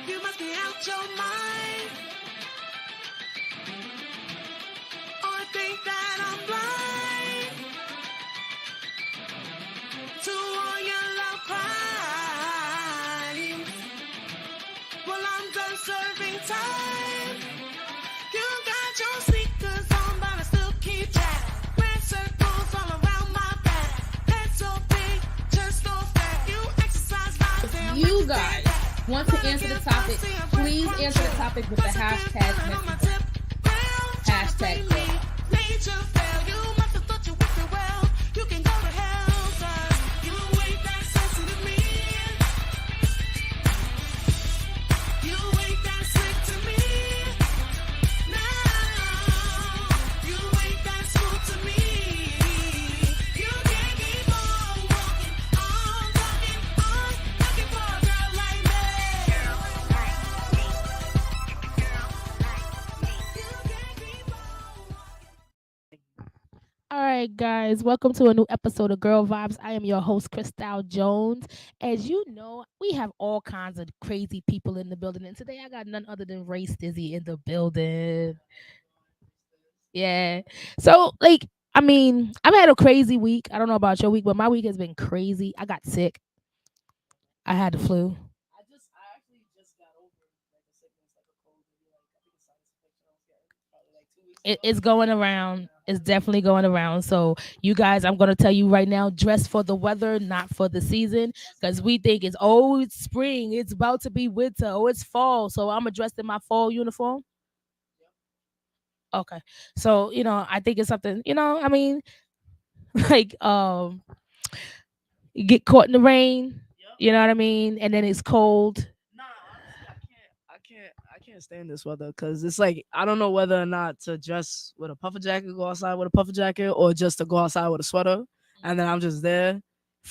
You must be out your mind. Or think that I'm blind to all your love crimes. Well, I'm done serving time. You got your sneakers on, but I still keep track. Red circles all around my back. Head so big, just so fat. You exercise my damn. You guys want to answer the topic, please answer the topic with the hashtag Mexico. Hashtag girl. Nature fail. You must have thought you wicked well. You can go to hell, 'cause you ain't that sexy to me. You ain't that slick to me. No, you ain't that smooth to me. You can't keep on walking, on talking, on looking for a girl like me. Girl like me. Girl like me. You can't keep on walking. All right, guys, welcome to a new episode of Girl Vibes. I am your host, Christal Jones. As you know, we have all kinds of crazy people in the building, and today I got none other than Ray Stizzy in the building. Yeah. So, I've had a crazy week. I don't know about your week, but my week has been crazy. I got sick. I had the flu. I actually just got over like a sickness, like a cold, maybe like I think a sinus infection I was getting probably like 2 weeks ago. It's going around. It's definitely going around. So, you guys, I'm going to tell you right now, dress for the weather, not for the season, because we think it's spring, it's about to be winter, oh, it's fall. So, I'm dressed in my fall uniform. Okay. So, I think it's something, like, you get caught in the rain, Yep. you know what I mean? And then it's cold. Nah, honestly, I can't stand this weather because it's like I don't know whether or not to dress with a puffer jacket, go outside with a puffer jacket, or just to go outside with a sweater, and then I'm just there,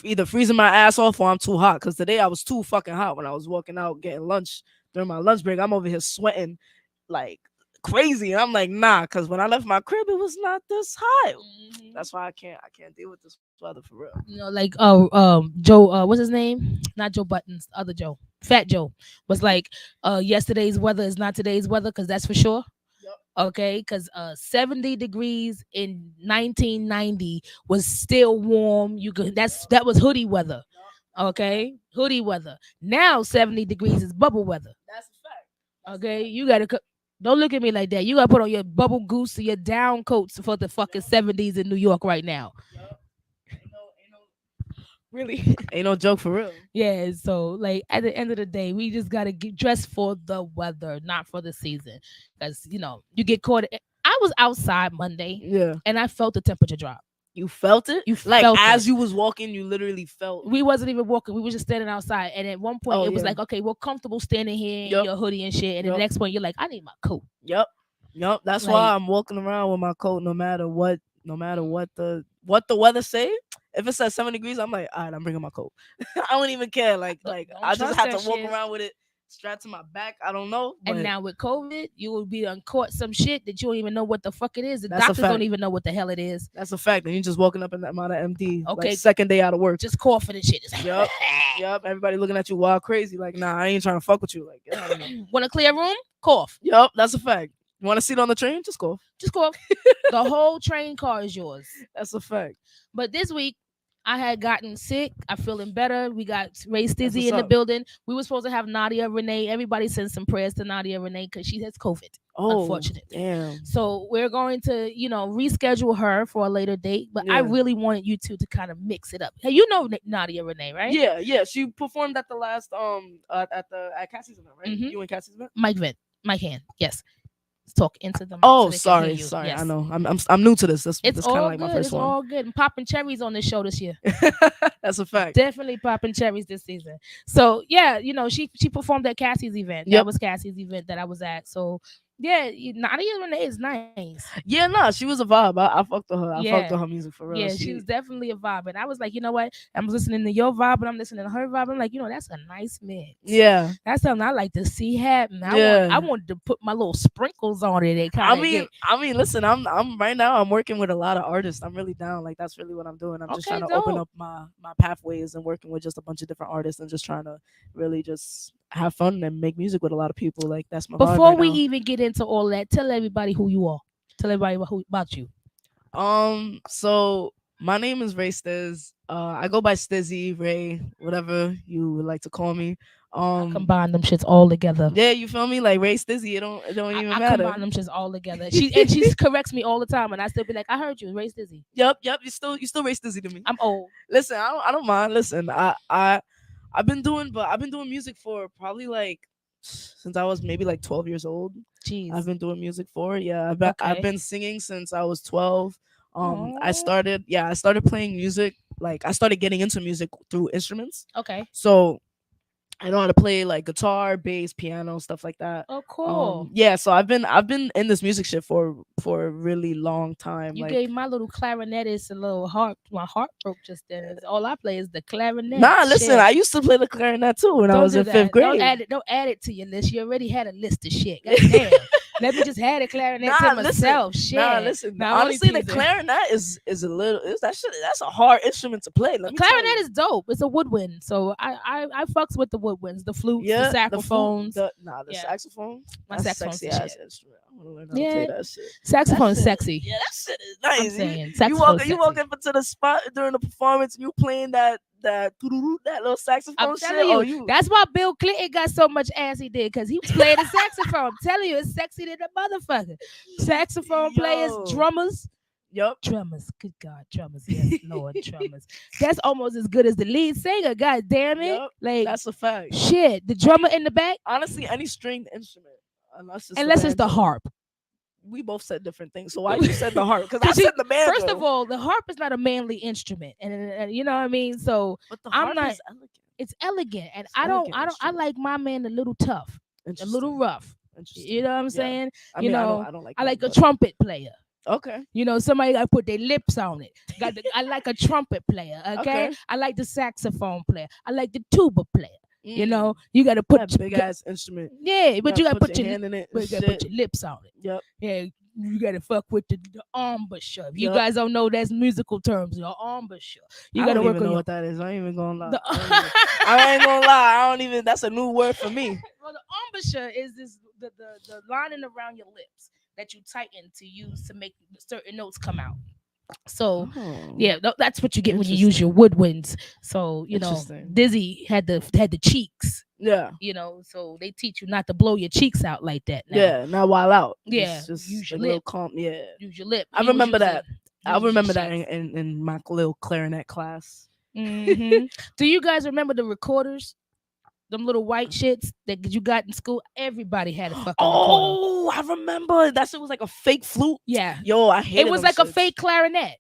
either freezing my ass off or I'm too hot. Because today I was too fucking hot when I was walking out getting lunch during my lunch break. I'm over here sweating like crazy, and I'm like, nah, because when I left my crib, it was not this hot. That's why I can't deal with this weather for real. Like Joe, what's his name? Not Joe Buttons, the other Joe. Fat Joe was like, yesterday's weather is not today's weather, because that's for sure. Yep. Okay, because 70 degrees in 1990 was still warm. That was hoodie weather. Okay, hoodie weather. Now 70 degrees is bubble weather. That's a fact. Okay, you gotta don't look at me like that. You gotta put on your bubble goose or your down coats for the fucking 70s in New York right now. Yup. Ain't no really ain't no joke for real. Yeah, so like at the end of the day, we just gotta get dressed for the weather, not for the season. Because you get caught. I was outside Monday Yeah. and I felt the temperature drop. You felt it? You Like felt as it. you was walking, you literally felt. We wasn't even walking. We were just standing outside. And at one point, Oh, it was yeah. like, okay, we're comfortable standing here in Yup. your hoodie and shit. And then the Yup. next point, you're like, I need my coat. Yep. That's Like- why I'm walking around with my coat no matter what the weather say. If it says 7 degrees, I'm like, all right, I'm bringing my coat. I don't even care. Like Don't I just trust have that to walk shit. around with it strapped to my back. I don't know. But And now with COVID, you will be caught some shit that you don't even know what the fuck it is. The That's a doctors fact. don't even know what the hell it is. that's a fact. And you just walking up in that amount of MD. Okay. Like second day out of work. Just coughing and shit. Just Yup. Yep. Everybody looking at you wild crazy. Like, nah, I ain't trying to fuck with you. Like, get out of here. Want a clear room? Cough. Yup. That's a fact. You want to sit on the train? Just go. Just cough. The whole train car is yours. That's a fact. But this week, I had gotten sick. I'm feeling better. We got Ray Stizzy what's in the up. building. We were supposed to have Nadia Renee. Everybody send some prayers to Nadia Renee because she has COVID, Oh, unfortunately. damn. So we're going to, reschedule her for a later date. But I Yeah. really wanted you two to kind of mix it up. Hey, you know Nadia Renee, right? Yeah. She performed at the last at Cassie's event, right? Mhm. You and Cassie's event. Mike Hand. Yes. Let's talk into the mic Oh, so they can sorry. hear you. Sorry. Yes. I know. I'm new to this. This It's kind of all like good. my first It's one. all good. I'm popping cherries on this show this year. That's a fact. Definitely popping cherries this season. So yeah, she performed at Cassie's event. That Yep. was Cassie's event that I was at. So yeah, Nadia Renee is nice. Yeah, nah, she was a vibe. I fucked with her. I Yeah. fucked with her music for real. Yeah, she was definitely a vibe. And I was like, you know what? I'm listening to your vibe, and I'm listening to her vibe. I'm like, that's a nice mix. Yeah. That's something I like to see happen. Yeah. I wanted to put my little sprinkles on it. And kind I mean, listen, I'm right now. I'm working with a lot of artists. I'm really down. Like that's really what I'm doing. I'm just Okay, trying to open dope. up my pathways and working with just a bunch of different artists and just trying to really just have fun and make music with a lot of people. Like that's my vibe Before right we now. even get into all that, tell everybody who you are. Tell everybody about you. So my name is Ray Stiz. I go by Stizzy, Ray, whatever you would like to call me. I combine them shits all together. Yeah, you feel me? Like Ray Stizzy, it don't even I matter. combine them shits all together. She corrects me all the time, and I still be like, I heard you, Ray Dizzy. Yep. You still Ray Stizzy to me. I'm old. Listen, I don't mind. Listen, I've been doing music for probably like since I was maybe like 12 years old. Jeez. I've been doing music for. Yeah, I've Okay. been singing since I was 12. I Aw. started playing music. Like I started getting into music through instruments. Okay. So I know how to play like guitar, bass, piano, stuff like that. Oh, cool. Yeah, so I've been in this music shit for a really long time. You like gave my little clarinetist a little heart. My heart broke just then. All I play is the clarinet. Nah, listen, Shit. I used to play the clarinet too when I Don't was do in that. fifth grade. Don't add it to your list. You already had a list of shit. God damn. Let me just have the clarinet to myself. Shit. Listen. Nah, I'm only Honestly, the teasing. clarinet is a little. That's a hard instrument to play. Let me tell Clarinet you. is dope. It's a woodwind, so I fucks with the woodwinds, the flutes, the The saxophones. the Yeah. saxophone. My That's a saxophone's sexy the ass shit. instrument. I want to learn how to Yeah. play that shit. Saxophone That is shit- sexy. Yeah, that shit is nice. I'm You- saying you saxophone walk is you walk sexy. up into the spot during the performance and you playing that little saxophone I'm shit. telling you, Oh, you that's why Bill Clinton got so much ass he did, because he was playing the saxophone. I'm telling you, it's sexy than a motherfucker. Saxophone players, Yo. drummers. Yup. Drummers, good God, drummers, yes, Lord, drummers. That's almost as good as the lead singer. God damn it! Yup, Like That's a fact. shit, the drummer in the back, Honestly, any stringed instrument, unless it's unless it's the banjo. harp. We both said different things. So why you said the harp? Because I 'Cause you- said the banjo. First of all, the harp is not a manly instrument, and you know what I mean. So but the I'm harp not- is elegant. it's elegant, and It's I elegant I instrument. like my man a little tough, a little Interesting. rough. Interesting. You know what I'm Yeah. saying? I you mean, know, I don't like. I like a that, but- trumpet player. Okay. You know, somebody got to put their lips on it. I like a trumpet player. Okay? Okay. I like the saxophone player. I like the tuba player. You Mm, know, you got to put that big ass instrument. yeah, but you got to put your your hand in it. but and you gotta put shit. your lips on it. Yep. Yeah, you gotta fuck with the embouchure. If you Yup. guys don't know, that's musical terms. Your embouchure. You I gotta don't work even on know your. what that is. I ain't even gonna lie. The, I ain't gonna lie. I don't even. That's a new word for me. well, the embouchure is the lining around your lips that you tighten to use to make certain notes come out. So Oh. yeah, that's what you get when you use your woodwinds. So you know, Interesting. Dizzy had the cheeks. Yeah. You know, so they teach you not to blow your cheeks out like that. Now. Yeah. Not while out. Yeah, Just use your like a little lip. calm. Yeah. Use your lip. I He was remember using- that. I using remember his that cheeks. in my little clarinet class. Mhm. Do you guys remember the recorders? Them little white shits that you got in school. Everybody had a fucking recorder. Oh, I remember that shit was like a fake flute. Yeah, Yo, I hated it was them like a shits. fake clarinet.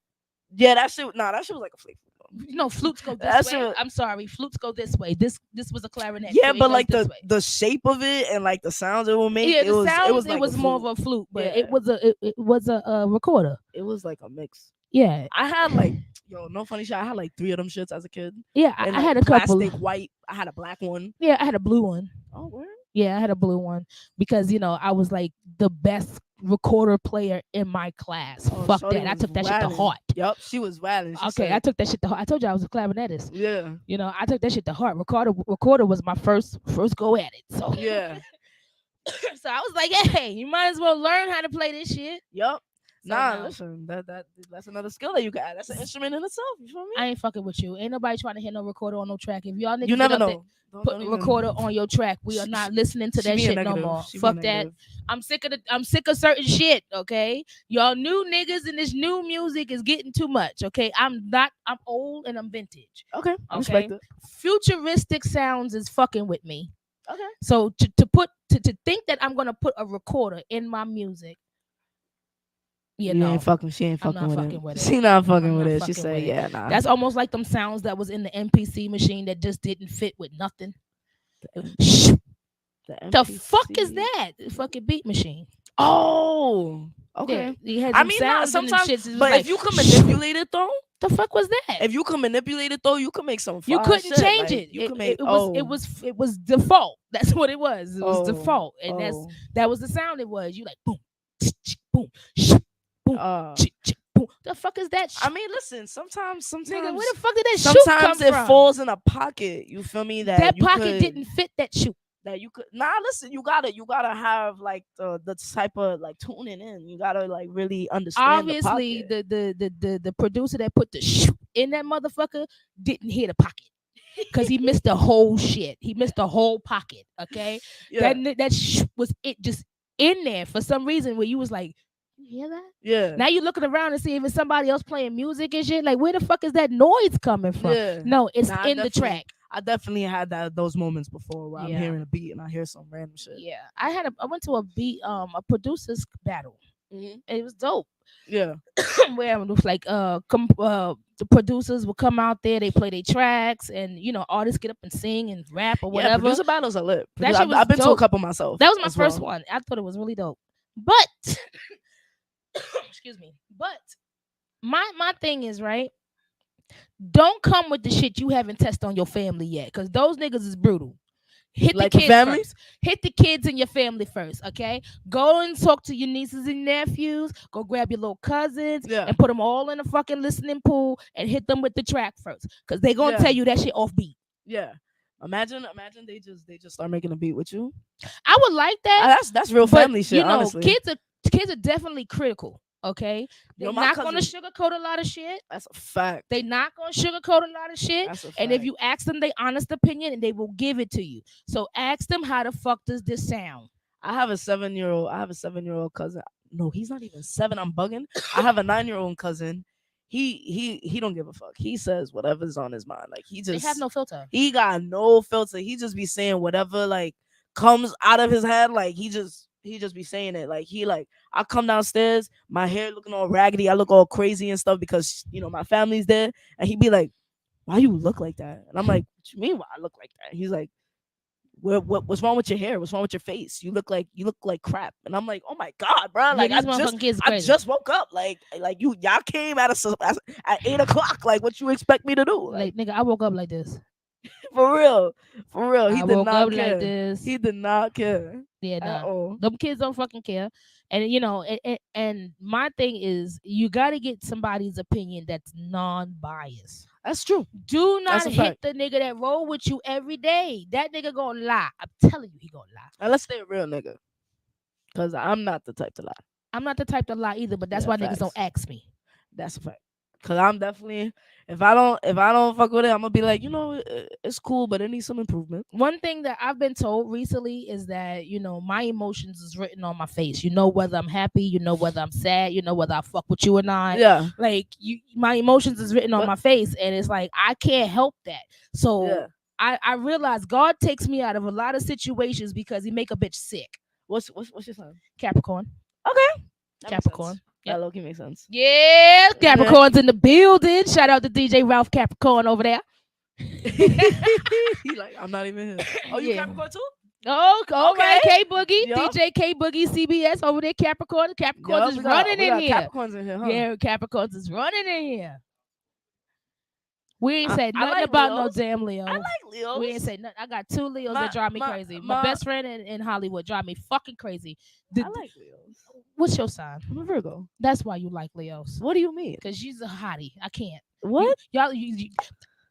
Yeah, that shit. Nah, that shit was like a fake flute. You know, flutes go That this way. shit- I'm sorry, flutes go this way. This was a clarinet. Yeah, so it but goes like this the way. the shape of it and like the sounds it will make. Yeah, it the was sounds, it was like more flute. of a flute, but Yeah. it was a recorder. It was like a mix. Yeah, I had like no funny shit. I had like 3 of them shits as a kid. yeah. And, I like, had a couple. plastic white. I had a black one. Yeah, I had a blue one. Oh, where? Yeah, I had a blue one because I was like the best recorder player in my class. Oh, Fuck shorty that. I was took that shit to wildin'. heart. Yup, she was wilding. Okay, I took that shit to heart. I told you I was a clarinetist. Yeah, I took that shit to heart. Recorder was my first go at it. So yeah, so I was like, hey, you might as well learn how to play this shit. yup. So Nah, no. listen, that's another skill that you got. That's an instrument in itself. You feel me? I ain't fucking with you. Ain't nobody trying to hit no recorder on no track. If y'all niggas You never get up there, know. Don't put even- recorder on your track, we are not listening to she that being shit no negative. more. She being Fuck that. negative. I'm sick of certain shit, okay? Y'all new niggas and this new music is getting too much, okay? I'm old and I'm vintage. Okay, I Okay. respect it. Futuristic sounds is fucking with me. Okay. So to think that I'm gonna put a recorder in my music, She no. ain't fucking. She ain't I'm fucking not with fucking it. with it. She not fucking I'm with not it. She fucking said, with it. "Yeah, nah." That's almost like them sounds that was in the MPC machine that just didn't fit with nothing. the The fuck is MPC. that? The fucking beat machine. Oh, okay. Yeah, you had I them mean, nah, sounds and them sometimes, shits, it was but like, if you can manipulate it though, the fuck was that? if you can manipulate it though, you can make some. You fire couldn't shit. change Like, it. You It, can make. it was default. That's what it was. It was Oh, default, and oh, that was the sound it was. You like boom, boom, boom, uh, boom. The fuck is that? I mean, listen. Sometimes, Nigga, where the fuck did that shoe come sometimes it from? falls in a pocket. You feel me? That you pocket could- didn't fit that shoe. that you could listen, you gotta have like the type of like tuning in. You gotta like really understand Obviously, the pocket. the producer that put the in that motherfucker didn't hear the pocket. Because he missed the whole shit. He missed the whole pocket. Okay, Yeah, that was it just in there for some reason where you was like, you hear that? yeah, Now you looking around and see if it's somebody else playing music and shit. Like, where the fuck is that noise coming from? yeah. No, it's Nah, in the track. I definitely had those moments before where I'm Yeah. hearing a beat and I hear some random shit. Yeah, I went to a producers battle. Mhm. It was dope. Yeah, Where it was like the producers will come out there, they play their tracks, and artists get up and sing and rap or yeah. whatever. Producer battles are lit. That shit was I've been to a dope. couple myself. That was my as first well. one. I thought it was really dope. But excuse me. But my thing is, right, don't come with the shit you haven't tested on your family yet, because those niggas is brutal. Hit Like the the kids family? first. Hit the kids and your family first, okay? Go and talk to your nieces and nephews. Go grab your little cousins Yeah. and put them all in a fucking listening pool and hit them with the track first, because they gonna Yeah. tell you that shit off beat. Yeah. Imagine they just start making a beat with you. I would like that. That's real but, family shit. Honestly, kids are definitely critical. Okay, they're Yo, my not gonna cousin- sugarcoat a lot of shit. that's a fact. They're not gonna sugarcoat a lot of shit. That's a And if fact. you ask them their honest opinion, and they will give it to you. So ask them, how the fuck does this sound? I have a 7-year-old cousin. No, he's not even 7. I'm bugging. I have a 9-year-old cousin. He don't give a fuck. He says whatever's on his mind. Like he They just have no filter. he got no filter. He just be saying whatever like comes out of his head. Like he just be saying it. Like I come downstairs, my hair looking all raggedy, I look all crazy and stuff because my family's there, and he be like, "Why you look like that?" And I'm like, "What you mean why I look like that?" He's like, what's wrong with your hair? What's wrong with your face? You look like crap." And I'm like, "Oh my god, bro! Like these motherfucking kids I crazy. just woke up. Like y'all came at 8:00. Like what you expect me to do? Like, nigga, I woke up like this. For real. He I did woke not up care. like this. He did not care Yeah, at nah. all. Them kids don't fucking care. And and my thing is, you got to get somebody's opinion that's non-biased. That's true. Do not That's a hit fact. the nigga that roll with you every day. That nigga gonna lie. I'm telling you, he gonna lie. And let's stay a real nigga, cause I'm not the type to lie. I'm not the type to lie either, but that's Yeah, why niggas don't facts. ask me. That's a fact. Cause I'm definitely if I don't fuck with it, I'm gonna be like, it's cool, but it needs some improvement. One thing that I've been told recently is that, my emotions is written on my face. You know whether I'm happy, you know whether I'm sad, you know whether I fuck with you or not. Yeah. Like my emotions is written on But- my face, and it's like I can't help that. So Yeah. I realize God takes me out of a lot of situations because he make a bitch sick. What's your sign? Capricorn. Okay. That makes Capricorn. sense. Yep. That low-key makes sense. Yeah, Capricorn's in the building. Shout out to DJ Ralph Capricorn over there. He like, I'm not even here. Oh, you Yeah. Capricorn too? Oh, all right, Okay. K Boogie, Yup. DJ K Boogie, CBS over there. Capricorn Yup, is we running got in here. Capricorns in here, huh? Yeah, Capricorns is running in here. We ain't I- said I nothing like about Leos. no damn Leo. I like Leos. We ain't say nothing. I got 2 Leos My- that drive me my- crazy. my- My best friend in Hollywood drive me fucking crazy. I like Leos. What's your sign? I'm a Virgo. That's why you like Leos. What do you mean? Because she's a hottie. I can't. What?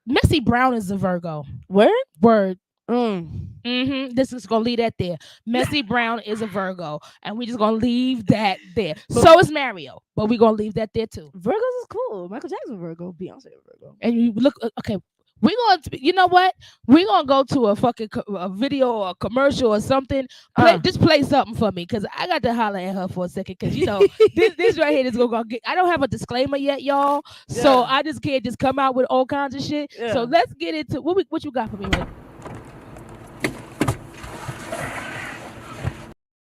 Missy Brown is a Virgo. Word? Word. Mm. This is gonna leave that there. Messy Brown is a Virgo, and we just gonna leave that there. So is Mario, but we gonna leave that there too. Virgos is cool. Michael Jackson Virgo. Beyonce Virgo. And you look, okay. We gonna, you know what? We gonna go to a fucking a video or a commercial or something. Just play something for me, cause I got to holler at her for a second, cause this right here is gonna get. I don't have a disclaimer yet, y'all. So Yeah. I just can't just come out with all kinds of shit. Yeah. So let's get into what you got for me, right?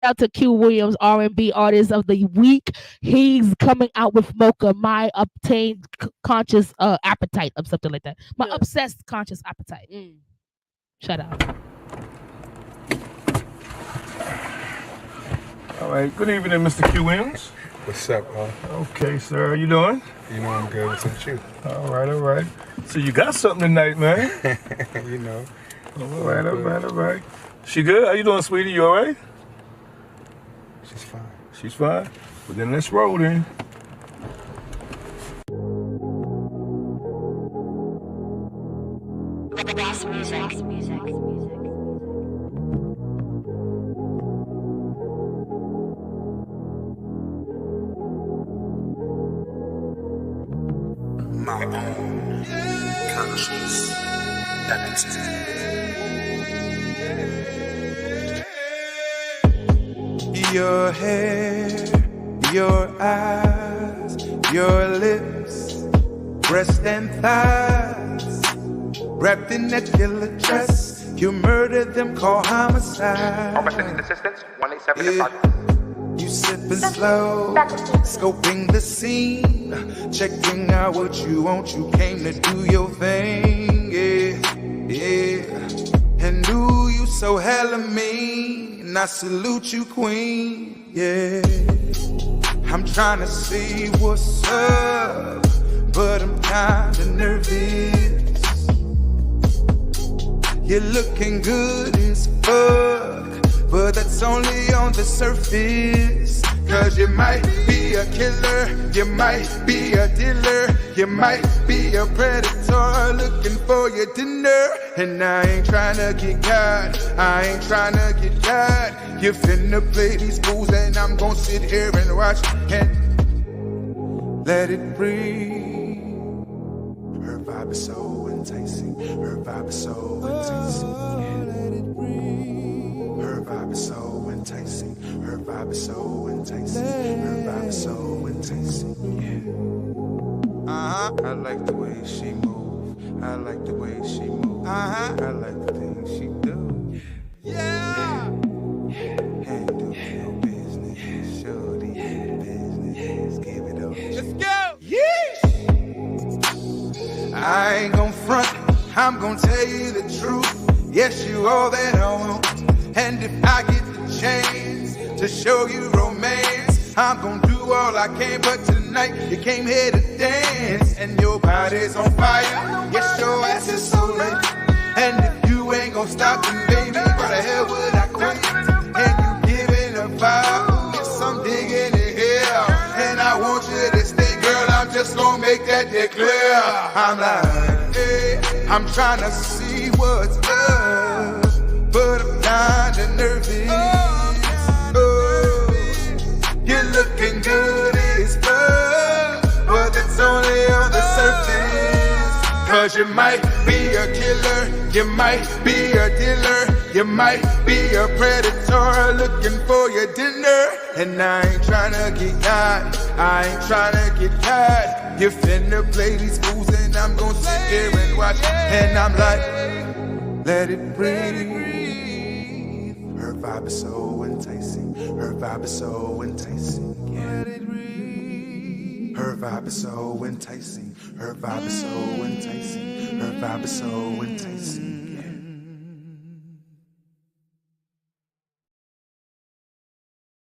Out to Q Williams, R&B artist of the week. He's coming out with Mocha, my obtained conscious appetite, or something like that. My Yeah. obsessed conscious appetite. Shut up. All right. Good evening, Mr. Q Williams. What's up, Okay, sir. How you doing? You know I'm good. What's up with you? All right, all right. So you got something tonight, man. You know. All right. She good? How you doing, sweetie? You all right? She's fine. She's fine. Well, then let's roll then. Lost music. Your hair, your eyes, your lips, breast and thighs, wrapped in that killer dress. You murdered them, call homicide. Assistance, 187 Yeah. You sipping slow, scoping the scene, checking out what you want. You came to do your thing, yeah. And ooh, you so hella mean, and I salute you, queen, yeah. I'm trying to see what's up, but I'm kinda nervous. You're looking good as fuck, but that's only on the surface. Cause you might be a killer, you might be a dealer, you might be a predator looking for your dinner. And I ain't tryna get caught, I ain't tryna get caught. You finna play these fools and I'm gon' sit here and watch and let it breathe. Her vibe is so enticing, her vibe is so enticing, yeah. Let it breathe. Her vibe is so enticing, her vibe is so enticing, her vibe is so enticing, yeah. I like the way she move, I like the way she move, I like the things she do. Yeah. Handle your business, show the business, give it up. Let's go. Yeesh. I ain't gon' front, I'm gon' tell you the truth. Yes, you all that I want. And if I get the chance to show you romance, I'm gon' do all I can. But tonight you came here to dance, and your body's on fire. Yes, your ass is so lit. And if you ain't gon' stop, then baby, why the hell would I quit? And you giving a vibe, yes, I'm digging it here. And I want you to stay, girl, I'm just gon' make that shit clear. I'm like, hey, I'm tryna see what's up, but I'm kinda nervous. Oh, you're looking good as fuck, but that's only on the surface. Cause you might be a killer, you might be a dealer, you might be a predator looking for your dinner. And I ain't tryna get caught, I ain't tryna get caught. You finna play these fools and I'm gon' sit here and watch. And I'm like, let it breathe. Her vibe is so enticing, her vibe is so enticing, yeah. Let it breathe. Her vibe is so enticing, her vibe is so enticing, her vibe is so enticing,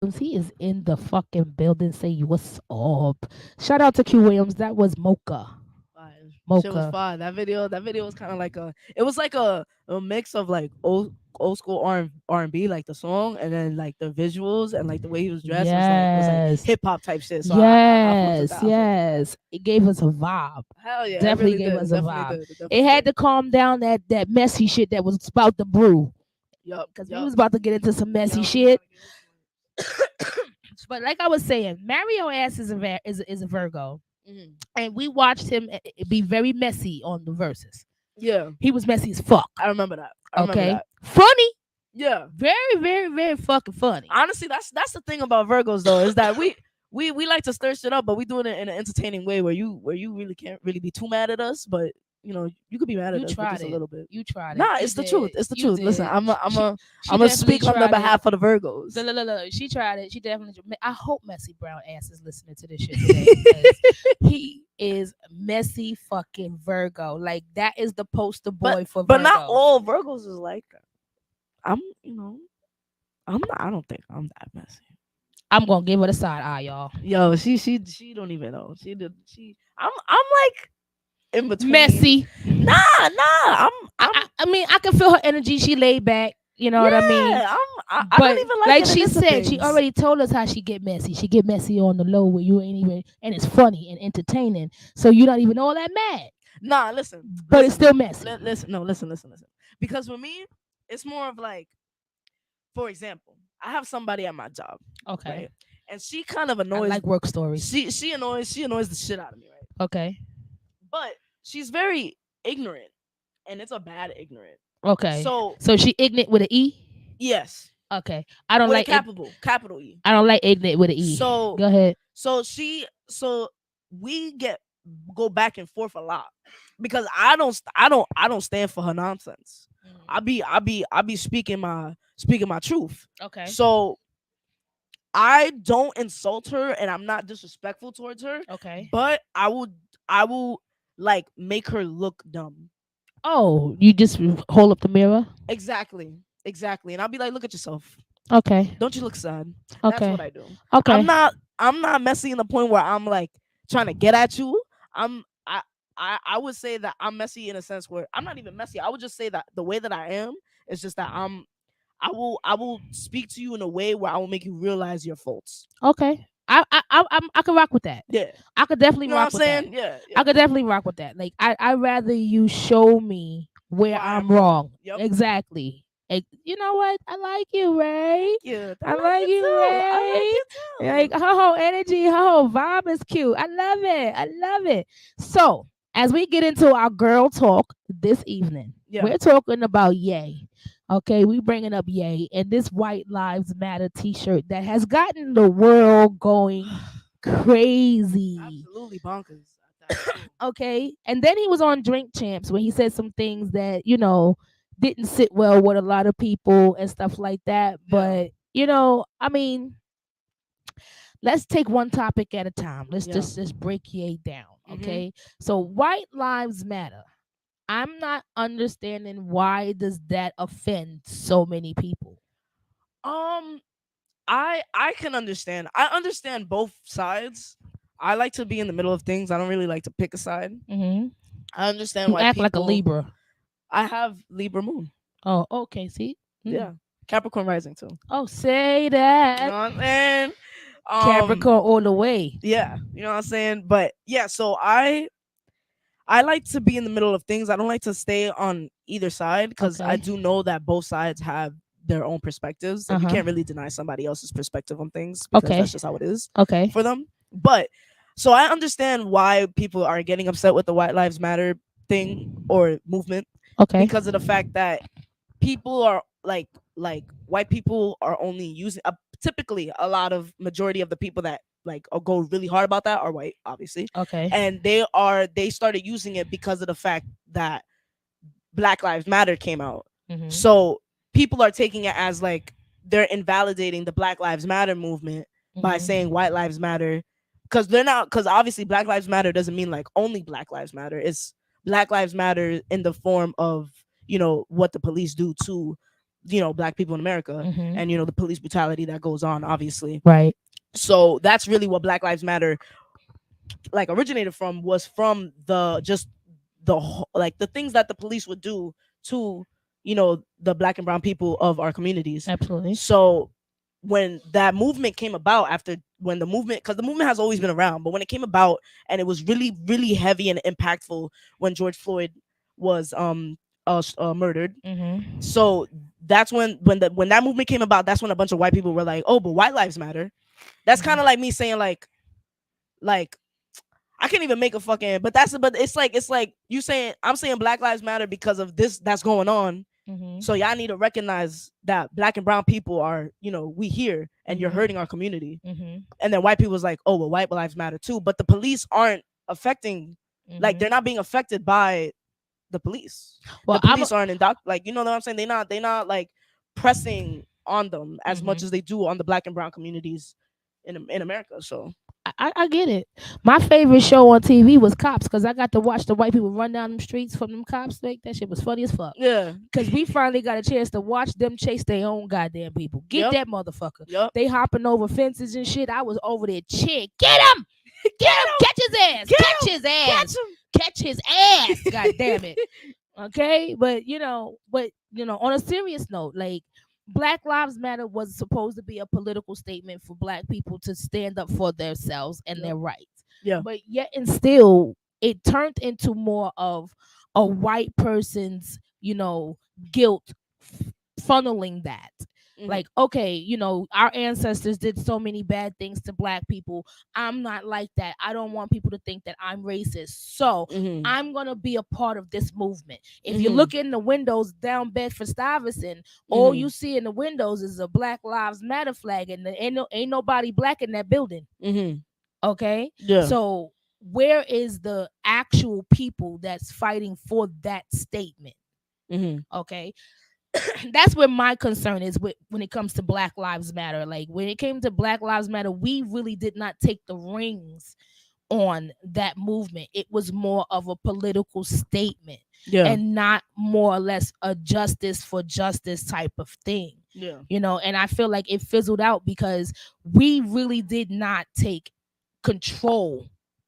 yeah. He is in the fucking building. Say what's up. Shout out to Q Williams. That was Mocha. Fire. Mocha. Shit was fire. That video was kind of like it was like a mix of like old school R&B, like the song, and then like the visuals and like the way he was dressed. It was like Yes. hip hop type shit. So Yes, I fucked with that. yes. It gave us a vibe. Hell yeah, Definitely it really gave did. us a Definitely vibe. did. Definitely It had did. to calm down that messy shit that was about to brew. Yup, Because yup, we was about to get into some messy yup. shit. But like I was saying, Mario ass is a Virgo. Mhm. And we watched him be very messy on the verses. Yeah, He was messy as fuck. I remember that. I remember Okay. that. Funny. Yeah. Very, very, very fucking funny. Honestly, that's the thing about Virgos though, is that we like to stir shit up, but we do it in an entertaining way where you really can't really be too mad at us, but you know you could be mad at You us but tried just a it. little bit. You tried it. Nah, You it's the did. truth. It's the You truth. Listen, did. I'm She gonna definitely speak on the tried it. behalf of the Virgos. Look, she tried it. She definitely. I hope Messy Brown ass is listening to this shit today because he is messy fucking Virgo. Like that is the poster boy for Virgo. But not all Virgos is like that. I'm I don't think I'm that messy. I'm gonna give her the side eye, y'all. Yo, she don't even know. I'm like in between. Messy. Nah. I mean, I can feel her energy. She laid back. You know what I mean? I But don't even like she getting into said, she things. already told us how she get messy. She get messy on the low where you ain't even, and it's funny and entertaining. So you're not even all that mad. Nah, listen. But it's still messy. Listen. Because for me, it's more of like, for example, I have somebody at my job, Okay. right? And she kind of I annoys. like work stories. She annoys the shit out of me, right? Okay. But she's very ignorant, and it's a bad ignorant. Okay. So So she ignorant with an E? yes, Okay. I don't with a like capital E. I don't like ignorant with an E. So Go ahead. so we go back and forth a lot because I don't stand for her nonsense. I be speaking my truth. Okay. So I don't insult her and I'm not disrespectful towards her, Okay. but I will like make her look dumb. Oh, you just hold up the mirror? Exactly. Exactly. And I'll be like, look at yourself. Okay. Don't you look sad? That's what Okay. I do. Okay. I'm not messy in the point where I'm like trying to get at you. I'm I would say that I'm messy in a sense where I'm not even messy. I would just say that the way that I am is just that I will speak to you in a way where I will make you realize your faults. Okay. I can rock with that. Yeah. I could definitely You know what I'm rock with that. saying? Yeah. I could definitely rock with that. Like I rather you show me where Why I'm I'm wrong. wrong. Yep. Exactly. You know what? I like you, Ray. Yeah. I like you, Ray. Like her whole energy, her whole vibe is cute. I love it. I love it. So as we get into our girl talk this evening, Yeah. we're talking about Yay. Okay, we bringing up Yay and this White Lives Matter T-shirt that has gotten the world going crazy. Absolutely bonkers. at that, too. Okay, and then he was on Drink Champs where he said some things that didn't sit well with a lot of people and stuff like that. Yeah. But I mean, let's take one topic at a time. Let's Yeah. just break Ye down. Mhm. Okay, so White Lives Matter. I'm not understanding why does that offend so many people. Um, I can understand. I understand both sides. I like to be in the middle of things. I don't really like to pick a side. Mm-hmm. I understand You why act people. like a Libra. I have Libra moon. Oh, okay. See. Mm. Yeah, Capricorn rising too. Oh, say You know that. what I'm saying? Capricorn all the way. Yeah, you know what I'm saying. But yeah, so I like to be in the middle of things. I don't like to stay on either side because I Okay. do know that both sides have their own perspectives, and you Uh-huh. can't really deny somebody else's perspective on things because Okay. that's just how it is Okay. for them. But so I understand why people are getting upset with the White Lives Matter thing or movement Okay. because of the fact that people are like white people are only using typically a lot of majority of the people that like go really hard about that are white, obviously, Okay. and they started using it because of the fact that Black Lives Matter came out. Mhm. So people are taking it as like they're invalidating the Black Lives Matter movement by Mhm. saying White Lives Matter because they're not, because obviously Black Lives Matter doesn't mean like only Black Lives Matter. It's Black Lives Matter in the form of what the police do to Black people in America, Mhm. and the police brutality that goes on, obviously. Right. So that's really what Black Lives Matter like originated from, was from like the things that the police would do to the Black and brown people of our communities. Absolutely. So when that movement came about, after when the movement, because the movement has always been around, but when it came about and it was really really heavy and impactful when George Floyd was murdered. Mhm. So that's when that movement came about, that's when a bunch of white people were like, oh, but white lives matter. That's kind of like me saying like I can't even make a fucking, but it's like you saying, I'm saying Black Lives Matter because of this that's going on. Mhm. So y'all need to recognize that Black and brown people are, we here and you're Mhm. hurting our community. Mhm. And then white people was like, oh, well, white lives matter too. But the police aren't affecting, like they're not being affected by the police. Well, The police aren't like, you know what I'm saying? They not like pressing on them as much as they do on the Black and brown communities in America. So I get it. My favorite show on TV was Cops because I got to watch the white people run down them streets from them cops. Like that shit was funny as fuck. yeah. Because we finally got a chance to watch them chase their own goddamn people. Get Yep. that motherfucker. Yep. They hopping over fences and shit. I was over there. Chick, get him, get him, catch his ass, catch his ass, catch his ass. God damn it. Okay, but on a serious note, like Black Lives Matter was supposed to be a political statement for Black people to stand up for themselves and their rights. Yeah. But yet and still, it turned into more of a white person's, guilt funneling that. Like, okay, our ancestors did so many bad things to black people. I'm not like that. I don't want people to think that I'm racist. So I'm going to be a part of this movement. If you look in the windows down Bedford Stuyvesant, all you see in the windows is a Black Lives Matter flag, and ain't nobody black in that building. Okay? Yeah. So where is the actual people that's fighting for that statement? Okay? That's where my concern is when it comes to Black Lives Matter. Like, when it came to Black Lives Matter, we really did not take the reins on that movement. It was more of a political statement, and not more or less a justice for justice type of thing. Yeah. And I feel like it fizzled out because we really did not take control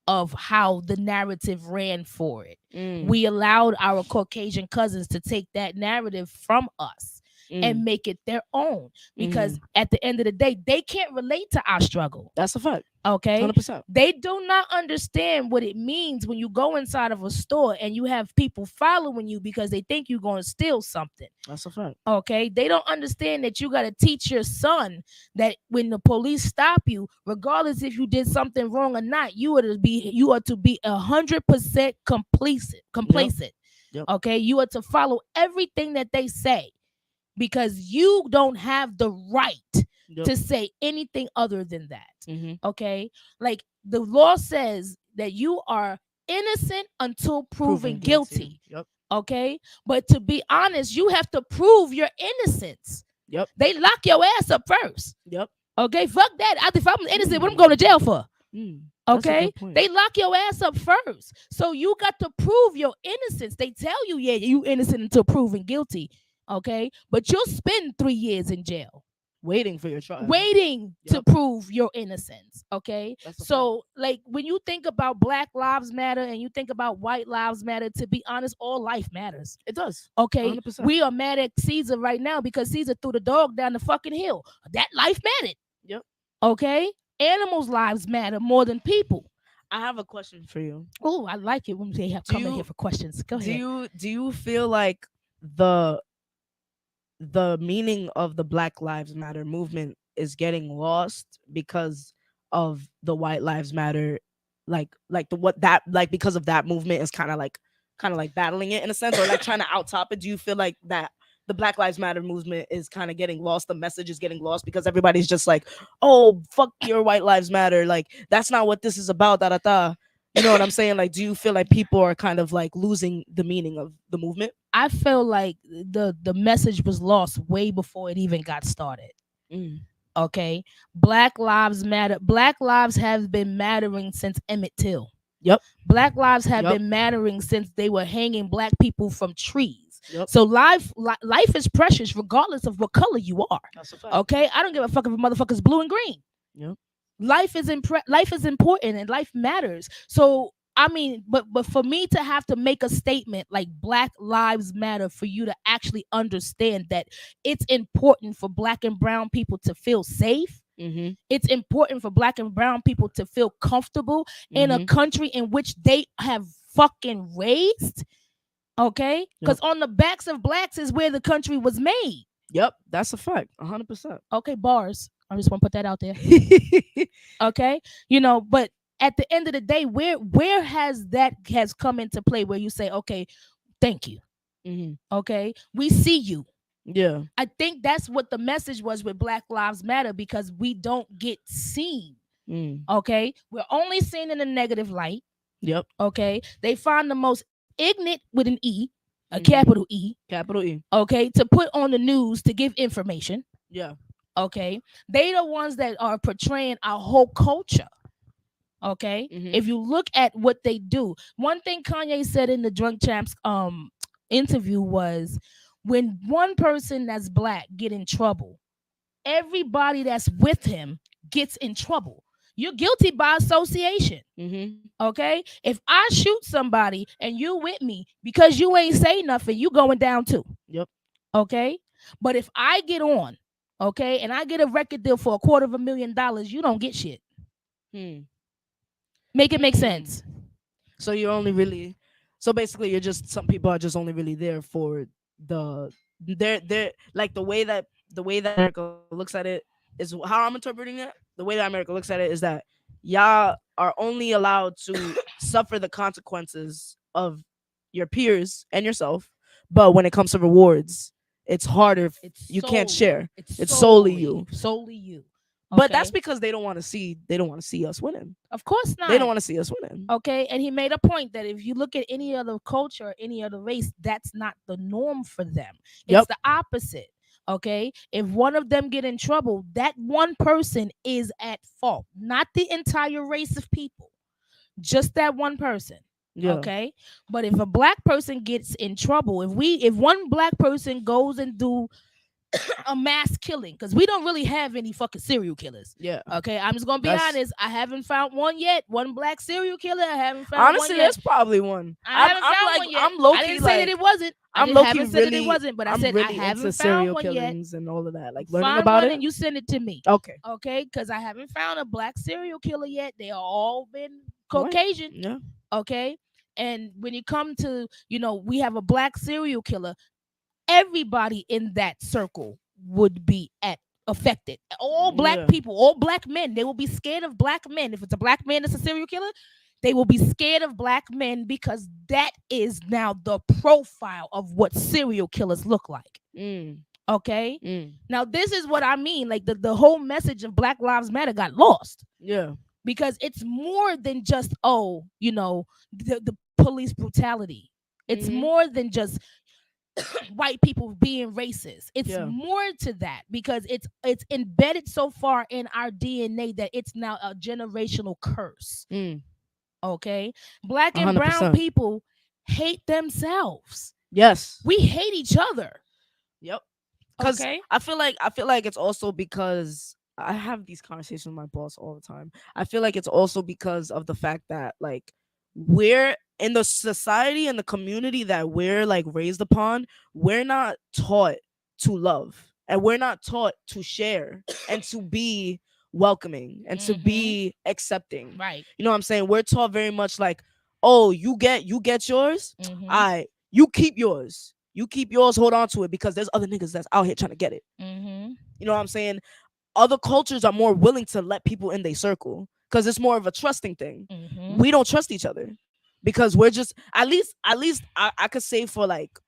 of how the narrative ran for it. We allowed our Caucasian cousins to take that narrative from us and make it their own, because at the end of the day, they can't relate to our struggle. That's a fact. Okay, 100%. they do not understand what it means when you go inside of a store and you have people following you because they think you're going to steal something. That's a fact. Okay, they don't understand that you got to teach your son that when the police stop you, regardless if you did something wrong or not, you are to be 100% complacent. Yep. Okay, you are to follow everything that they say, because you don't have the right to say anything other than that. Okay, like the law says that you are innocent until proven guilty. Yep. Okay, but to be honest, you have to prove your innocence. Yep. They lock your ass up first. Yep. Okay, fuck that. If I'm innocent, what I'm going to jail for? That's a Okay, good point. they lock your ass up first, so you got to prove your innocence. They tell you, yeah, you innocent until proven guilty. Okay, but you'll spend 3 years in jail Waiting for your trial. waiting to Yep. prove your innocence. Okay, That's a so like when you think about Black Lives Matter and you think about White Lives Matter, to be honest, all life matters. It does. Okay, 100%. we are mad at Caesar right now because Caesar threw the dog down the fucking hill. That life mattered. Yep. Okay, animals' lives matter more than people. I have a question for you. Oh, I like it when they have Do come in you- here for questions. Go ahead. Do you feel like the meaning of the Black Lives Matter movement is getting lost because of the White Lives Matter, because of that movement is kind of like battling it in a sense, or like trying to outtop it? Do you feel like that the Black Lives Matter movement is kind of getting lost, the message is getting lost because everybody's just like, oh, fuck your White Lives Matter, like that's not what this is about, da da da. You know what I'm saying? Like, do you feel like people are kind of like losing the meaning of the movement? I feel like the message was lost way before it even got started. Okay, Black Lives Matter. Black lives have been mattering since Emmett Till. Yep. Black lives have Yep. been mattering since they were hanging black people from trees. Yep. So life is precious regardless of what color you are. That's a fact. Okay, I don't give a fuck if a motherfucker's blue and green. Yep. Life is important and life matters. So I mean, but for me to have to make a statement like Black Lives Matter, for you to actually understand that it's important for Black and brown people to feel safe. It's important for Black and brown people to feel comfortable in a country in which they have fucking raised. Okay, because on the backs of blacks is where the country was made. Yep, that's a fact. 100%. Okay, bars. I just want to put that out there. Okay, but at the end of the day, where has come into play where you say, okay, thank you. Okay, we see you. Yeah. I think that's what the message was with Black Lives Matter, because we don't get seen. Okay, we're only seen in a negative light. Yep. Okay, they find the most ignorant with an E, a capital E. Capital E. Okay, to put on the news to give information. Yeah. Okay, they the ones that are portraying our whole culture. Okay, if you look at what they do, one thing Kanye said in the Drunk Champs interview was, when one person that's black get in trouble, everybody that's with him gets in trouble. You're guilty by association. Okay, if I shoot somebody and you with me because you ain't say nothing, you going down too. Yep. Okay, but if I get on, okay, and I get a record deal for $250,000, you don't get shit. Make it make sense. So you're only really, so basically you're just, some people are just only really there for they're like the way that the way that America looks at it is how I'm interpreting it. The way that America looks at it is that y'all are only allowed to suffer the consequences of your peers and yourself, but when it comes to rewards, it's harder. It's You can't solely, share. It's It's solely solely you. solely you. But that's Okay? because they don't want to see. They don't want to see us winning. Of course They don't not. want to see us winning. Okay, and he made a point that if you look at any other culture, any other race, that's not the norm for them. It's Yep. the opposite. Okay, if one of them get in trouble, that one person is at fault, not the entire race of people, just that one person. Yeah. Okay, but if a black person gets in trouble, if one black person goes and do a mass killing, because we don't really have any fucking serial killers. Yeah. Okay, I'm just gonna be That's- honest. I haven't found one yet. One black serial killer. I haven't found Honestly, one yet. there's probably one. I haven't found like, one yet. I'm low I key didn't say that like it wasn't. I'm I low key haven't said that really. it wasn't, but I I'm said really I haven't into found serial one yet. killings and all of that. Like learning Find about one it. and you send it to me. Okay. Okay, because I haven't found a black serial killer yet. They are all been Alright. Caucasian. Yeah. Okay, and when you come to, we have a black serial killer, everybody in that circle would be affected. All black Yeah. people, all black men, they will be scared of black men. If it's a black man that's a serial killer, they will be scared of black men because that is now the profile of what serial killers look like. Mm. Okay. Mm. Now this is what I mean. Like the whole message of Black Lives Matter got lost Yeah. because it's more than just the police brutality. It's Mhm. more than just white people being racist. It's Yeah. more to that because it's embedded so far in our DNA that it's now a generational curse. Mm. Okay, black and brown 100%. people hate themselves. Yes. We hate each other. Yep. Because Okay. I feel like it's also because I have these conversations with my boss all the time. I feel like it's also because of the fact that like we're in the society and the community that we're like raised upon, we're not taught to love and we're not taught to share and to be welcoming and to be accepting. Right. You know what I'm saying? We're taught very much like, oh, you get yours. Mhm. You keep yours. You keep yours, hold on to it because there's other niggas that's out here trying to get it. Mhm. You know what I'm saying? Other cultures are more willing to let people in their circle because it's more of a trusting thing. Mhm. We don't trust each other because we're just at least I could say for like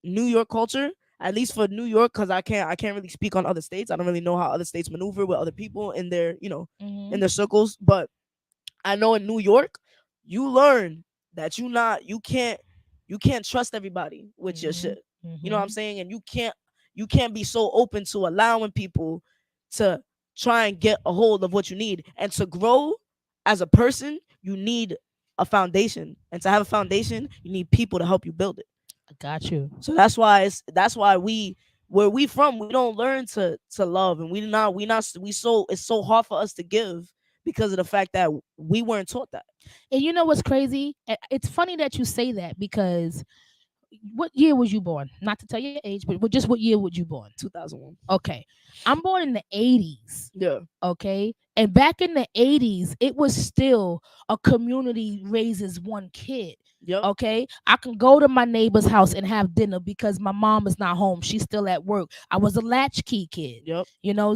New York culture, at least for New York, because I can't really speak on other states. I don't really know how other states maneuver with other people in their in their circles, but I know in New York, you learn that you can't trust everybody with your shit. You know what I'm saying? And you can't be so open to allowing people to try and get a hold of what you need. And to grow as a person, you need a foundation. And to have a foundation, you need people to help you build it. I got you. So that's why where we from, we don't learn to love, and it's so hard for us to give because of the fact that we weren't taught that. And you know what's crazy? It's funny that you say that because what year was you born? Not to tell your age, but just what year was you born? 2001. Okay. I'm born in the 80s. Yeah. Okay. And back in the 80s, it was still a community raises one kid. Yep. Okay. I can go to my neighbor's house and have dinner because my mom is not home. She's still at work. I was a latchkey kid. Yep.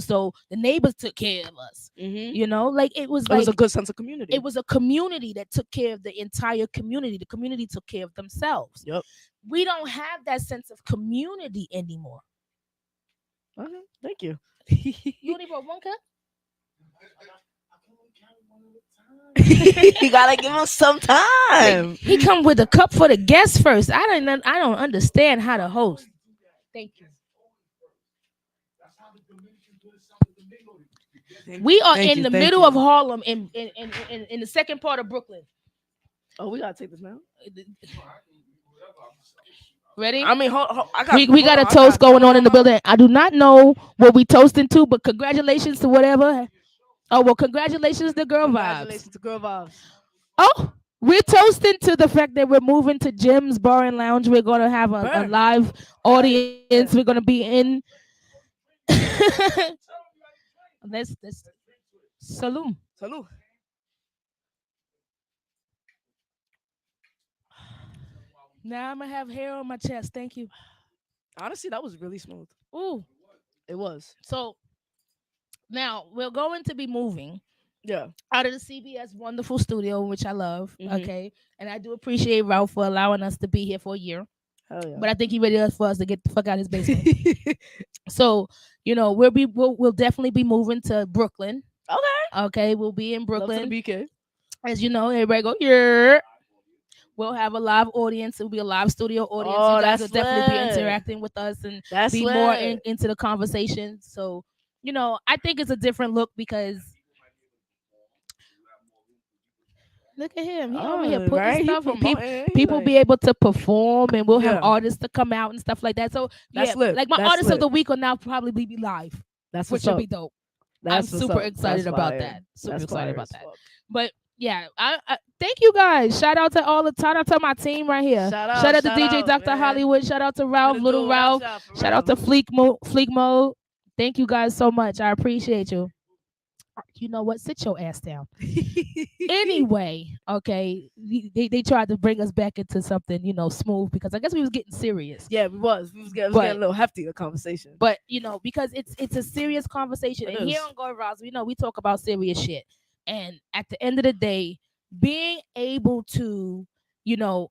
So the neighbors took care of us. Mm-hmm. Like it was It like was a good sense of community. it was a community that took care of the entire community. The community took care of themselves. Yep. We don't have that sense of community anymore. Okay. Thank you. You only brought one cup? You gotta give him some time. He come with a cup for the guests first. I don't understand how to host. Thank you. We are in the middle of Harlem in the second part of Brooklyn. Oh, we gotta take this now. Ready? I mean, we got a toast going on in the building. I do not know what we toasting to, but congratulations to whatever. Oh, well, congratulations to Girl Congratulations Vibes. to Girl Vibes. Oh, we're toasting to the fact that we're moving to Jim's Bar and Lounge. We're going to have a Burn. live audience. We're going to be in. Let's salute. Salute. Now I'm going to have hair on my chest. Thank you. Honestly, that was really smooth. Ooh. It was. So now we're going to be moving Yeah. out of the CBS wonderful studio, which I love. Mhm. Okay. And I do appreciate Ralph for allowing us to be here for a year. Hell yeah. But I think he ready for us to get the fuck out of his basement. So, we'll definitely be moving to Brooklyn. Okay. Okay, we'll be in Love Brooklyn. to the BK. As you know, everybody go, yeah. We'll have a live audience. It'll be a live studio audience. Oh, You guys will that's definitely be lit. interacting with us and That's be more lit. into the conversation. So, I think it's a different look because look at him. He over here Oh, putting right. He stuff and people promoting. He people like, be able to perform and we'll have Yeah. artists to come out and stuff like that. So That's lit. like my That's artist of lit. the week will now probably be live, That's which what's will up. be dope. That's I'm what's super up. excited That's about fire. that. Super That's excited fire about as that. fuck. But yeah, I thank you guys. Shout out to my team right here. Shout Shout out to shout DJ out, Dr. man. Hollywood. Shout out to Ralph, Couldn't Little do it without Ralph. y'all, for Shout out to real. Fleek Mode. Thank you guys so much. I appreciate you. You know what? Sit your ass down. Anyway, okay, they tried to bring us back into something, smooth because I guess we was getting serious. Yeah, we was getting But- a little hefty, the conversation. But because it's a serious conversation, It and here is. on Go Rouse, we talk about serious shit. And at the end of the day, being able to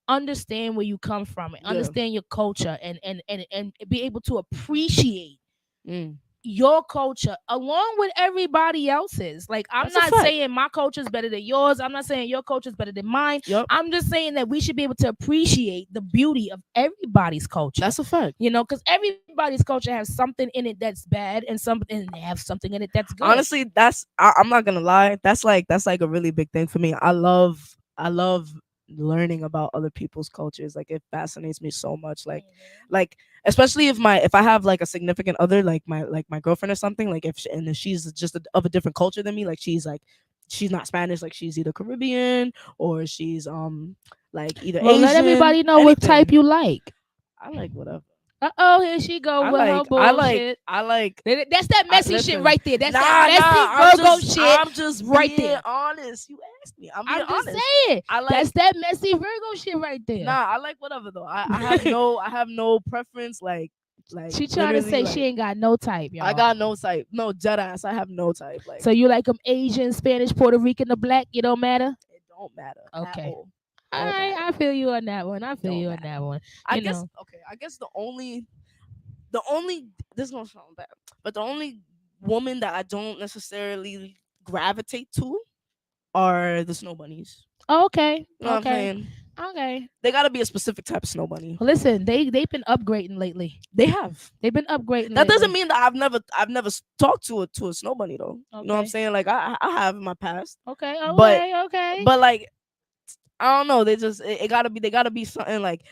understand where you come from and Yeah. understand your culture and be able to appreciate Mm. your culture along with everybody else's. Like, I'm That's a not fact. saying my culture is better than yours. I'm not saying your culture is better than mine. Yup. I'm just saying that we should be able to appreciate the beauty of everybody's culture. That's a fact. Because everybody's culture has something in it that's bad and they have something in it that's good. Honestly, I'm not gonna lie. That's like a really big thing for me. I love learning about other people's cultures. Like, it fascinates me so much. Like especially if I have like a significant other, like my girlfriend or something. Like, if she's just of a different culture than me. Like, she's not Spanish. Like, she's either Caribbean or she's like either Well, Asian. let everybody know what type anything. you like. I like whatever. Here she go I with her like bullshit. I like That's that messy shit listen. right there. That's Nah, that messy I'm Virgo just, shit. I'm just right being there. honest. You asked me. I'm being I'm just honest. saying. I like That's that messy Virgo shit right there. Nah, I like whatever though. I have no preference. Like She trying to say literally, she ain't got no type, y'all. I got no type. No, dead ass. I have no type. Like, So you like them Asian, Spanish, Puerto Rican, the black? It don't matter. it don't matter. Okay. At all. All Don't right, matter. I feel you on that one. I feel Don't you on matter. that one. I You guess know. okay. I guess the only this is gonna sound bad, but the only woman that I don't necessarily gravitate to are the snow bunnies. Oh, okay. You know what I'm Okay. saying? Okay. They gotta be a specific type of snow bunny. Well, listen, they've been upgrading lately. They have. They've been upgrading. That doesn't lately. mean that I've never talked to a snow bunny though. You know what I'm Okay. saying? Like, I have in my past, Okay. but- Okay. Okay. but like, I don't know. They just they gotta be something like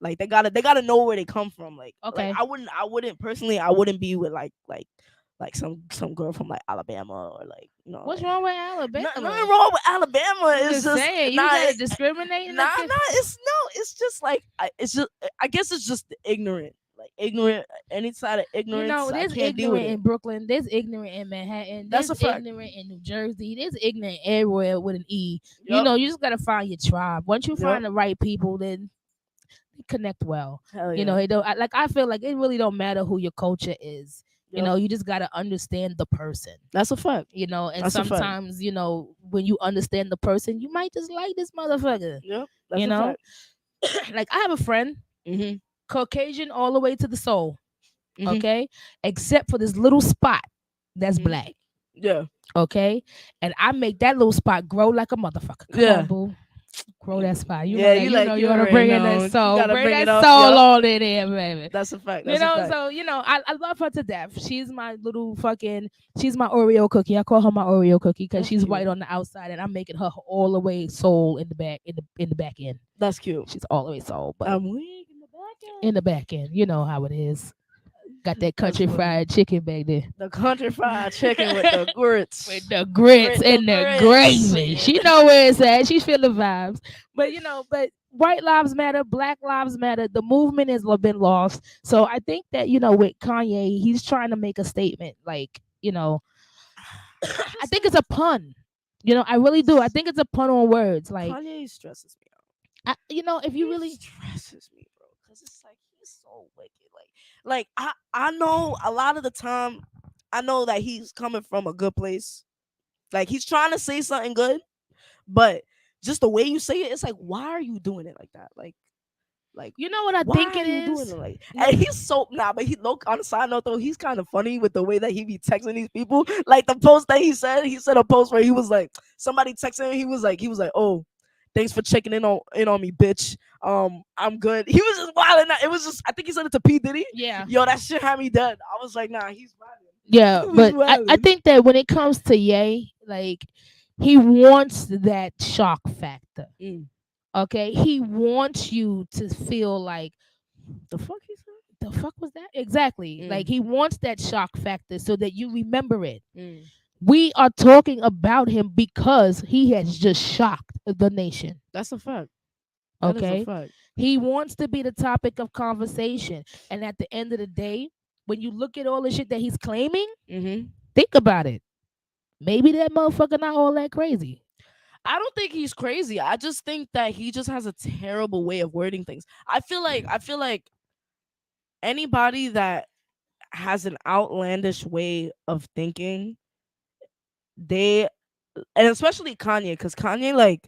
they gotta know where they come from. Like, Okay. I wouldn't personally. I wouldn't be with like some girl from like Alabama or like, What's like, wrong with Alabama? Nothing wrong with Alabama. I'm It's just just saying, you nah, gotta it- discriminate. in Nah, the- it's just like I guess it's just ignorant. Like, ignorant, any side of ignorance. I there's can't deal with ignorant in it. Brooklyn. There's ignorant in Manhattan. That's There's a fact. ignorant in New Jersey. There's ignorant everywhere with an E. Yup. You just gotta find your tribe. Once you Yup. find the right people, then they connect well. Hell yeah. You know, it don't. I feel like it really don't matter who your culture is. You Yup. know, you just gotta understand the person. That's a fact. You know, and That's a fact. sometimes when you understand the person, you might just like this motherfucker. Yep. That's You a know? fact. Like, I have a friend, Mhm. Caucasian all the way to the soul. Mhm. Okay, except for this little spot that's Mhm. black. Yeah. Okay, and I make that little spot grow like a motherfucker. Come Yeah. on, boo. Grow that spot. You Yeah, know that, you you like- know you you gotta already bring in know. that You soul. gotta Bring bring that it up, soul yup. on in there, baby. That's a fact. You That's a know, fact. so I love her to death. She's my little she's my Oreo cookie. I call her my Oreo cookie because That's she's cute. white on the outside, and I'm making her all the way soul in the back in the back end. That's cute. She's all the way soul, but I'm weak in the back end. in the back end, you know how it is. Got that country funny. fried chicken back there. The country fried chicken with the grits. With the grits With and the the grits. gravy. She know where it's at. She's feeling vibes. But but white lives matter, black lives matter. The movement has been lost. So I think that, with Kanye, he's trying to make a statement. Like, I think it's a pun. I really do. I think it's a pun on words. Like, Kanye stresses me out. if you really stresses me, bro, because it's like he's so wicked. like I know a lot of the time, I know that he's coming from a good place. Like he's trying to say something good, but just the way you say it, it's like, why are you doing it like that? Like You know what I why think are it you doing is? it like? And he's so but he look on the side note though, he's kind of funny with the way that he be texting these people. Like the post that he said a post where he was like, somebody texting him, he was like, oh, thanks for checking in on me, bitch. I'm good. He was just wilding out. It was just, I think he said it to P Diddy. Yeah. Yo, that shit had me dead. I was like, nah, he's wilding. Yeah, He was but I wilding. think that when it comes to Ye, like he wants that shock factor. Mm. Okay, he wants you to feel like The fuck he said? the fuck was that exactly. Like he wants that shock factor so that you remember it. Mm. We are talking about him because he has just shocked the nation. That's a fact. That is a Okay, fact. he wants to be the topic of conversation, and at the end of the day, when you look at all the shit that he's claiming, Mm-hmm. think about it. Maybe that motherfucker not all that crazy. I don't think he's crazy. I just think that he just has a terrible way of wording things. I feel like anybody that has an outlandish way of thinking, they, and especially Kanye, because Kanye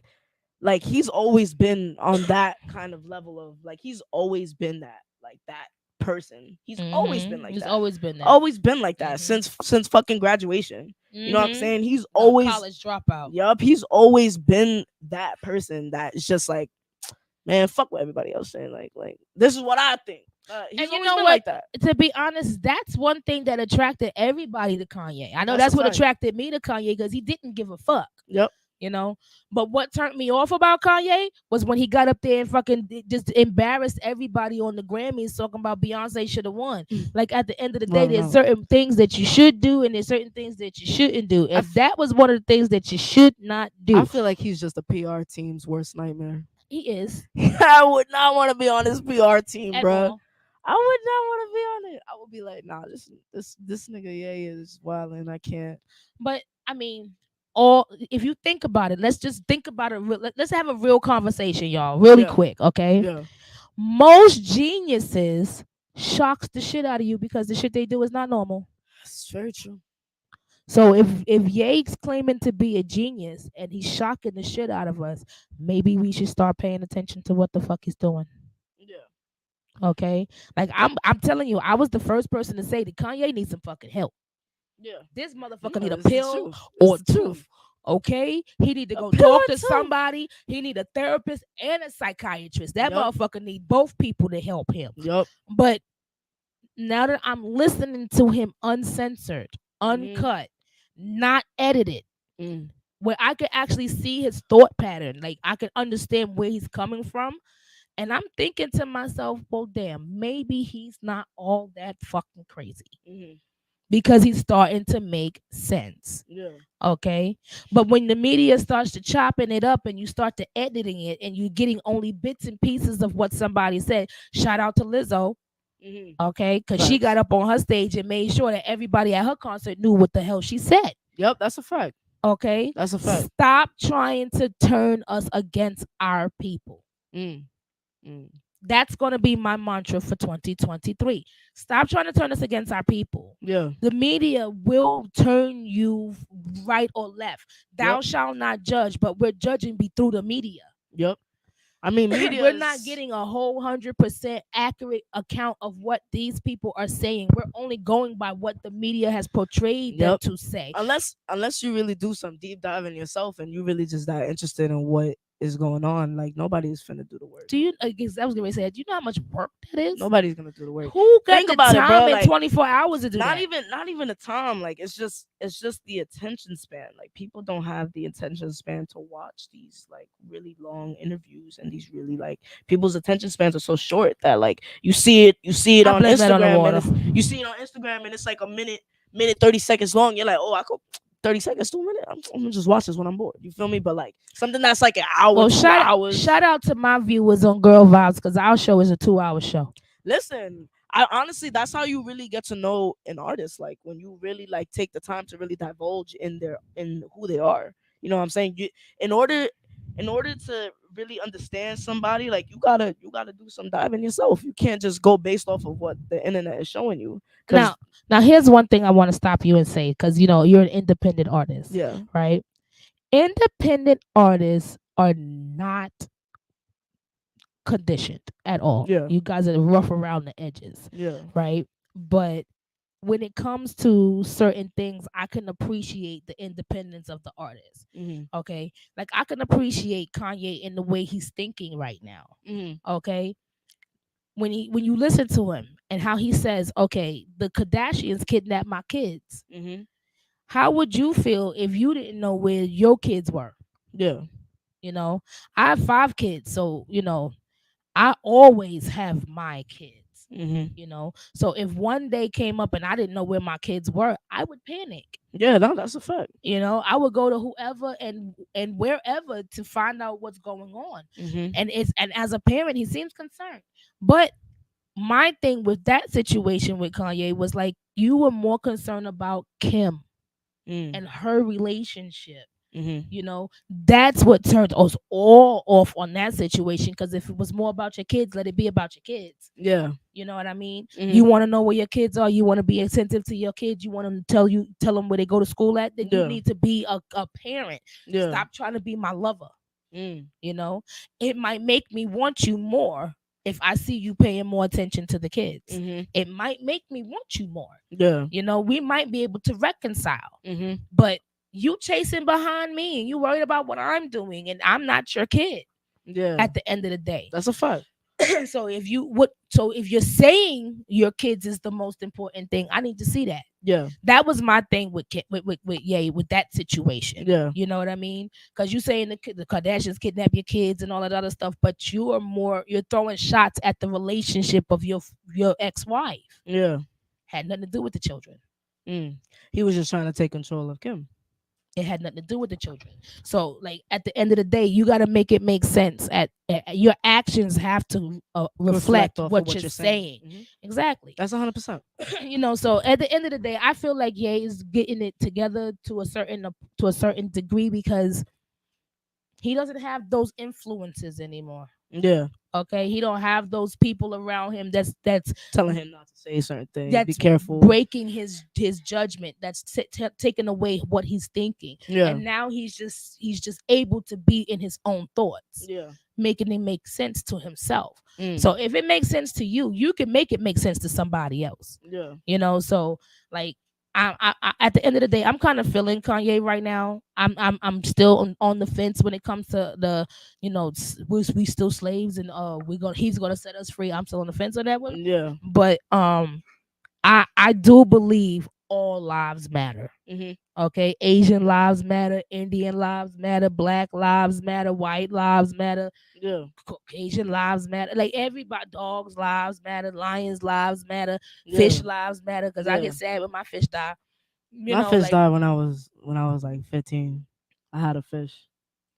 like he's always been on that kind of level of, like, he's always been that, like, that person. He's always been like He's that. always been that. Always been like that Mhm. since fucking graduation. You know what I'm Mhm. saying? He's The always, college dropout. yup, he's always been that person that's just like, man, fuck what everybody else saying. Like this is what I think. He's And you always know been what? like that. To be honest, that's one thing that attracted everybody to Kanye. I know That's that's a what fact. attracted me to Kanye because he didn't give a fuck. Yep. You know, but what turned me off about Kanye was when he got up there and fucking just embarrassed everybody on the Grammys talking about Beyonce should have won. Like at the end of the day, Well, there's no. certain things that you should do and there's certain things that you shouldn't do. And that was one of the things that you should not do. I feel like he's just the PR team's worst nightmare. He is. I would not want to be on his PR team, At bro. all. I would not want to be on it. I would be like, nah, this nigga, yeah, is wild, and I can't. But I mean, all if you think about it, let's just think about it. Let's have a real conversation, y'all, really Yeah. quick, okay? Yeah. Most geniuses shocks the shit out of you because the shit they do is not normal. It's very true. So if Ye's claiming to be a genius and he's shocking the shit out of us, maybe we should start paying attention to what the fuck he's doing. Yeah. Okay, like I'm telling you, I was the first person to say that Kanye needs some fucking help. Yeah. This motherfucker No, need a it's the pill truth. or It's the two. truth. Okay, he need to A go pill talk or to two. somebody. He need a therapist and a psychiatrist. That Yup. motherfucker need both people to help him. Yup. But now that I'm listening to him uncensored, Mhm. uncut, not edited, Mm. where I could actually see his thought pattern, like I can understand where he's coming from. And I'm thinking to myself, well, damn, maybe he's not all that fucking crazy Mhm. because he's starting to make sense. Yeah. Okay. But when the media starts to chopping it up and you start to editing it and you're getting only bits and pieces of what somebody said, shout out to Lizzo. Mhm. Okay, because she Facts. got up on her stage and made sure that everybody at her concert knew what the hell she said. Yep. That's a fact. Okay, That's a fact. stop trying to turn us against our people. Mm. Mm. That's going to be my mantra for 2023. Stop trying to turn us against our people. Yeah. The media will turn you right or left. Thou Yep. shalt not judge, but we're judging be through the media. Yep. I mean, media. We're not getting a whole 100% accurate account of what these people are saying. We're only going by what the media has portrayed Yep. them to say. Unless you really do some deep diving yourself and you really just that interested in what is going on, like nobody's finna do the work. Do you? I was gonna say, do you know how much work that is? Nobody's gonna do the work. Who got Think the about it, time bro, in like, 24 hours to do Not that? even the time. Like it's just the attention span. Like people don't have the attention span to watch these like really long interviews, and these really like people's attention spans are so short that like you see it I on blame that on the Instagram, water. and you see it on Instagram and it's like a minute 30 seconds long. You're like, oh, I could 30 seconds to a minute. I'm gonna just watch this when I'm bored. You feel me? But like something that's like an hour, Well, 2 hours. shout out to my viewers on Girl Vibes because our show is a 2-hour show. Listen, I honestly, that's how you really get to know an artist. Like when you really like take the time to really divulge in who they are. You know what I'm saying? In order to really understand somebody, like you gotta do some diving yourself. You can't just go based off of what the internet is showing you. Cause Now here's one thing I want to stop you and say, because you're an independent artist, yeah, right? Independent artists are not conditioned at all. yeah, You guys are rough around the edges, yeah, right? But when it comes to certain things, I can appreciate the independence of the artist. mm-hmm, Okay, like I can appreciate Kanye in the way he's thinking right now. mm-hmm, Okay, when you listen to him and how he says, okay, the Kardashians kidnapped my kids. mm-hmm, How would you feel if you didn't know where your kids were? yeah, You know, I have 5 kids, so I always have my kids. mm-hmm, So if one day came up and I didn't know where my kids were, I would panic. yeah. No, that's a fact. I would go to whoever and wherever to find out what's going on. Mm-hmm, And as a parent, he seems concerned. But my thing with that situation with Kanye was like you were more concerned about Kim and her relationship. mm-hmm, That's what turned us all off on that situation. Because if it was more about your kids, let it be about your kids. yeah, You know what I mean? Mhm. You want to know where your kids are. You want to be attentive to your kids. You want them to tell them where they go to school at. Then you Yeah. need to be a parent. yeah. Stop trying to be my lover. Mm. It might make me want you more if I see you paying more attention to the kids. Mm-hmm. It might make me want you more. Yeah. We might be able to reconcile. Mm-hmm. But you chasing behind me and you worried about what I'm doing and I'm not your kid Yeah. at the end of the day. That's a fact. So if you're saying your kids is the most important thing, I need to see that. Yeah. That was my thing with Ye with that situation. Yeah. You know what I mean? Because you saying the Kardashians kidnap your kids and all that other stuff, but you're throwing shots at the relationship of your ex-wife. Yeah. Had nothing to do with the children. He was just trying to take control of Kim. It had nothing to do with the children. So, like at the end of the day, you got to make it make sense. Your actions have to reflect off of what you're saying. Mhm. Exactly. That's 100%. So at the end of the day, I feel like Ye is getting it together to a certain degree because he doesn't have those influences anymore. Yeah. Okay, he don't have those people around him that's Telling him not to say certain things. that's Be careful. breaking his judgment, that's taking away what he's thinking. Yeah. And now he's just able to be in his own thoughts, Yeah. making it make sense to himself. Mm. So if it makes sense to you, you can make it make sense to somebody else. Yeah. So like I at the end of the day, I'm kind of feeling Kanye right now. I'm still on the fence when it comes to the we still slaves and he's gonna set us free. I'm still on the fence on that one. Yeah. But I do believe all lives matter. Mhm. Okay, Asian lives matter, Indian lives matter, Black lives matter, white lives matter, Yeah. Caucasian lives matter. Like everybody, dogs lives matter, lions lives matter, Yeah. fish lives matter. Because I Yeah. get sad when my fish die. My fish died when I was like 15. I had a fish.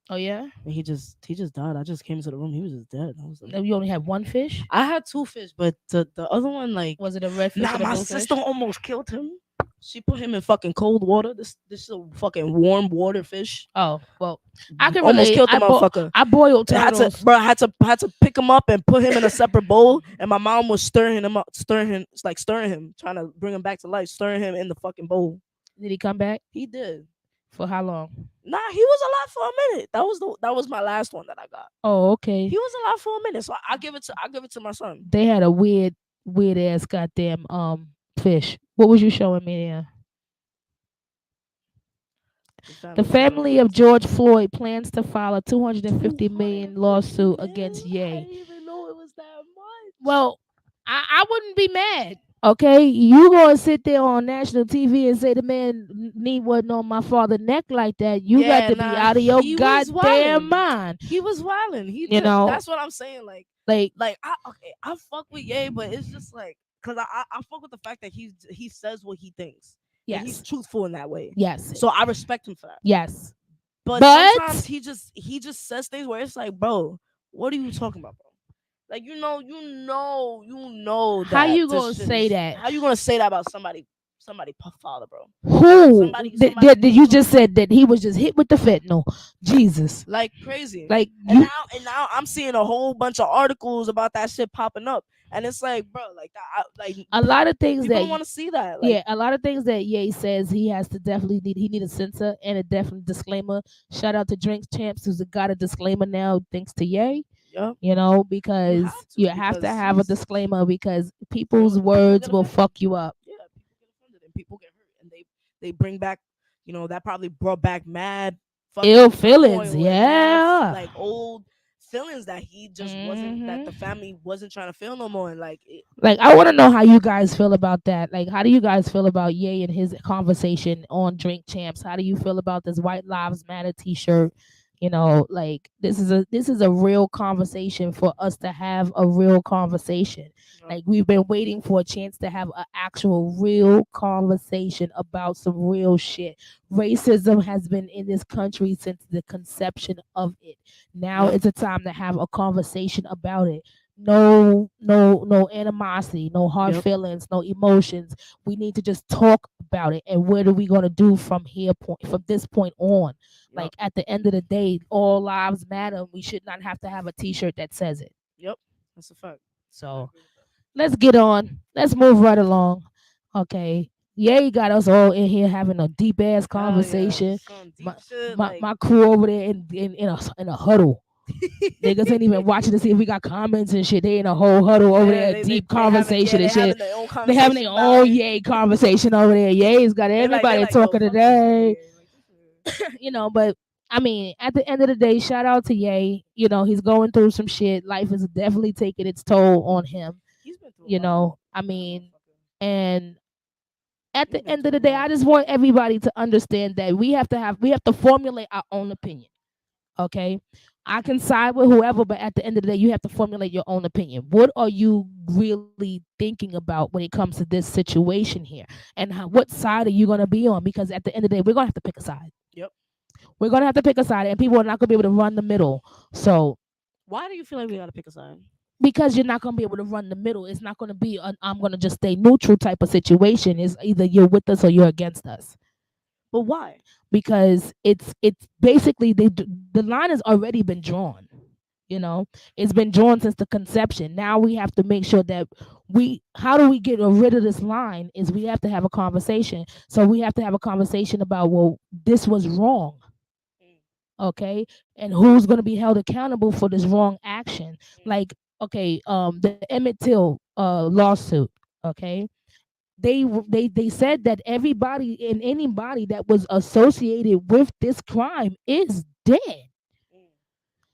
Oh yeah, And he just died. I just came into the room. He was just dead. I was like, you only had one fish. I had 2 fish, but the other one, like, Was it a red fish? nah, or a my blue sister fish? almost killed him. She put him in fucking cold water. This is a fucking warm water fish. Oh well, I can almost relate. killed the motherfucker. I boiled I turtles. had to pick him up and put him in a separate bowl. And my mom was stirring him, trying to bring him back to life, stirring him in the fucking bowl. Did he come back? He did. For how long? Nah, he was alive for a minute. That was my last one that I got. Oh, okay. He was alive for a minute, so I give it to my son. They had a weird ass goddamn fish. What was you showing me there? The family of George Floyd plans to file a $250 million lawsuit against Ye. I didn't even know it was that much. Well, I wouldn't be mad. Okay, you gonna sit there on national TV and say the man knee wasn't on my father's neck like that? You got to be out of your he was goddamn wildin'. mind. He was wilding. That's what I'm saying. Like I fuck with Ye, but it's just like because I fuck with the fact that he says what he thinks. And he's Yes, truthful in that way. yes. So I respect him for that. Yes, But But- sometimes he just says things where it's like, bro, what are you talking about, bro? Like you know How that you this gonna shit say is- that? How you gonna say that about somebody somebody puff father, bro. Who Somebody, somebody did you just said that he was just hit with the fentanyl? Jesus, like crazy. like And you. now I'm seeing a whole bunch of articles about that shit popping up, and it's like, bro, like that, like A lot of things people that don't want to see that. Like, yeah, a lot of things that Ye says he has to definitely need a censor and a definite disclaimer. Shout out to Drinks Champs who's got a disclaimer now thanks to Ye. yeah, You know, you because have to you have to because have a he's disclaimer because people, people's people words get will offended. fuck you up. Yeah, people get offended and people get hurt, and they bring back, that probably brought back mad Ill fucking feelings, turmoil and mad yeah. like old feelings that he just wasn't that hmm the family wasn't trying to feel no more, and like Like I want to know how you guys feel about that. Like, how do you guys feel about Ye and his conversation on Drink Champs? How do you feel about this White Lives Matter T-shirt? You know, like this is a real conversation for us to have a real conversation. uh, Like we've been waiting for a chance to have an actual real conversation about some real shit. Racism has been in this country since the conception of it. Now yep, it's a time to have a conversation about it. No animosity, no hard yep, feelings, no emotions. We need to just talk about it, and what are we going to do from this point on? yep, Like at the end of the day, all lives matter. We should not have to have a t-shirt that says it. yep. That's a fact. I So agree with that. let's get on. Let's move right along. Okay. Yeah, you got us all in here having a deep ass Hell yeah, conversation. some deep My shit my, like my crew over there in a huddle. Niggas ain't even watching to see if we got comments and shit. They in a whole huddle over yeah, there, deep conversation they and shit. having their own They having conversation their about own it. yay conversation over there. Yay's got They everybody like, yo, talking fuck this today. nigga. Like, this But I mean, at the end of the day, shout out to Ye. You know, he's going through some shit. Life is definitely taking its toll on him. he's been through a You lot. know, I That mean, motherfucker. and at He's the been end of through the a day, lot. I just want everybody to understand that we have to formulate our own opinion. Okay. I can side with whoever, but at the end of the day, you have to formulate your own opinion. What are you really thinking about when it comes to this situation here? And what side are you going to be on? Because at the end of the day, we're going to have to pick a side. Yep. We're going to have to pick a side, and people are not going to be able to run the middle. So, Why do you feel like we gotta pick a side? because you're not going to be able to run the middle, it's not going to be an I'm going to just stay neutral type of situation. It's either you're with us or you're against us. But why? Because it's basically the line has already been drawn. You know, it's been drawn since the conception. Now we have to make sure that how do we get rid of this line is we have to have a conversation. So we have to have a conversation about, well, this was wrong. Okay. And who's going to be held accountable for this wrong action? Like, okay, the Emmett Till lawsuit. Okay, they said that everybody and anybody that was associated with this crime is dead.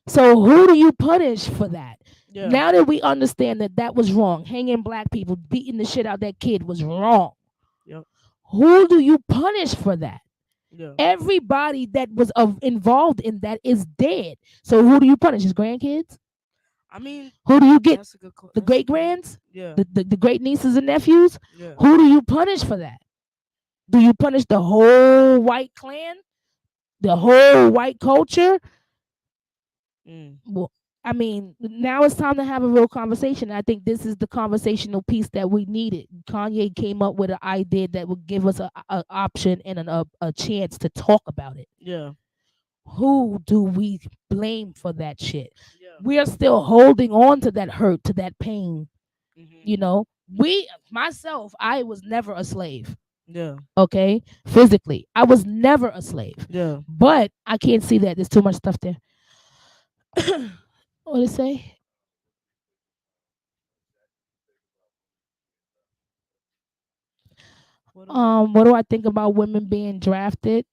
So who do you punish for that? Yeah. Now that we understand that that was wrong, hanging black people, beating the shit out that kid was wrong. Yep. Who do you punish for that? Yeah. Everybody that was involved in that is dead. So who do you punish? His grandkids? I mean, Who do you get? that's a good. The great grands? Yeah. The great nieces and nephews? Yeah. Who do you punish for that? Do you punish the whole white clan? The whole white culture? Mm. Well, I mean, now it's time to have a real conversation. I think this is the conversational piece that we needed. Kanye came up with an idea that would give us a option and a chance to talk about it. Yeah. Who do we blame for that shit? Yeah. We are still holding on to that hurt, to that pain. Mm-hmm. You know, I was never a slave. Yeah. Okay, physically, I was never a slave. Yeah. But I can't see that. There's too much stuff there. What did it say? What What do I think about women being drafted?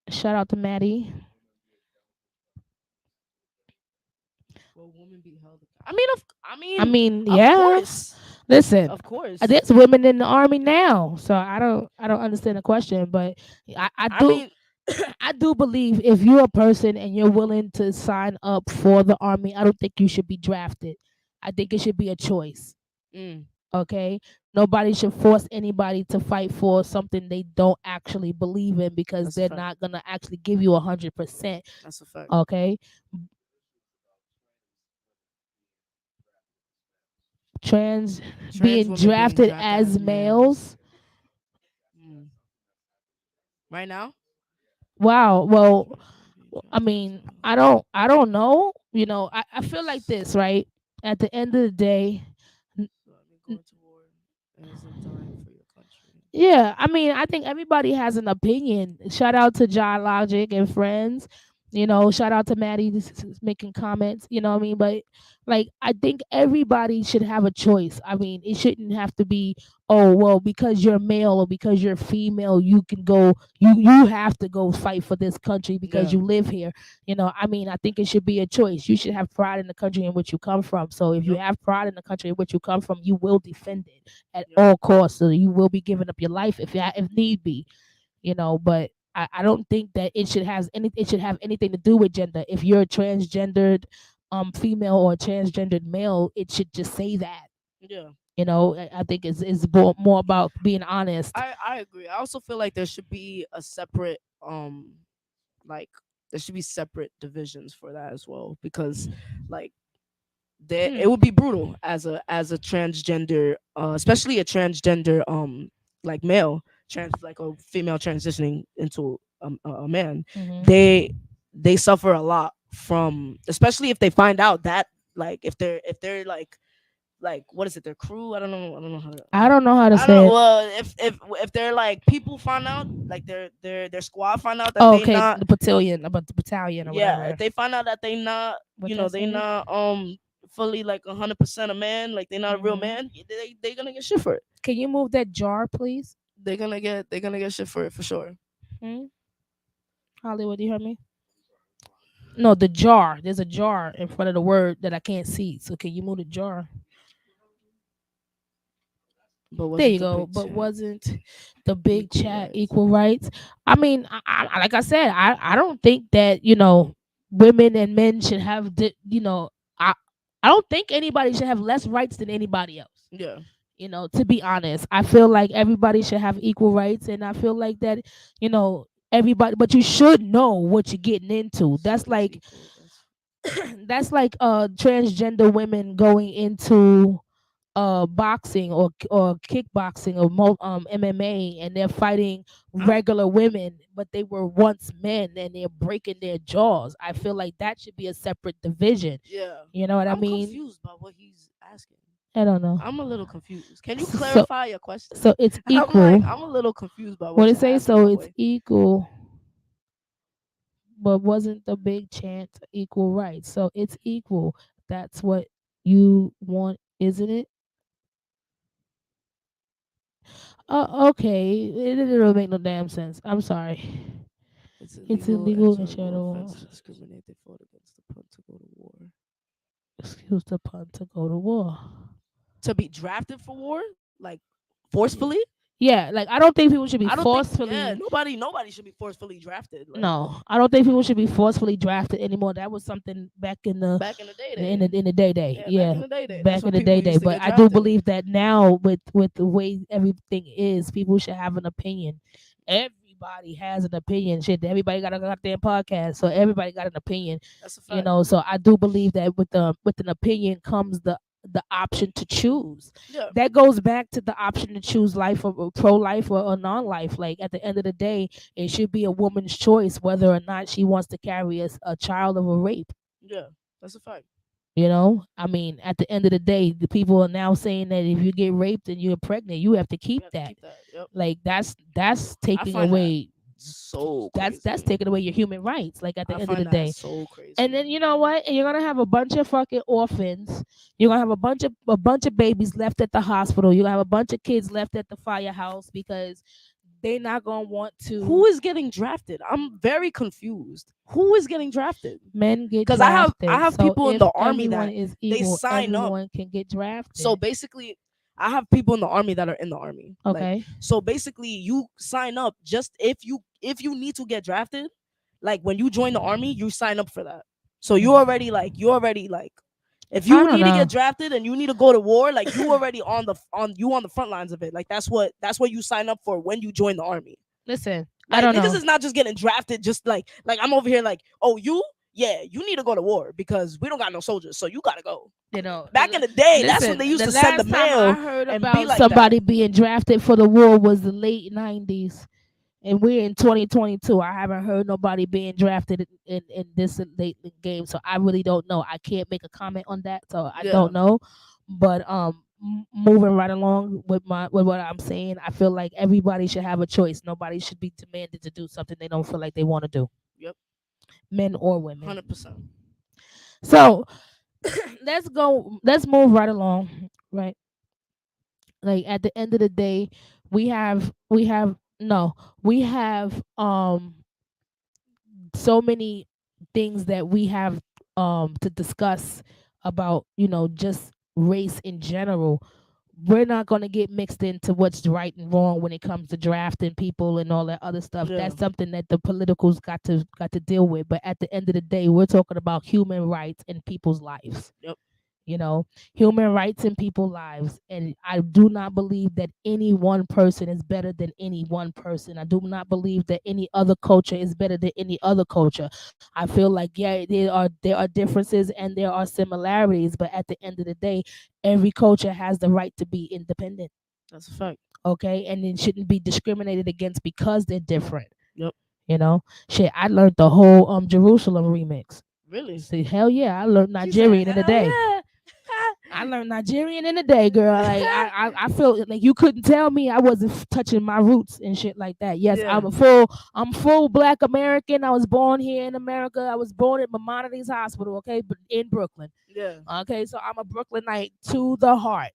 Shout out to Maddie. will women be held? I mean, Of yeah. course. Listen, Of course. there's women in the army now, so I don't understand the question, but I I do mean, I do believe if you're a person and you're willing to sign up for the army, I don't think you should be drafted. I think it should be a choice. mm, Okay, nobody should force anybody to fight for something they don't actually believe in because that's a they're fact. not gonna actually give you 100%. That's a fact. Okay, trans Trans being women being drafted drafted as as males. males. right now. Wow. Well, I mean, I don't know. I feel like this, right? At the end of the day, n- So, I mean, going to war isn't dying for your country. yeah, I mean, I think everybody has an opinion. Shout out to John Logic and friends. Shout out to Maddie making comments. You know what I mean? But like, I think everybody should have a choice. I mean, it shouldn't have to be, oh well, because you're male or because you're female, you can go. You have to go fight for this country because Yeah. you live here. I mean, I think it should be a choice. You should have pride in the country in which you come from. So if you Yep. have pride in the country in which you come from, you will defend it at Yep. all costs. So you will be giving up your life if need be. But I don't think that it should have anything to do with gender. If you're a transgendered female or a transgendered male, it should just say that. Yeah. I think it's more about being honest. I agree. I also feel like there should be a separate like there should be separate divisions for that as well, because like there Hmm. it would be brutal as a transgender, especially a transgender like male like a female transitioning into a man. Hmm. They suffer a lot from, especially if they find out that, like, if they're like what is it, their crew, I don't know how to I don't know how to I don't say know. it. Well, if they're like people find out, like their squad find out that Oh, they okay, not, the battalion, about the battalion or yeah, whatever. if they find out that they not, What that they say? not fully like 100% a man, like they're not a real Hmm. man, they gonna get shit for it. Can you move that jar, please? They're gonna get shit for it for sure. Hmm? Hollywood, do you hear me? No, the jar. There's a jar in front of the word that I can't see. So can you move the jar? But There wasn't you the go. big But chat wasn't the big equal chat rights? equal rights? I mean, like I said, I don't think that women and men should have I I don't think anybody should have less rights than anybody else. Yeah, To be honest, I feel like everybody should have equal rights, and I feel like that everybody, but you should know what you're getting into. That's so it's like equal. That's that's like transgender women going into boxing or kickboxing or MMA, and they're fighting I'm regular women, but they were once men and they're breaking their jaws. I feel like that should be a separate division. yeah. You know what I I'm mean? confused by what he's asking. I don't know. I'm a little confused. Can you So clarify your question? so it's I'm like, equal. I'm a little confused by What what it you're say? asking, So my it's boy. equal, but wasn't the big chant equal rights? So it's equal. That's what you want, isn't it? Okay. It didn't really make no damn sense. I'm sorry. It's It's illegal and illegal and terrible offense shadow. to discriminate. They fought against the pun to go to war. Excuse the pun to go to war. To be drafted for war, like forcefully. Yeah, like I don't think people should be I don't think. Yeah, forcefully. nobody should be forcefully drafted. Like No, I don't think people should be forcefully drafted anymore. That was something back in the back in the day, in the day. yeah, back Yeah, in the day. That's back in when the people day. used to But get I do drafted. believe that now with the way everything is, people should have an opinion. Everybody has an opinion. Shit, everybody got a goddamn podcast, so everybody got an opinion. That's a fact. So I do believe that with an opinion comes the option to choose. Yeah, That goes back to the option to choose life or pro life or non-life. Like at the end of the day, it should be a woman's choice whether or not she wants to carry a child of a rape. yeah, that's a fact. I mean, at the end of the day, the people are now saying that if you get raped and you're pregnant, you have to You keep have to that. keep that. Yep. Like that's I taking find that away so that's crazy. taking away your human rights. Like at the I end of the find that day. so crazy. And then you know what? You're gonna have a bunch of fucking orphans. You're gonna have a bunch of babies left at the hospital. You're gonna have a bunch of kids left at the firehouse because they're not gonna want to. Who is getting drafted? I'm very confused. Who is getting drafted? Men get 'Cause drafted? I have So people in if the army everyone that is they equal, sign up. everyone can get drafted. So basically, I have people in the army that are in the army. Like, okay, so basically, you sign up just if you need to get drafted. Like when you join the army, you sign up for that. So you already like if I you don't need to know. get drafted and you need to go to war, like you already on the front lines of it. Like that's what you sign up for when you join the army. listen, I Like don't niggas know. is not just getting drafted just like I'm over here like, oh, you need to go to war because we don't got no soldiers, so you gotta go. Back in the day, that's when they used to send the last time mail I heard and about be like somebody being drafted for the war was the late '90s. and we're in 2022. I haven't heard nobody being drafted in this late in game, so I really don't know. I can't make a comment on that, so I Yeah. don't know. But moving right along with what I'm saying, I feel like everybody should have a choice. Nobody should be demanded to do something they don't feel like they want to do, Yep. men or women. 100%. So let's go. Let's move right along. Right, like at the end of the day, we have no, we have so many things that we have to discuss about, just race in general. We're not going to get mixed into what's right and wrong when it comes to drafting people and all that other stuff. Yeah. That's something that the politicals got to deal with. But at the end of the day, we're talking about human rights and people's lives. Yep. Human rights in people's lives. And I do not believe that any one person is better than any one person. I do not believe that any other culture is better than any other culture. I feel like, yeah, there are differences and there are similarities, but at the end of the day, every culture has the right to be independent. That's a fact. Okay, and it shouldn't be discriminated against because they're different. Yep. Shit, I learned the whole Jerusalem remix. Really? See, hell yeah, I learned She said, Nigerian in a "Hell day. yeah." I learned Nigerian in a day, girl. Like I feel like you couldn't tell me I wasn't touching my roots and shit like that. Yes, Yeah. I'm full Black American. I was born here in America. I was born at Maimonides Hospital, okay, but in Brooklyn. Yeah. Okay, so I'm a Brooklynite to the heart.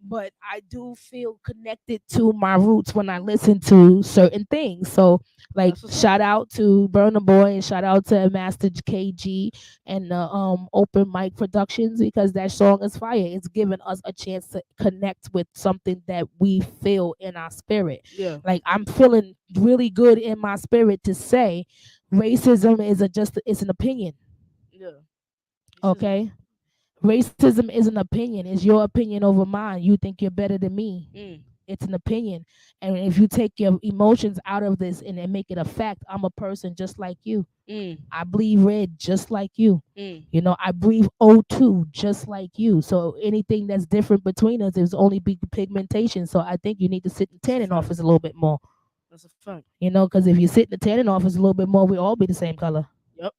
But I do feel connected to my roots when I listen to certain things. So, like, That's what's shout out to Burna Boy and shout out to Master KG and the Open Mic Productions, because that song is fire. It's giving us a chance to connect with something that we feel in our spirit. Yeah. Like, I'm feeling really good in my spirit to say racism is it's an opinion. Yeah. Okay, racism is an opinion. It's your opinion over mine. You think you're better than me. Mm. It's an opinion. And if you take your emotions out of this and make it a fact, I'm a person just like you. Mm. I bleed red just like you. Mm. I breathe O2 just like you. So anything that's different between us is only pigmentation. So I think you need to sit in the tanning office a little bit more. That's a fact. Because if you sit in the tanning office a little bit more, we all be the same color. Yep.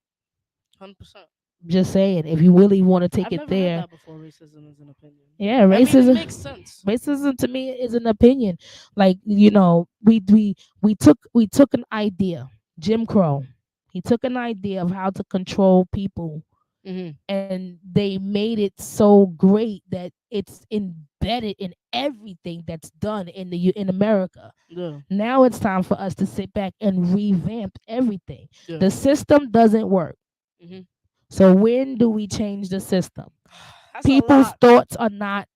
100%. Just saying, if you really want to take I've it never there. heard that before. Racism is an opinion. Yeah, I mean, racism it makes sense. racism to me is an opinion. Like, we took an idea, Jim Crow. He took an idea of how to control people, Mm-hmm. and they made it so great that it's embedded in everything that's done in America. Yeah. Now it's time for us to sit back and revamp everything. Yeah. The system doesn't work. Mm-hmm. So when do we change the system? That's People's a lot. thoughts are not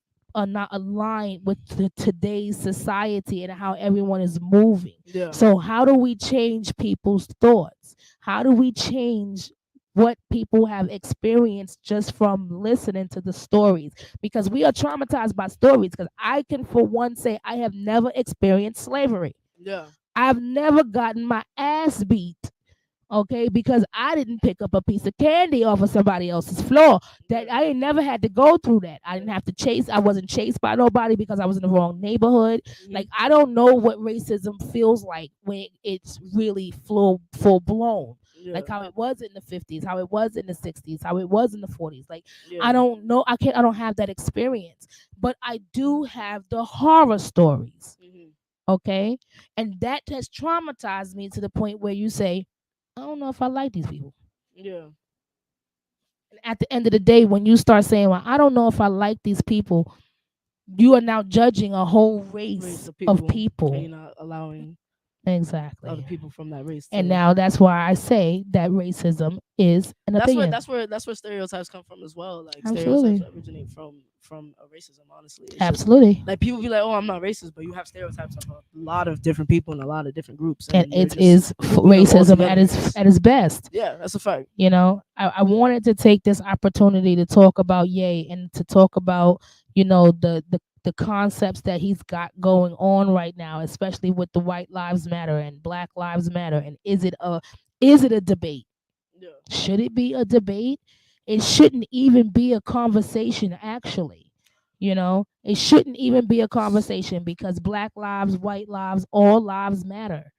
aligned with today's society and how everyone is moving. Yeah. So how do we change people's thoughts? How do we change what people have experienced just from listening to the stories? Because we are traumatized by stories. Because I can, for one, say I have never experienced slavery. Yeah. I've never gotten my ass beat. Okay, because I didn't pick up a piece of candy off of somebody else's floor. That I ain't never had to go through that. I didn't have to chase. I wasn't chased by nobody because I was in the wrong neighborhood. Mhm. Like, I don't know what racism feels like when it's really full blown. Yeah. Like how it was in the 50s, how it was in the 60s, how it was in the 40s. Like, Yeah. I don't know. I don't have that experience, but I do have the horror stories. Mhm. Okay, and that has traumatized me to the point where you say, I don't know if I like these people. Yeah. And at the end of the day, when you start saying, well, I don't know if I like these people, you are now judging a whole race of people. And you're not allowing Exactly. other people from that race. And to- now that's why I say that racism is an opinion. that's where stereotypes come from as well. Like Absolutely. stereotypes originate from racism. Honestly, It's just- Absolutely. like people be like, "Oh, I'm not racist," but you have stereotypes of a lot of different people in a lot of different groups, And you're it just is grouping them all racism together. at its best. Yeah, that's a fact. I wanted to take this opportunity to talk about Ye and to talk about, the concepts that he's got going on right now, especially with the White Lives Matter and Black Lives Matter. And is it a debate? Yeah. Should it be a debate? It shouldn't even be a conversation, actually. It shouldn't even be a conversation because Black lives, white lives, all lives matter.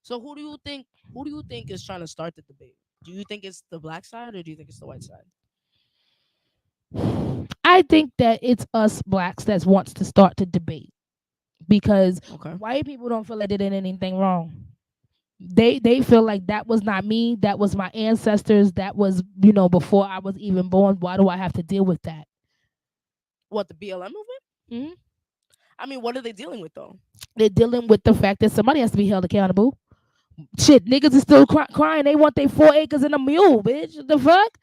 So who do you think? Who do you think is trying to start the debate? Do you think it's the black side or do you think it's the white side? I think that it's us blacks that wants to start the debate because Okay. white people don't feel like they did anything wrong. They feel like that was not me, that was my ancestors, that was before I was even born. Why do I have to deal with that? What, the BLM movement? Mhm. I mean, what are they dealing with though? They're dealing with the fact that somebody has to be held accountable. Shit, niggas is still crying. They want their 4 acres and a mule, bitch. What the fuck?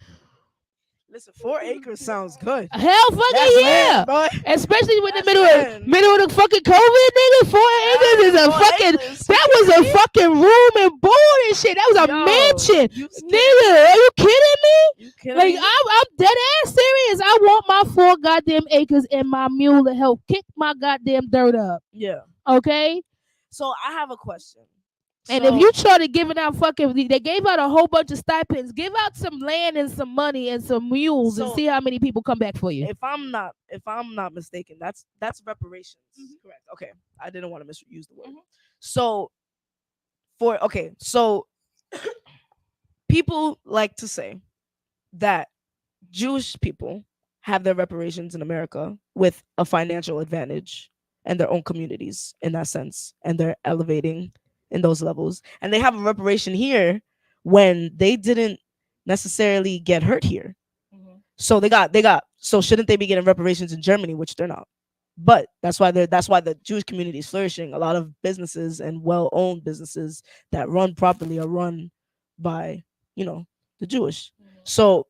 Listen, 4 acres sounds good. Hell fucking That's yeah. land, boy. Especially with the That's middle land. of the fucking COVID, nigga. 4 acres is a 4 fucking acres. that was a fucking room and board and shit. That was a Yo, mansion. you Nigga, are you kidding me? You kidding Like me? I'm dead ass serious. I want my 4 goddamn acres and my mule to help kick my goddamn dirt up. Yeah. Okay? So I have a question. And So- if you try to give it out they gave out a whole bunch of stipends. Give out some land and some money and some mules and So- see how many people come back for you. if I'm not mistaken, that's reparations. Correct. Okay. I didn't want to misuse the word. So so people like to say that Jewish people have their reparations in America with a financial advantage and their own communities in that sense, and they're elevating in those levels, and they have a reparation here when they didn't necessarily get hurt here. So they got so shouldn't they be getting reparations in Germany, which they're not? But that's why the Jewish community is flourishing. A lot of businesses and well-owned businesses that run properly are run by the Jewish. So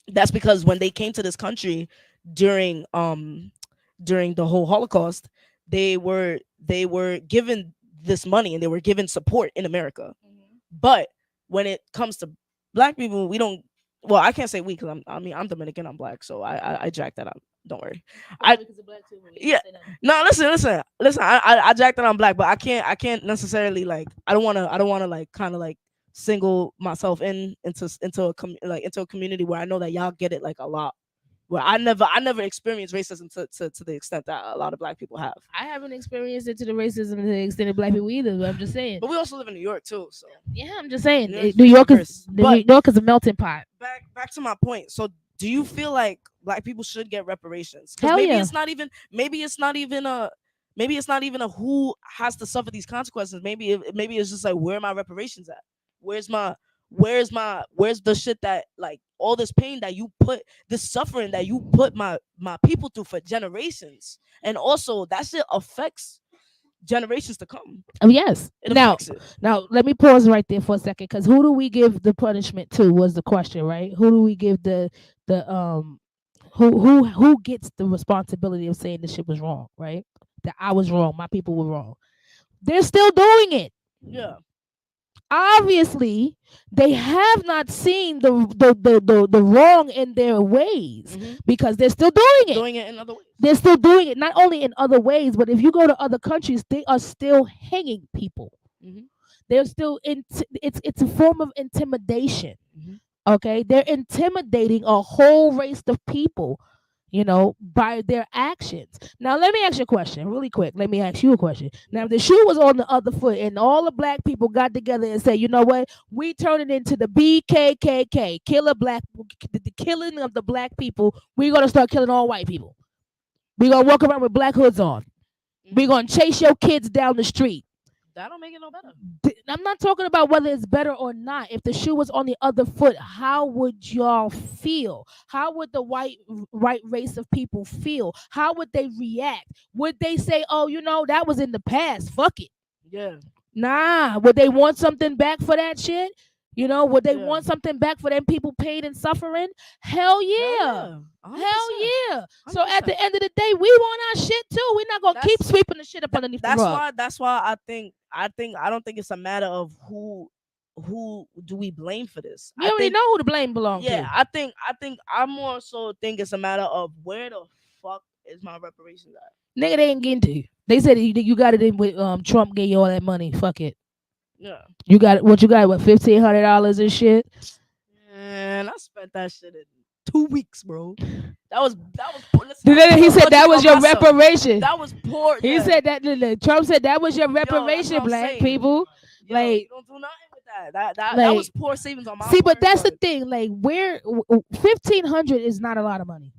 that's because when they came to this country during the whole Holocaust, they were given this money and they were given support in America. But when it comes to black people, we don't. Well, I can't say we because I'm Dominican, I'm black, so I jack that up. Don't worry. Yeah. No, listen. I jack that I'm black, but I can't necessarily like. I don't want to like kind of like single myself into a community where I know that y'all get it like a lot. Where I never experienced racism to the extent that a lot of black people have. I haven't experienced it to the racism to the extent of black people either, but I'm just saying. But we also live in New York too, so Yeah, I'm just saying. New York's New York is diverse. But- New York is a melting pot. back to my point. So do you feel like black people should get reparations? 'Cause Hell maybe yeah. it's not even a who has to suffer these consequences. Maybe it's just like, where are my reparations at? Where's the shit that, like, all this pain that you put, this suffering that you put my people through for generations, and also that shit affects generations to come. Oh yes. It Now, affects it. let me pause right there for a second, because who do we give the punishment to was the question, right? Who do we give the who gets the responsibility of saying this shit was wrong, right? That I was wrong, my people were wrong. They're still doing it. Yeah. Obviously, they have not seen the wrong in their ways, because they're still doing it. Doing it in other ways. They're still doing it, not only in other ways, but if you go to other countries, they are still hanging people. They're still it's a form of intimidation. Okay, they're intimidating a whole race of people, by their actions. Now, let me ask you a question really quick. Let me ask you a question. Now, if the shoe was on the other foot and all the black people got together and said, you know what, we turn it into the BKKK, the killing of the black people, we're going to start killing all white people. We're going to walk around with black hoods on. We're going to chase your kids down the street. That don't make it no better. I'm not talking about whether it's better or not. If the shoe was on the other foot, how would y'all feel? How would the white race of people feel? How would they react? Would they say, oh, that was in the past, fuck it? Yeah. Nah. Would they want something back for that shit? Would they Yeah. want something back for them people pain and suffering? Hell yeah. Hell yeah. So at the end of the day, we want our shit too. We're not gonna keep sweeping the shit up underneath the rug. That's why I don't think it's a matter of who do we blame for this. We already know who the blame belongs Yeah, to. I more so think it's a matter of where the fuck is my reparations at. Nigga, they ain't getting to you. They said you got it in with Trump gave you all that money. Fuck it. Yeah. You got what $1,500 and shit. Man, I spent that shit in 2 weeks, bro. That was He said that was your reparation. That was poor. He yeah. said that Trump said that was your reparation, I'm black saying. people. Yo, Like, you don't do nothing with that. That was like, poor savings on my see, but part. that's the thing. Like, where 1,500 is not a lot of money.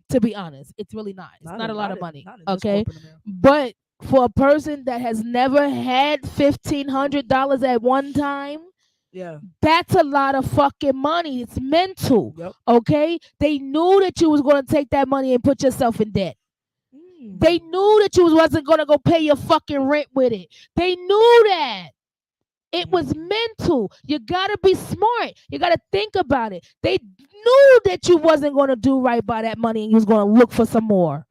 To be honest, it's really not. It's not a lot of money. Not in this Okay, corporate America. but for a person that has never had $1,500 at one time, Yeah. that's a lot of fucking money. It's mental. Yep. Okay, they knew that you was gonna take that money and put yourself in debt. They knew that you wasn't gonna go pay your fucking rent with it. They knew that. It was mental. You gotta be smart. You gotta think about it. They knew that you wasn't gonna do right by that money and you was gonna look for some more.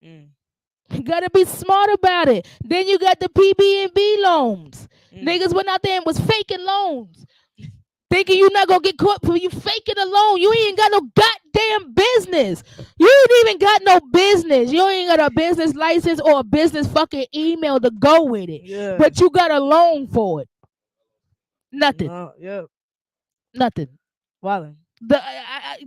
You gotta be smart about it. Then you got the PB&B loans. Niggas went out there and was faking loans. Thinking you not gonna get caught for you faking a loan. You ain't got no goddamn business. You ain't even got no business. You ain't got a business license or a business fucking email to go with it. Yeah. But you got a loan for it. Nothing. Yeah. Nothing. Wildin'.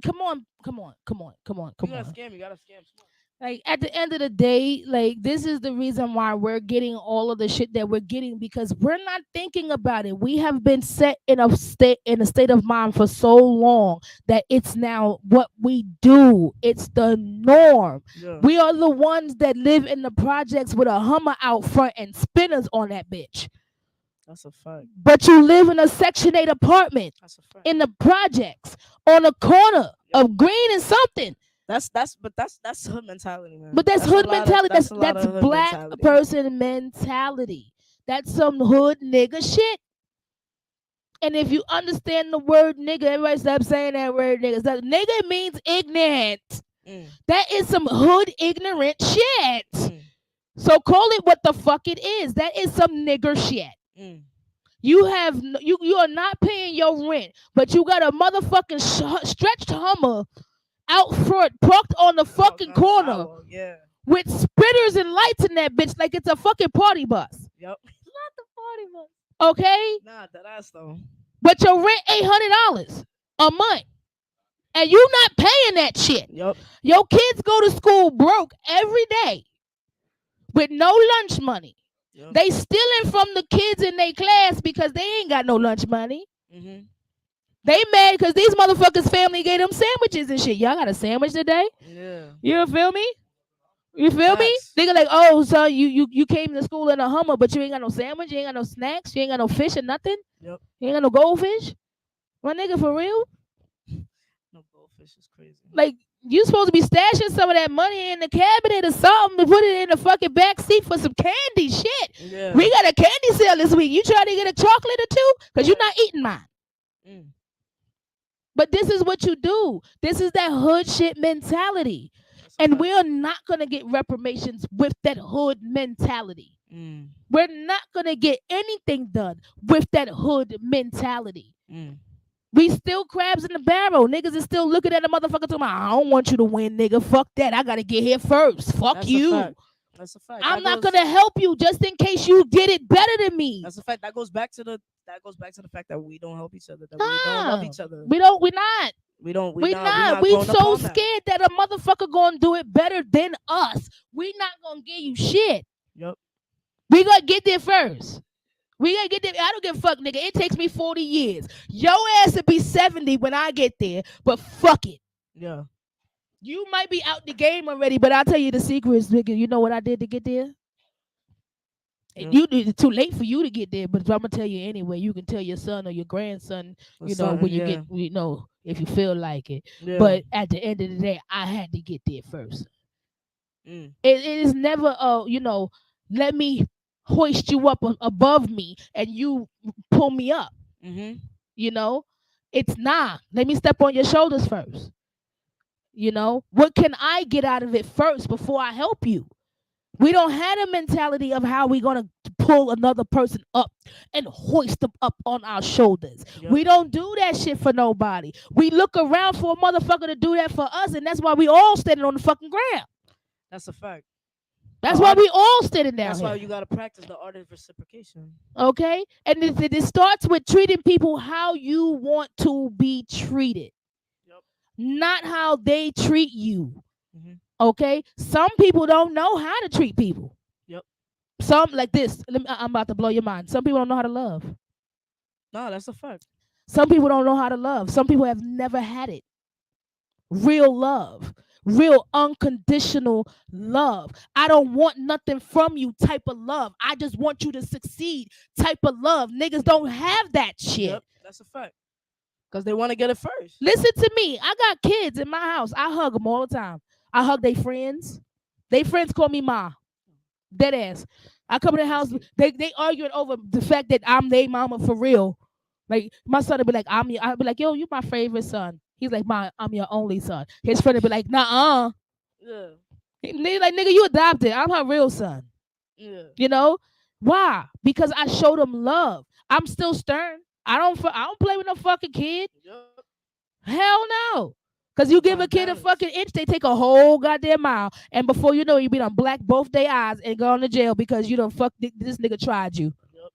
Come on. You gotta scam. You gotta scam smart. Like, at the end of the day, like, this is the reason why we're getting all of the shit that we're getting, because we're not thinking about it. We have been set in a state of mind for so long that it's now what we do. It's the norm. Yeah. We are the ones that live in the projects with a Hummer out front and spinners on that bitch. That's a fact. But you live in a Section 8 apartment That's a fact. in the projects on a corner of Green and something. That's hood mentality, man. But that's hood mentality. That's a lot of hood black mentality. person mentality. That's some hood nigga shit. And if you understand the word nigga, everybody stop saying that word nigga. That nigga means ignorant. That is some hood ignorant shit. So call it what the fuck it is. That is some nigger shit. You are not paying your rent, but you got a motherfucking stretched Hummer out front, parked on the fucking corner, with spitters and lights in that bitch like it's a fucking party bus. Yep. Not the party bus. Okay? Nah, that's though. But your rent $800 a month. And you not paying that shit. Yep. Your kids go to school broke every day with no lunch money. Yep. They stealing from the kids in their class because they ain't got no lunch money. They mad because these motherfuckers' family gave them sandwiches and shit. Y'all got a sandwich today? Yeah. You feel me? You feel me? Facts. Nigga like, oh, son, you came to school in a Hummer, but you ain't got no sandwich, you ain't got no snacks, you ain't got no fish or nothing. Yep. You ain't got no goldfish. My nigga, for real? No goldfish is crazy. Like, you supposed to be stashing some of that money in the cabinet or something to put it in the fucking back seat for some candy shit. Yeah. We got a candy sale this week. You trying to get a chocolate or two? Because you're not eating mine. But this is what you do. This is that hood shit mentality. And we're not going to get reparations with that hood mentality. We're not going to get anything done with that hood mentality. We still crabs in the barrel. Niggas is still looking at a motherfucker talking about, I don't want you to win, nigga. Fuck that. I got to get here first. Fuck That's you. A fact. That's a fact. I'm not going to help you just in case you get it better than me. That's a fact. That goes back to the fact that we don't help each other. That we don't love each other. We're not. We're not. We so scared that a motherfucker gonna do it better than us. We not gonna give you shit. Yep. We gonna get there first. We gotta get there. I don't give a fuck, nigga. It takes me 40 years. Your ass will be 70 when I get there, but fuck it. Yeah. You might be out the game already, but I'll tell you the secrets, nigga. You know what I did to get there? Yeah. It's too late for you to get there, but I'm gonna tell you anyway. You can tell your son or your grandson, Or you know, when you something, get, you know, if you feel like it. Yeah. But at the end of the day, I had to get there first. Mm. It is never, you know, let me hoist you up above me and you pull me up. You know, it's let me step on your shoulders first. You know, what can I get out of it first before I help you? We don't have a mentality of how we're going to pull another person up and hoist them up on our shoulders. Yep. We don't do that shit for nobody. We look around for a motherfucker to do that for us, and that's why we all standing on the fucking ground. That's a fact. That's why we all standing down That's here. why you got to practice the art of reciprocation. Okay? And it starts with treating people how you want to be treated. Yep. Not how they treat you. Mhm. Okay? Some people don't know how to treat people. Yep. Some like this. I'm about to blow your mind. Some people don't know how to love. No, that's a fact. Some people don't know how to love. Some people have never had it. Real love, real unconditional love. I don't want nothing from you type of love. I just want you to succeed type of love. Niggas don't have that shit. Yep, that's a fact. Because they want to get it first. Listen to me. I got kids in my house. I hug them all the time. I hug their friends. They friends call me Ma. Dead ass. I come in the house. They arguing over the fact that I'm their mama for real. Like my son would be like, I'd be like, yo, you my favorite son. He's like, I'm your only son. His friend would be like, nah. Yeah. They like, nigga, you adopted. I'm her real son. Yeah. You know why? Because I showed them love. I'm still stern. I don't play with no fucking kid. Yep. Hell no. Cause you give a kid a Balance. fucking inch, they take a whole goddamn mile, and before you know, it, you be done black both their eyes and go to jail because you done fuck this nigga tried you. Yep.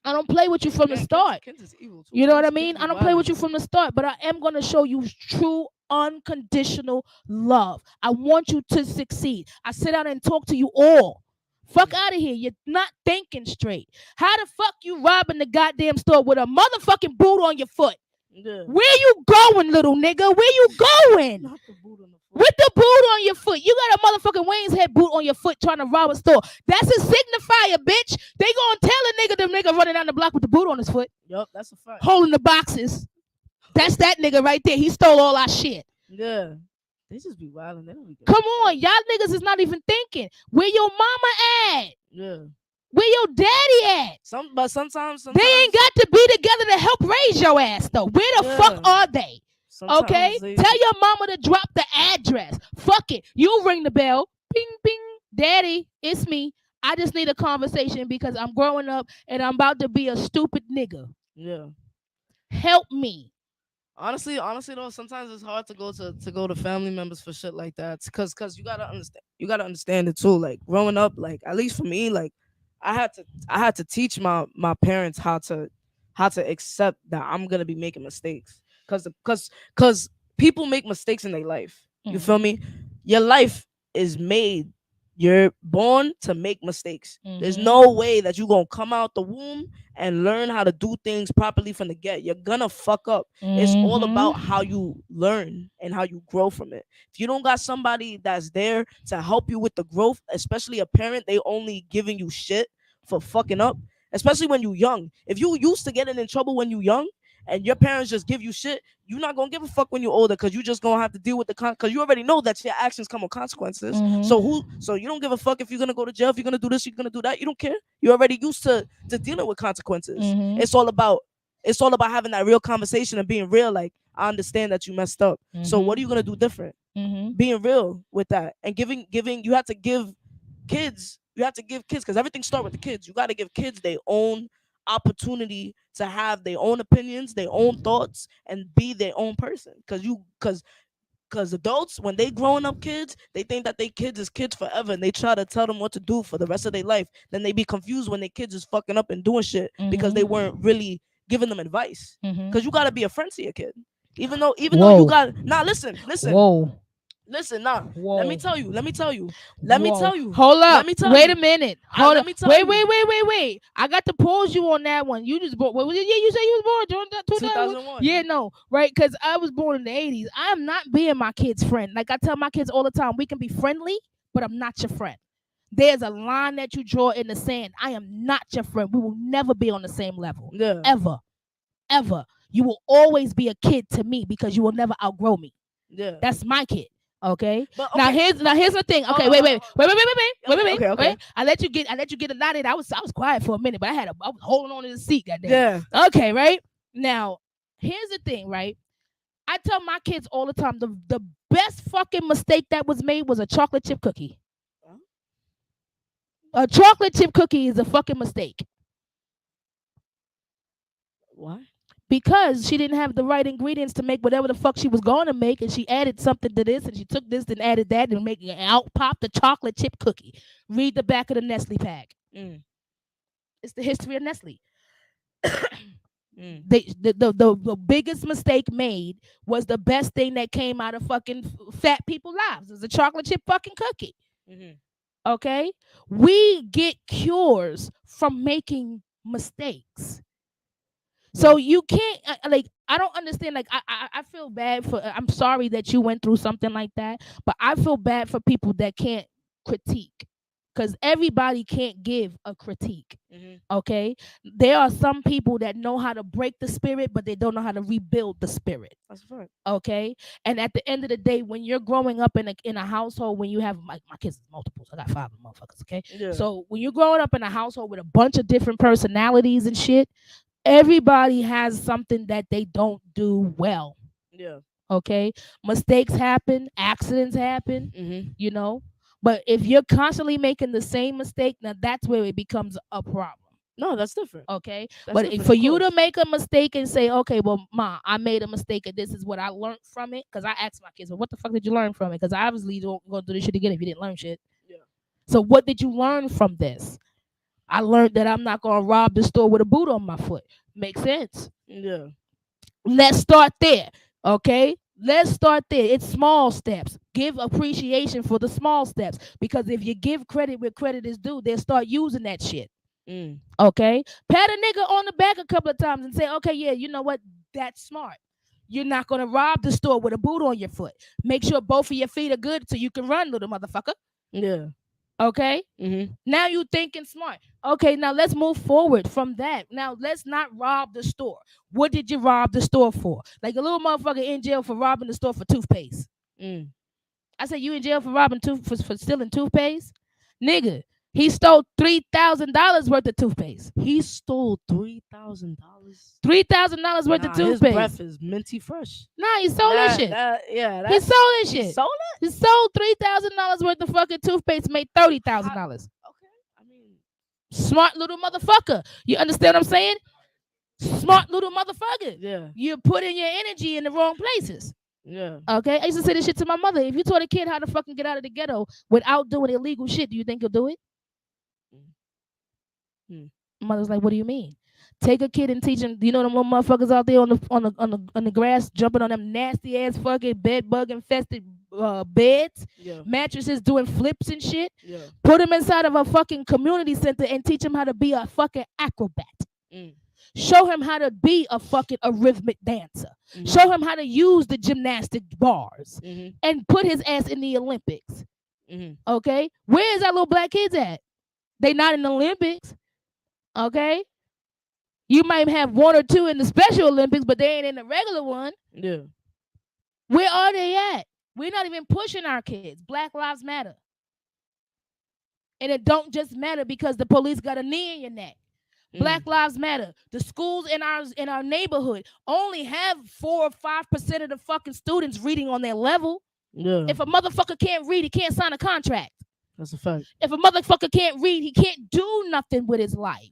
I don't play with you from the Man, start. kids is evil too. You know what I Kids mean? be I don't play with wildin'. you from the start, but I am gonna show you true unconditional love. I want you to succeed. I sit down and talk to you all. Fuck out of here. You're not thinking straight. How the fuck you robbing the goddamn store with a motherfucking boot on your foot? Yeah. Where you going, little nigga? Where you going? Not the boot on the foot. With the boot on your foot. You got a motherfucking Wayne's head boot on your foot trying to rob a store. That's a signifier, bitch. They gonna tell a nigga the nigga running down the block with the boot on his foot, Yup, that's a fact. holding the boxes. That's that nigga right there. He stole all our shit. Yeah. They just be wilding. They don't be Come on, y'all niggas is not even thinking. Where your mama at? Yeah. Where your daddy at? But sometimes They ain't got to be together to help raise your ass though. Where the fuck Yeah. are they? sometimes Okay? they- Tell your mama to drop the address. Fuck it. You ring the bell. Bing, bing. Daddy, it's me. I just need a conversation because I'm growing up and I'm about to be a stupid nigga. Yeah. Help me. Honestly though, sometimes it's hard to go to family members for shit like that. Cause you gotta understand it too. Like growing up, like at least for me, like I had to teach my parents how to accept that I'm gonna be making mistakes. Cause people make mistakes in their life. You feel me? Your life is made. You're born to make mistakes. There's Mhm. no way that you're gonna come out the womb and learn how to do things properly from the get. You're gonna fuck up. It's all Mhm. about how you learn and how you grow from it. If you don't got somebody that's there to help you with the growth, especially a parent, they only giving you shit for fucking up, especially when you young. If you used to getting in trouble when you young and your parents just give you shit, you're not gonna give a fuck when you're older because you just gonna have to deal with the because you already know that your actions come with consequences. Mhm. So you don't give a fuck if you're gonna go to jail, if you're gonna do this, you're gonna do that. You don't care. You're already used to dealing with consequences. Mhm. It's all about having that real conversation and being real. Like, I understand that you messed up. So what are you gonna do different? Mhm. Being real with that and giving you have to give kids because everything start with the kids. You got to give kids their own opportunity to have their own opinions, their own thoughts, and be their own person. Because adults, when they growing up kids, they think that they kids is kids forever, and they try to tell them what to do for the rest of their life. Then they be confused when their kids is fucking up and doing shit because they weren't really giving them advice. Mhm. Because you gotta be a friend to your kid, even though you Whoa. got listen. Whoa. Listen, nah. Whoa. Let me tell you. Whoa. Hold up. Let me tell Wait you. a minute. Ah, Hold let up. me tell Wait, you. wait. I got to pause you on that one. You just born. Yeah, you said you was born during 2001. Yeah, no, right? Because I was born in the 80s. I am not being my kid's friend. Like I tell my kids all the time, we can be friendly, but I'm not your friend. There's a line that you draw in the sand. I am not your friend. We will never be on the same level. Yeah. Ever. You will always be a kid to me because you will never outgrow me. Yeah. That's my kid. Okay. But Now okay. here's the thing. Okay, Oh, wait. Okay. Wait. I let you get a lot of it. I was quiet for a minute, but I was holding on to the seat. Goddamn. Yeah. Okay, right? Now, here's the thing, right? I tell my kids all the time the best fucking mistake that was made was a chocolate chip cookie. Huh? A chocolate chip cookie is a fucking mistake. Why? Because she didn't have the right ingredients to make whatever the fuck she was going to make, and she added something to this, and she took this and added that, and make it out pop the chocolate chip cookie. Read the back of the Nestle pack. It's the history of Nestle. The biggest mistake made was the best thing that came out of fucking fat people lives. It was a chocolate chip fucking cookie. Okay, we get cures from making mistakes. So you can't like I don't understand. Like I feel bad for. I'm sorry that you went through something like that, but I feel bad for people that can't critique, because everybody can't give a critique. Okay, there are some people that know how to break the spirit, but they don't know how to rebuild the spirit. That's a fact. Okay, and at the end of the day, when you're growing up in a household, when you have my kids is multiples, I got 5 motherfuckers. Okay, Yeah. so when you're growing up in a household with a bunch of different personalities and shit, everybody has something that they don't do well. Yeah. Okay, mistakes happen, accidents happen, Mm-hmm. you know. But if you're constantly making the same mistake, now that's where it becomes a problem. No, that's different. Okay, That's but different, for of you to course. make a mistake and say, okay, well, ma, I made a mistake and this is what I learned from it, because I asked my kids, well, what the fuck did you learn from it? Because obviously you don't go do this shit again if you didn't learn shit. Yeah. So what did you learn from this? I learned that I'm not gonna rob the store with a boot on my foot. Makes sense. Yeah. Let's start there. Okay, let's start there. It's small steps. Give appreciation for the small steps, because if you give credit where credit is due, they'll start using that shit. Mm. Okay, pat a nigga on the back a couple of times and say, okay, yeah, you know what, that's smart. You're not gonna rob the store with a boot on your foot. Make sure both of your feet are good so you can run, little motherfucker. Yeah. Okay, Mm-hmm. now you thinking smart. Okay, now let's move forward from that. Now let's not rob the store. What did you rob the store for? Like a little motherfucker in jail for robbing the store for toothpaste. Mm. I said, you in jail for robbing for stealing toothpaste? Nigga, he stole $3,000 worth of toothpaste. He stole $3,000. $3,000 worth of Nah, his toothpaste. breath is minty fresh. Nah, he sold that shit. Yeah, He sold that he shit. sold it. He sold $3,000 worth of fucking toothpaste, made $30,000. Okay. I mean, Smart little motherfucker. You understand what I'm saying? Smart little motherfucker. yeah, You're putting your energy in the wrong places. yeah. Okay? I used to say this shit to my mother. If you taught a kid how to fucking get out of the ghetto without doing illegal shit, do you think he'll do it? Mm. Mother's like, what do you mean? Take a kid and teach him. You know them little motherfuckers out there on the grass jumping on them nasty ass fucking bed bug infested beds, Yeah, mattresses, doing flips and shit. yeah. Put him inside of a fucking community center and teach him how to be a fucking acrobat. Mm. Show him how to be a fucking rhythmic dancer. Mhm. Show him how to use the gymnastic bars Mhm. and put his ass in the Olympics. Mhm. Okay? Where is our little black kids at? They not in the Olympics. Okay? You might have one or two in the Special Olympics, but they ain't in the regular one. Yeah. Where are they at? We're not even pushing our kids. Black Lives Matter. And it don't just matter because the police got a knee in your neck. Black Lives Matter. The schools in our neighborhood only have 4 or 5% of the fucking students reading on their level. Yeah. If a motherfucker can't read, he can't sign a contract. That's a fact. If a motherfucker can't read, he can't do nothing with his life.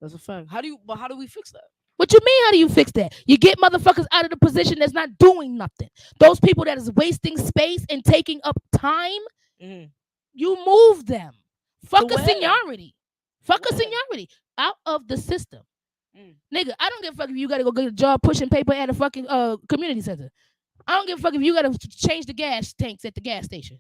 That's a fact. How do we fix that? What you mean? How do you fix that? You get motherfuckers out of the position that's not doing nothing. Those people that is wasting space and taking up time, you move them. Fuck a where? seniority. Fuck a Where? seniority. Out of the system. Mm. Nigga, I don't give a fuck if you gotta go get a job pushing paper at a fucking community center. I don't give a fuck if you gotta change the gas tanks at the gas station.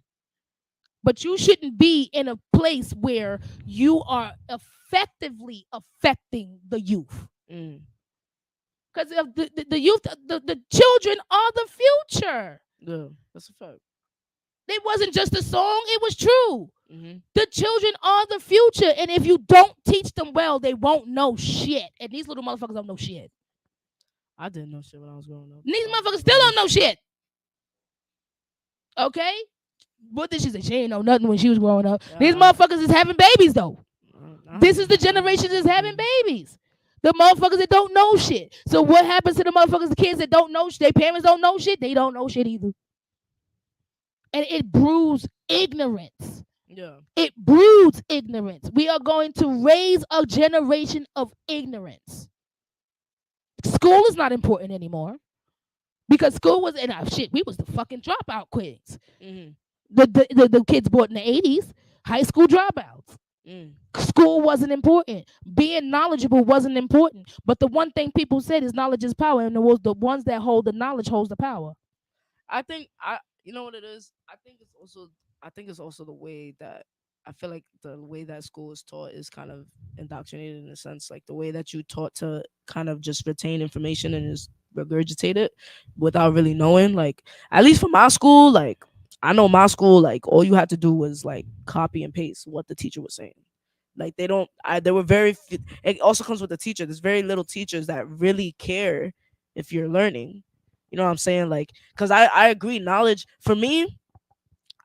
But you shouldn't be in a place where you are effectively affecting the youth. Because the youth, the children are the future. Yeah, that's a fact. It wasn't just a song, it was true. Mm-hmm. The children are the future. And if you don't teach them well, they won't know shit. And these little motherfuckers don't know shit. I didn't know shit when I was growing up. And these motherfuckers still don't know shit. Okay? What did she say? She ain't know nothing when she was growing up. These motherfuckers is having babies, though. This is the generation that's having babies. The motherfuckers that don't know shit. So what happens to the motherfuckers, the kids that don't know shit? Their parents don't know shit. They don't know shit either. And it brews ignorance. Yeah. It broods ignorance. We are going to raise a generation of ignorance. School is not important anymore. Because school was, and shit, we was the fucking dropout kids. Mm-hmm. The kids born in the 80s, high school dropouts. School wasn't important. Being knowledgeable wasn't important. But the one thing people said is knowledge is power, and the ones that hold the knowledge holds the power. I think you know what it is. I think it's also the way that I feel like the way that school is taught is kind of indoctrinated in a sense. Like the way that you taught to kind of just retain information and just regurgitate it without really knowing. Like at least for my school, like I know my school, like all you had to do was like copy and paste what the teacher was saying. Like they don't. There were it also comes with the teacher. There's very little teachers that really care if you're learning. You know what I'm saying? Like, cause I agree. Knowledge for me,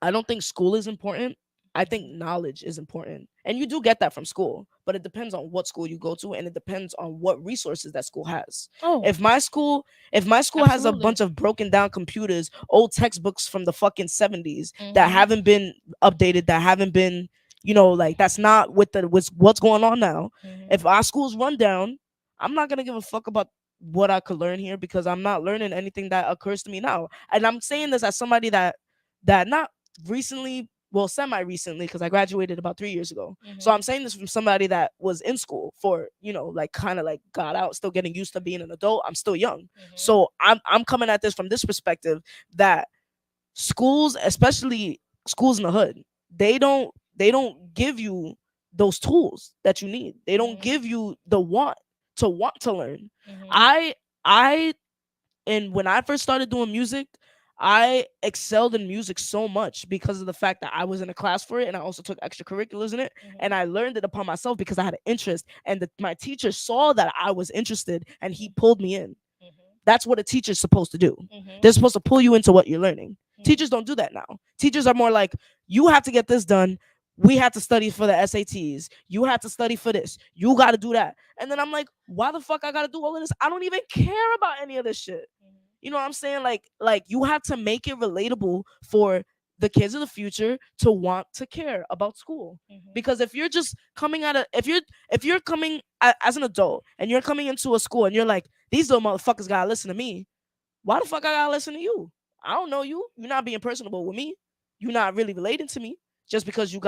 I don't think school is important. I think knowledge is important. And you do get that from school, but it depends on what school you go to and it depends on what resources that school has. Oh, If my school if my school has a absolutely. bunch of broken down computers, old textbooks from the fucking 70s that Mhm. haven't been updated, that haven't been, like that's not with what's going on now. Mhm. If our school's run down, I'm not going to give a fuck about what I could learn here because I'm not learning anything that occurs to me now. And I'm saying this as somebody that not recently, well, semi recently, because I graduated about 3 years ago. So I'm Mhm. saying this from somebody that was in school for, like kind of like got out, still getting used to being an adult. I'm still young. Mhm. So I'm coming at this from this perspective that schools, especially schools in the hood, they don't give you those tools that you need. They don't Mhm. give you the want to learn. Mhm. I and when I first started doing music, I excelled in music so much because of the fact that I was in a class for it and I also took extracurriculars in it and Mhm. I learned it upon myself because I had an interest and my teacher saw that I was interested and he pulled me in. Mhm. That's what a teacher's supposed to do. Mhm. They're supposed to pull you into what you're learning. Mhm. Teachers don't do that now. Teachers are more like, you have to get this done. We have to study for the SATs. You have to study for this. You got to do that. And then I'm like, why the fuck I got to do all of this? I don't even care about any of this shit. You know what I'm saying? Like you have to make it relatable for the kids of the future to want to care about school. Mhm. Because if you're just coming out of if you're coming as an adult and you're coming into a school and you're like, these little motherfuckers gotta listen to me, why the fuck I gotta listen to you? I don't know you. You're not being personable with me. You're not really relating to me. Just because you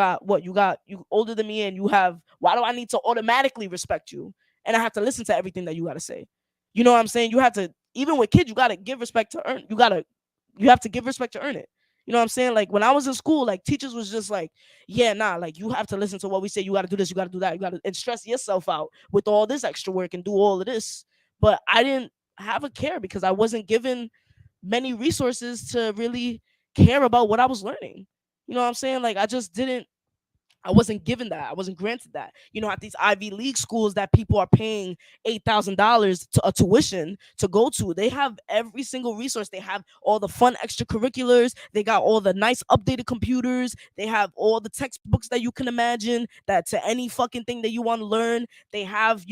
older than me and you have, why do I need to automatically respect you? And I have to listen to everything that you gotta say. You know what I'm saying? You have to, even with kids, you gotta give respect to earn. You have to give respect to earn it. You know what I'm saying? Like when I was in school, like teachers was just like, yeah, nah, like you have to listen to what we say. You gotta do this, you gotta do that, you gotta and stress yourself out with all this extra work and do all of this. But I didn't have a care because I wasn't given many resources to really care about what I was learning. You know what I'm saying? Like I wasn't given that. I wasn't granted that. At these Ivy League schools that people are paying $8,000 to a tuition to go to, they have every single resource. They have all the fun extracurriculars. They got all the nice updated computers. They have all the textbooks that you can imagine that to any fucking thing that you want to learn. They have,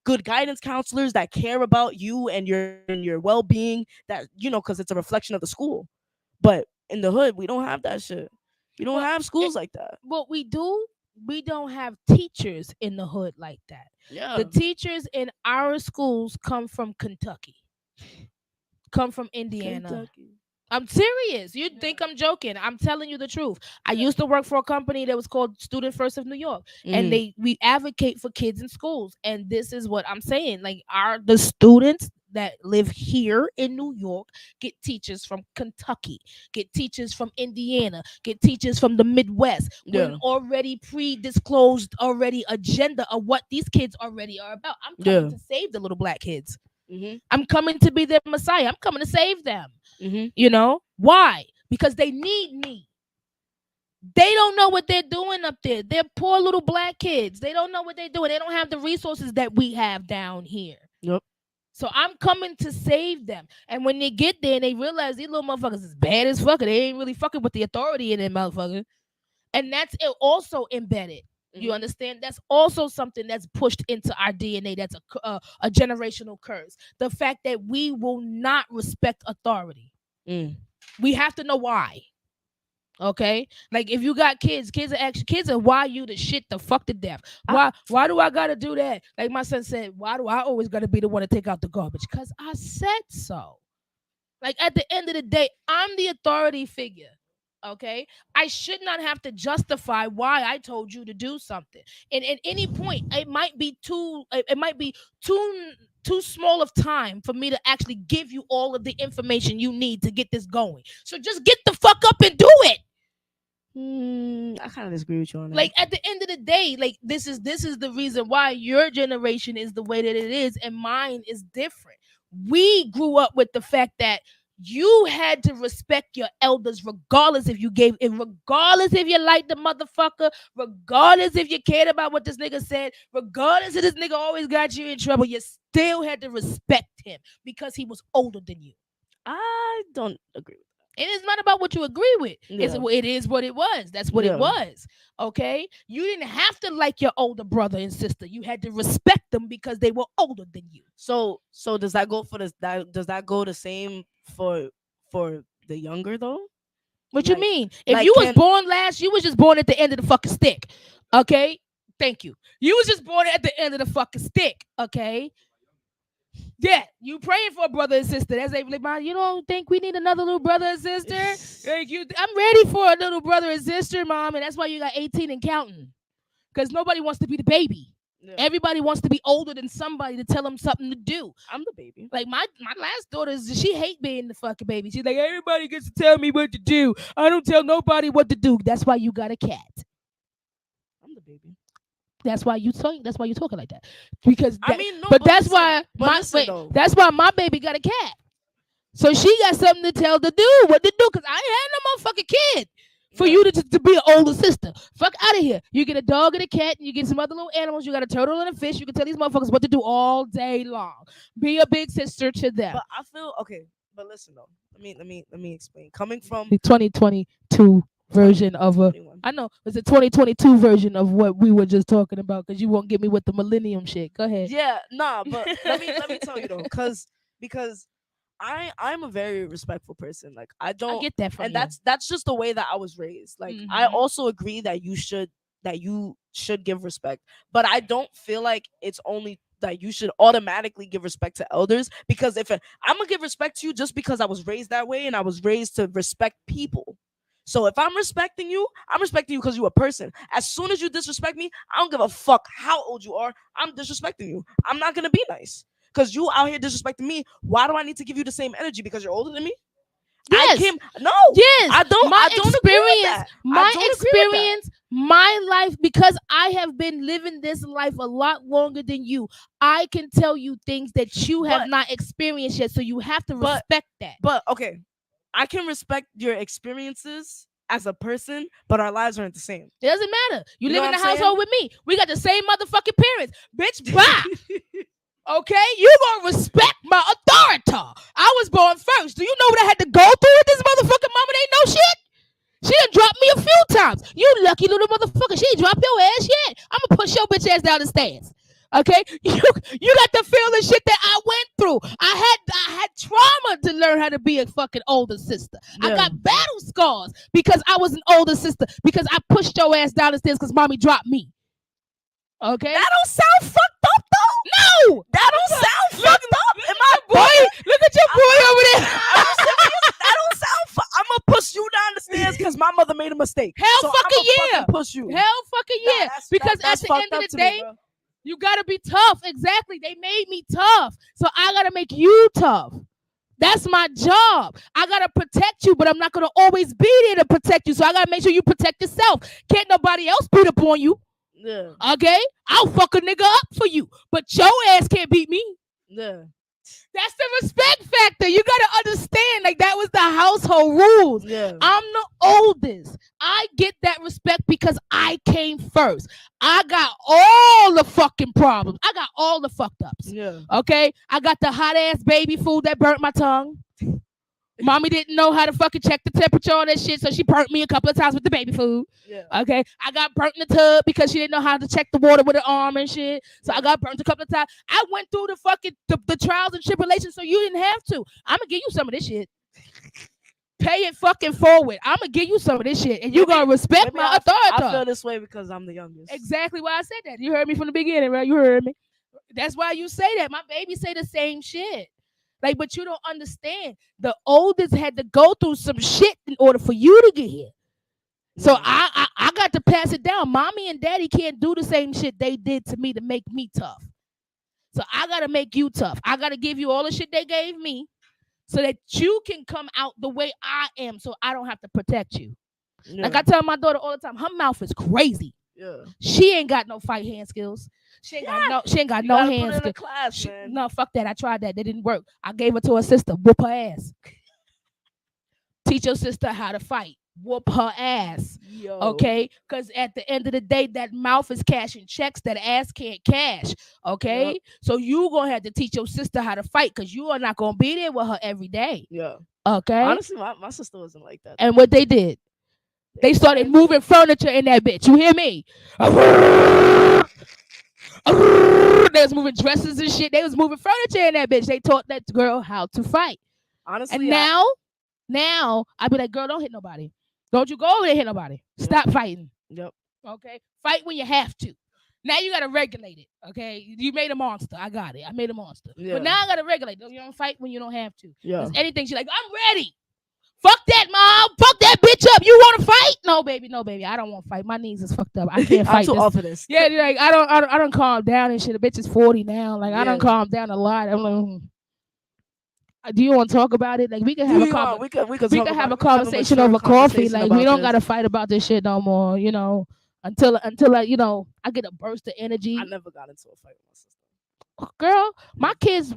good guidance counselors that care about you and your well-being. That because it's a reflection of the school. But in the hood, we don't have that shit. We don't Well, have it, schools like that. what we do, we don't have teachers in the hood like that. The Yeah. teachers in our schools come from Kentucky, come from Indiana. Kentucky. I'm serious. You think I'm joking? I'm telling you the truth. I used to work for a company that was called Student First of New York, and Mm. we advocate for kids in schools. And this is what I'm saying. Like, the students that live here in New York get teachers from Kentucky, get teachers from Indiana, get teachers from the Midwest with an Yeah. already pre-disclosed already agenda of what these kids already are about. I'm coming Yeah. to save the little black kids. Mhm. I'm coming to be their messiah. I'm coming to save them. Mhm. Why? Because they need me. They don't know what they're doing up there. They're poor little black kids. They don't know what they're doing. They don't have the resources that we have down here. Yep. So I'm coming to save them. And when they get there and they realize these little motherfuckers is bad as fuck, they ain't really fucking with the authority in them motherfucker. And that's also embedded. You Mhm. understand? That's also something that's pushed into our DNA. That's a generational curse. The fact that we will not respect authority. Mm. We have to know why. Okay, like if you got kids are why you to shit the fuck to death. Why do I gotta do that? Like my son said, why do I always gotta be the one to take out the garbage? Because I said so. Like at the end of the day, I'm the authority figure. Okay, I should not have to justify why I told you to do something. And at any point, it might be too small of time for me to actually give you all of the information you need to get this going. So just get the fuck up and do it. I kind of disagree with you on that. Like at the end of the day, like this is the reason why your generation is the way that it is and mine is different. We grew up with the fact that you had to respect your elders regardless if you gave it, regardless if you liked the motherfucker, regardless if you cared about what this nigga said, regardless if this nigga always got you in trouble, you still had to respect him because he was older than you. I don't agree with And it's not about what you agree with. Yeah. It is what it was. That's what Yeah. it was. Okay? You didn't have to like your older brother and sister. You had to respect them because they were older than you. So does that go for this? Does that go the same for the younger though? What you Like- mean? If like you was can- born last, you was just born at the end of the fucking stick. Okay? Thank you. You was just born at the end of the fucking stick. Okay? Yeah, you praying for a brother and sister. That's like, you don't think we need another little brother and sister? Like I'm ready for a little brother and sister, mom, and that's why you got 18 and counting. Because nobody wants to be the baby. Yeah. Everybody wants to be older than somebody to tell them something to do. I'm the baby. Like my last daughter, she hate being the fucking baby. She's like, everybody gets to tell me what to do. I don't tell nobody what to do. That's why you got a cat. I'm the baby. That's why you talking. That's why you talking like that. Because I that- mean, no, but that's listen, why but my listen, though. that's why my baby got a cat. So she got something to tell to do, what to do. Cause I ain't had no motherfucking kid for Yeah. you to be an older sister. Fuck out of here. You get a dog and a cat, and you get some other little animals. You got a turtle and a fish. You can tell these motherfuckers what to do all day long. Be a big sister to them. But I feel okay. But listen though, let me explain. Coming from The 2022 version of a. 21. I know it's a 2022 version of what we were just talking about. Cause you won't get me with the millennium shit. Go ahead. Yeah, nah, but let me tell you though, because I'm a very respectful person. Like I don't, I get that from and you. that's just the way that I was raised. Like I Mhm. also agree that you should give respect, but I don't feel like it's only that you should automatically give respect to elders, because I'm gonna give respect to you just because I was raised that way and I was raised to respect people. So if I'm respecting you because you're a person. As soon as you disrespect me, I don't give a fuck how old you are. I'm disrespecting you. I'm not gonna be nice because you out here disrespecting me. Why do I need to give you the same energy because you're older than me? Yes. No. Yes, I don't. My I don't agree with experience, that. I my don't agree with that. experience, my life, because I have been living this life a lot longer than you. I can tell you things that you have But- not experienced yet, so you have to but- respect that. But okay, I can respect your experiences as a person, but our lives aren't the same. It doesn't matter. You, You live know in the what I'm household with me. We got the same motherfucking parents, bitch. Bye. Okay, you gonna respect my authority. I was born first. Do you know what I had to go through with this motherfucking mama? They know shit. She done dropped me a few times. You lucky little motherfucker. She ain't dropped your ass yet. I'ma push your bitch ass down the stairs. Okay, you got to feel the shit that I went through. I had trauma to learn how to be a fucking older sister. I Yeah. got battle scars because I was an older sister because I pushed your ass down the stairs because mommy dropped me. Okay, That don't sound fucked up though. no, That don't sound fucked up. Am I boy, look at your boy over there. Are you serious? That don't sound. I'm gonna push you down the stairs because my mother made a mistake. Hell so fucking I'ma yeah. fucking push you. Hell fucking Nah, yeah. Because that's at the fucked end up of the to me, day, bro. you gotta be tough. Exactly. They made me tough. So I gotta make you tough. That's my job. I gotta protect you, but I'm not gonna always be there to protect you. So I gotta make sure you protect yourself. Can't nobody else beat up on you. Yeah, Okay? I'll fuck a nigga up for you. But your ass can't beat me. yeah, That's the respect factor. You gotta understand. Like that was the household rules. yeah. I'm the oldest. I get that respect because I came first. I got all the fucking problems. I got all the fucked ups. Yeah. Okay? I got the hot ass baby food that burnt my tongue. Mommy didn't know how to fucking check the temperature on that shit, so she burnt me a couple of times with the baby food. Yeah. Okay? I got burnt in the tub because she didn't know how to check the water with her arm and shit. So I got burnt a couple of times. I went through the fucking the trials and tribulations, so you didn't have to. I'm gonna give you some of this shit. Pay it fucking forward. I'm gonna give you some of this shit, and you gonna respect Maybe my I authority. feel this way because I'm the youngest. Exactly why I said that. You heard me from the beginning, right? You heard me. That's why you say that. My baby say the same shit. Like, but you don't understand. The oldest had to go through some shit in order for you to get here. So Yeah. I got to pass it down. Mommy and daddy can't do the same shit they did to me to make me tough. So I gotta make you tough. I gotta give you all the shit they gave me so that you can come out the way I am so I don't have to protect you. Like I tell my daughter all the time, her mouth is crazy. Yeah. She ain't got no fight hand skills. She ain't got You no gotta put hand her in a skills. class, man. No, fuck that. I tried that. That didn't work. I gave her to her sister. Whoop her ass. Teach your sister how to fight. Whoop her ass. Yo. Okay? Because at the end of the day, that mouth is cashing checks that ass can't cash. Okay? Yep. So you going to have to teach your sister how to fight because you are not going to be there with her every day. Yeah. Okay? Honestly, my sister wasn't like that. And what they did, they started Same moving furniture in that bitch. You hear me? They was moving dresses and shit. They was moving furniture in that bitch. They taught that girl how to fight. Honestly, And now I be like, girl, don't hit nobody. Don't you go over there and hit nobody. Stop fighting. Yep. Okay? Fight when you have to. Now you gotta regulate it. Okay? You made a monster. I got it. I made a monster. Yeah. But now I gotta regulate it. You don't fight when you don't have to. Yeah. 'Cause anything she's like, I'm ready. Fuck that, mom. Fuck that bitch up. You want to fight? No, baby. No, baby. I don't want to fight. My knees is fucked up. I can't I'm fight too this. off of this. Yeah, like I don't calm down and shit. The bitch is 40 now. Like I Yeah. don't calm down a lot. I'm like, do you want to talk about it? Like we can have We could we talk can about- have a we can conversation mature over coffee. conversation Like we about don't this. gotta fight about this shit no more. You know, until I I get a burst of energy. I never got into a fight with my sister. Girl, my kids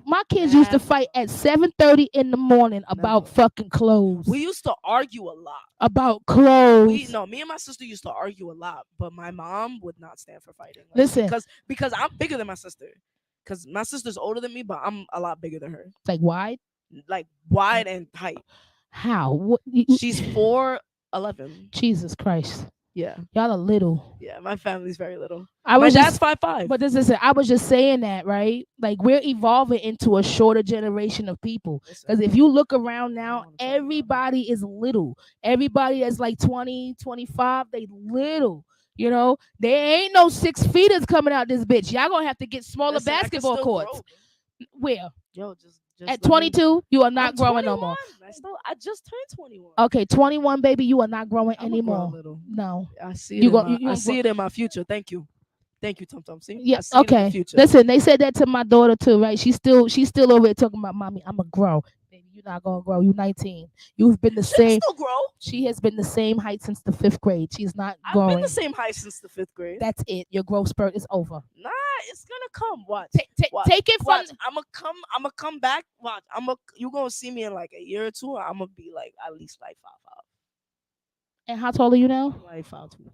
used to fight at 7:30 in the morning about Never. fucking clothes. We used to argue a lot. About clothes. Me and my sister used to argue a lot, but my mom would not stand for fighting. Like, Listen. because I'm bigger than my sister. Because my sister's older than me, but I'm a lot bigger than her. Like wide. Like wide and height. How? What, She's 4'11". Jesus Christ. Yeah, Y'all are little. yeah. My family's very little. I My was dad's just 5'5". But this is it. I was just saying that, right? Like we're evolving into a shorter generation of people. Because if you look around now, everybody is little. Everybody that's like 20, 25, they little. You know, there ain't no 6 feeters coming out this bitch. Y'all gonna have to get smaller Listen, I can basketball still courts. grow. Where? Yo, just At let me- 22, you are not I'm growing no 21. more. I just turned 21. Okay, 21, baby, you are not growing I'ma grow a anymore. little. No. I see You it. go- in my, you I gonna see grow- it in my future. Thank you, Tum Tum. See, Yeah. I see it in the Okay. future. Listen, they said that to my daughter too, right? She's still over here talking about, mommy, I'm gonna grow. Baby, you're not gonna grow. You're 19. You've been the She can same. still grow. She has been the same height since the 5th grade. She's not I've growing. been the same height since the 5th grade. That's it. Your growth spurt is over. Nah, it's gonna come. Watch. Watch. Take it from. Watch. I'ma come back. Watch. You gonna see me in like a year or two. I'm gonna be like at least like 5'5". And how tall are you now? Like 5'2".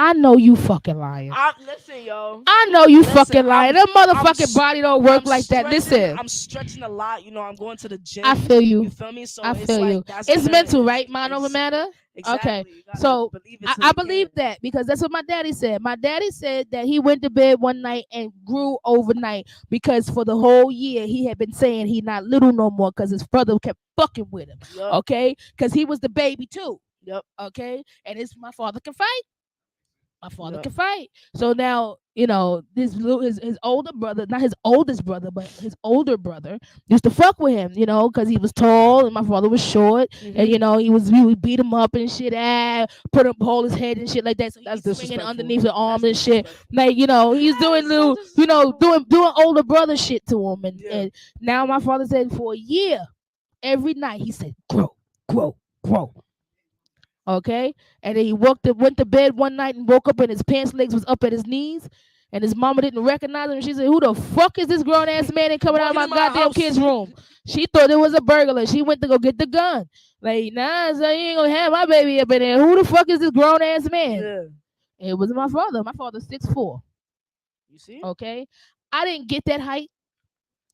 I know you fucking lying. Listen, yo. I know you Listen, fucking lying. That motherfucking s- body don't work I'm like that. stretching- Listen, I'm stretching a lot. You know, I'm going to the gym. I feel you. You feel me? So I it's feel like, you. that's It's gonna- mental, right? Mind over it's- matter. Exactly. Okay, You gotta so believe it till I you believe can't. that because that's what my daddy said. My daddy said that he went to bed one night and grew overnight because for the whole year he had been saying he not little no more because his brother kept fucking with him. Yup. Okay, because he was the baby too. Yep. Okay, and it's my father can fight. My father Yup. can fight. So now, you know, his older brother, not his oldest brother, but his older brother used to fuck with him, you know, because he was tall and my father was short. Mhm. And, you know, we would beat him up and shit, put him, hold his head and shit like that. So That's he's swinging disrespectful. underneath the arm That's and shit. disrespectful. Like, you know, he's doing That's little, so you know, disrespectful. doing older brother shit to him. Yeah. And now my father said for a year, every night he said, grow, grow, grow. Okay, and then he went to bed one night and woke up and his pants legs was up at his knees, and his mama didn't recognize him. And she said, "Who the fuck is this grown ass man and coming out of my Walking in my goddamn house." kid's room?" She thought it was a burglar. She went to go get the gun. Like, nah, so you ain't gonna have my baby up in there. Who the fuck is this grown ass man? Yeah. It was my father. My father's 6'4". You see? Okay, I didn't get that height.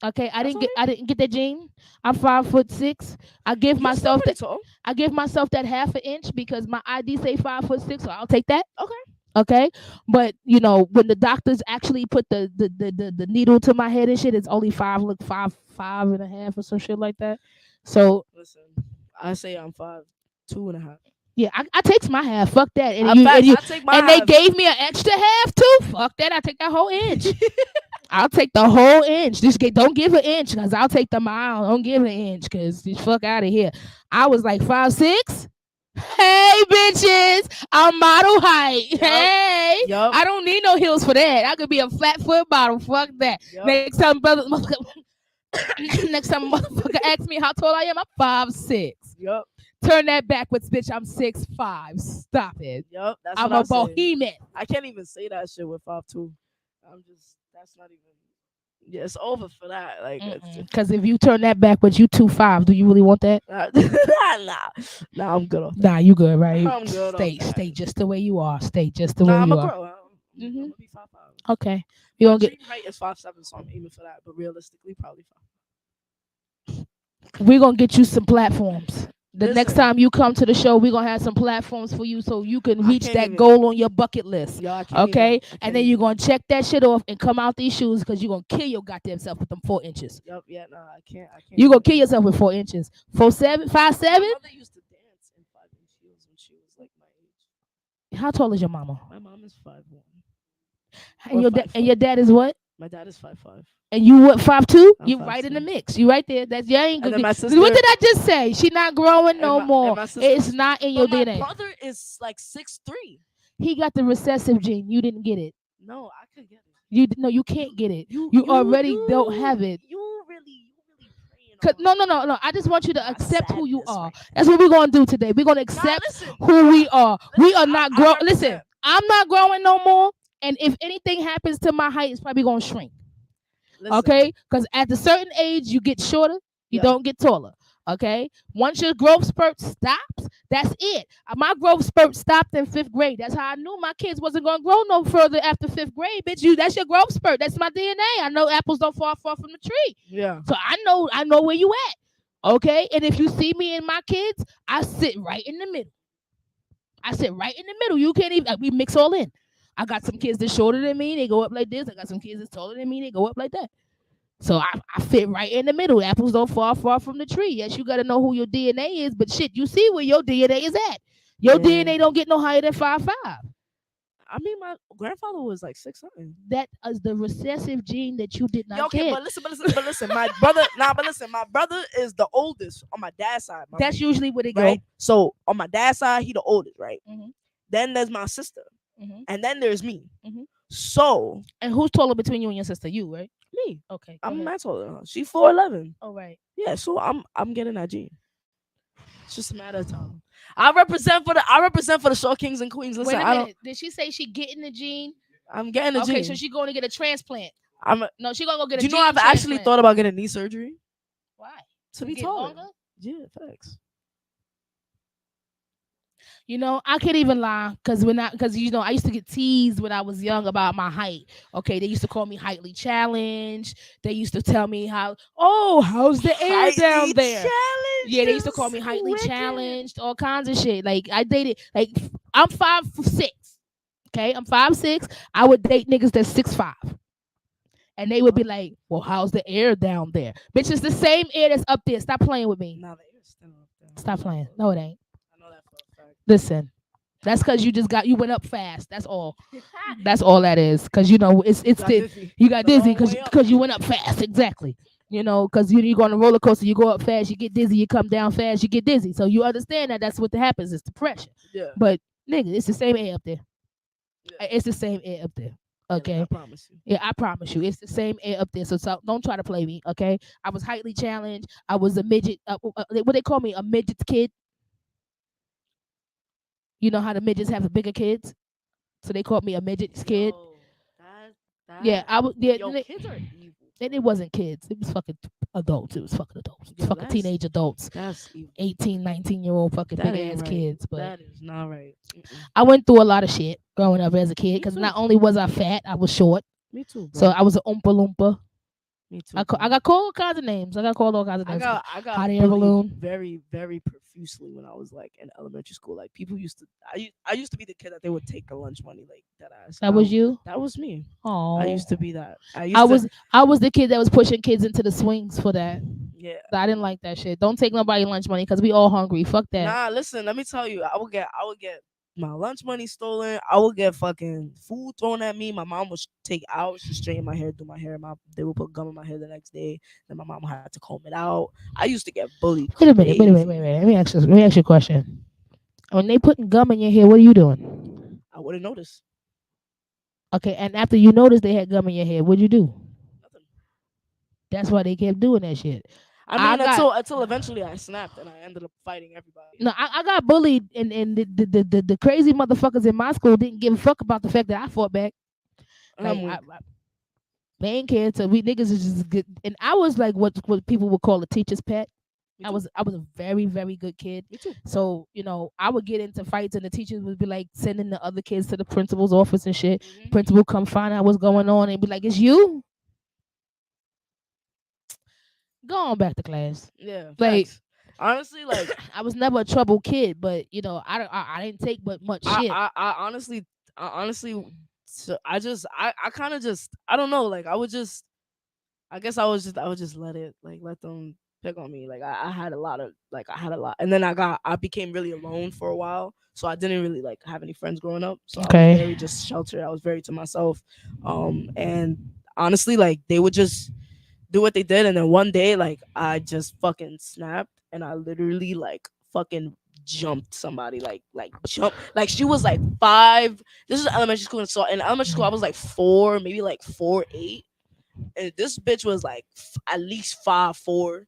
Okay, I That's didn't get that gene. I'm 5'6". I give You're myself still that. pretty tall. I give myself that half an inch because my ID say 5'6", so I'll take that. Okay. Okay, but you know when the doctors actually put the needle to my head and shit, it's only five and a half or some shit like that. So Listen, I say I'm 5'2.5". yeah, I takes my half. Fuck that. And, I take my and they half. gave me an extra half too. Fuck that. I take that whole inch. I'll take the whole inch. Don't give an inch because I'll take the mile. Don't give an inch because just fuck out of here. I was like 5'6". Hey bitches, I'm model height. Yup. Hey, Yup. I don't need no heels for that. I could be a flat foot model. Fuck that. Yup. Next time, motherfucker asks me how tall I am, I'm 5'6". Yup. Turn that backwards, bitch. I'm 6'5". Stop it. Yup, that's I'm what I a say. behemoth. I can't even say that shit with 5'2". That's not even. Yeah, it's over for that. Like, Because if you turn that backwards, you 2'5". Do you really want that? nah, I'm good off that. Nah, you good, right? I'm good off Stay, that. stay just the way you are. Stay just the way Nah, I'm you a are. girl. I'm Mhm. gonna be 5'5". Okay, you My gonna get. dream height is 5'7", so I'm aiming for that. But realistically, probably 5'5". We're gonna get you some platforms. The next Listen. time you come to the show, we're gonna have some platforms for you so you can I reach can't that even- goal on your bucket list. Yo, I can't Okay? even- I can't And then you're even- gonna check that shit off and come out these shoes because you're gonna kill your goddamn self with them 4 inches. Yup, yeah, nah, I can't. You're gonna kill yourself with 4 inches. 4'7", 5'7"? My mother used to dance in 5-inch heels when she was like my age. How tall is your mama? My mom is 5'1". And your dad is what? My dad is 5'5". And you what, 5'2"? I'm You right in the 5'2". mix. You right there. That's you ain't And good. then my What sister- did I just say? She not growing no more. my sister- It's not in your But my DNA. brother is like 6'3". He got the recessive gene. You didn't get it. No, I could get it. You can't get it. You already don't have it. You really Cause praying no. I just want you to my accept who you sadness are. right That's what we're gonna do today. We're gonna accept listen. who we are. We are not I growing. Listen, represent. I'm not growing no more. And if anything happens to my height, it's probably gonna shrink. Listen, Okay? Because at a certain age, you get shorter, you Yeah. don't get taller. Okay? Once your growth spurt stops, that's it. My growth spurt stopped in 5th grade. That's how I knew my kids wasn't gonna grow no further after 5th grade. Bitch, that's your growth spurt. That's my DNA. I know apples don't fall far from the tree. Yeah. So I know where you at. Okay? And if you see me and my kids, I sit right in the middle. You can't even we mix all in. I got some kids that's shorter than me, they go up like this. I got some kids that's taller than me, they go up like that. So I fit right in the middle. Apples don't fall far from the tree. Yes, you gotta know who your DNA is, but shit, you see where your DNA is at. Your Yeah. DNA don't get no higher than 5'5". I mean, my grandfather was like 6 something. That is the recessive gene that you did not Yeah, okay, get. but listen, my brother. My brother is the oldest on my dad's side. That's usually what it right. go. So on my dad's side, he the oldest, right? Mhm. Then there's my sister, Mhm. and then there's me. Mhm. So And who's taller between you and your sister? You, right? me, Okay. go I'm ahead. not taller than her. She's 4'11". Oh, right. Yeah, so I'm getting that gene. It's just a matter of time. I represent for the short kings and queens. Listen, Wait a I don't. minute. Did she say she getting the gene? I'm getting the Okay, gene. so she going to get a transplant. I'm. No, she gonna go get a Do you know gene I've actually transplant. thought about getting knee surgery Why? to be Get taller? longer? Yeah, thanks. You know, I can't even lie because I used to get teased when I was young about my height. Okay, they used to call me heightly challenged. They used to tell me how's the air down there? Yeah, they used to call me heightly challenged, all kinds of shit. Like I dated, like I'm 5'6". Okay, I'm 5'6". I would date niggas that's 6'5". And they would be like, well, how's the air down there? Bitch, it's the same air that's up there. Stop playing with me. Nah, the air's still up there. Stop playing. No, it ain't. I know that for a fact. Listen, that's because you went up fast. That's all. That's all that is. Because you know it's Got the dizzy. you got The dizzy wrong way up. because you went up fast. Exactly. You know, because you go on a roller coaster, you go up fast, you get dizzy. You come down fast, you get dizzy. So you understand that that's what happens. It's the pressure. Yeah. But nigga, it's the same air up there. Yeah. It's the same air up there. Okay. I promise you. Yeah, I promise you, it's the same air up there. So don't try to play me, okay? I was highly challenged. I was a midget. What they call me, a midget kid. You know how the midgets have the bigger kids, so they called me a midget kid. Yo, that, Yeah, I was. Yeah, Yo, kids are evil. and it wasn't kids. It was fucking adults. It was fucking adults. It was Yo, fucking that's- teenage adults. That's evil. 18, 19-year-old fucking That big ain't ass right. kids. But That is not right. I went through a lot of shit growing up as a kid because too. not only was I fat, I was short. Me too, bro. So I was an Oompa Loompa. Me too. I bro. got called all kinds of names. I got called all kinds of I names. got hot air bullied balloon. very, very profusely when I was like in elementary school. Like people used to, I used to be the kid that they would take the lunch money, like that ass. That was you? That was me. Oh, I used to be that. I was the kid that was pushing kids into the swings for that. Yeah. I didn't like that shit. Don't take nobody lunch money because we all hungry. Fuck that. Nah, listen. Let me tell you. I would get my lunch money stolen. I would get fucking food thrown at me. My mom would take hours to straighten my hair, do my hair. They would put gum in my hair the next day. Then my mom had to comb it out. I used to get bullied. Wait a minute. Let me ask you a question. When they putting gum in your hair, what are you doing? I wouldn't notice. Okay, and after you noticed they had gum in your hair, what'd you do? Nothing. That's why they kept doing that shit. I I mean, got until eventually I snapped and I ended up fighting everybody. no, I got bullied, and the crazy motherfuckers in my school didn't give a fuck about the fact that I fought back. Like I'm weak. they ain't care. So we niggas is just good, and I was like what people would call a teacher's pet. Me I too. was a very very good kid. Me too. So I would get into fights, and the teachers would be like sending the other kids to the principal's office and shit. Mhm. Principal come find out what's going on and be like, "It's you." Go on back to class. Yeah. Like Facts. Honestly, like I was never a trouble kid, but I didn't take but much shit. I honestly, I kind of just, I don't know, like I would just, I guess I would just let them pick on me. Like I had a lot of, and then I became really alone for a while, so I didn't really like have any friends growing up. So I was Okay. very just sheltered. I was very to myself, and honestly, like they would just do what they did, and then one day, like I just fucking snapped, and I literally like fucking jumped somebody, like jump, like she was like 5. This is elementary school, and so in elementary school I was like 4, maybe like 4'8", and this bitch was like at least 5'4",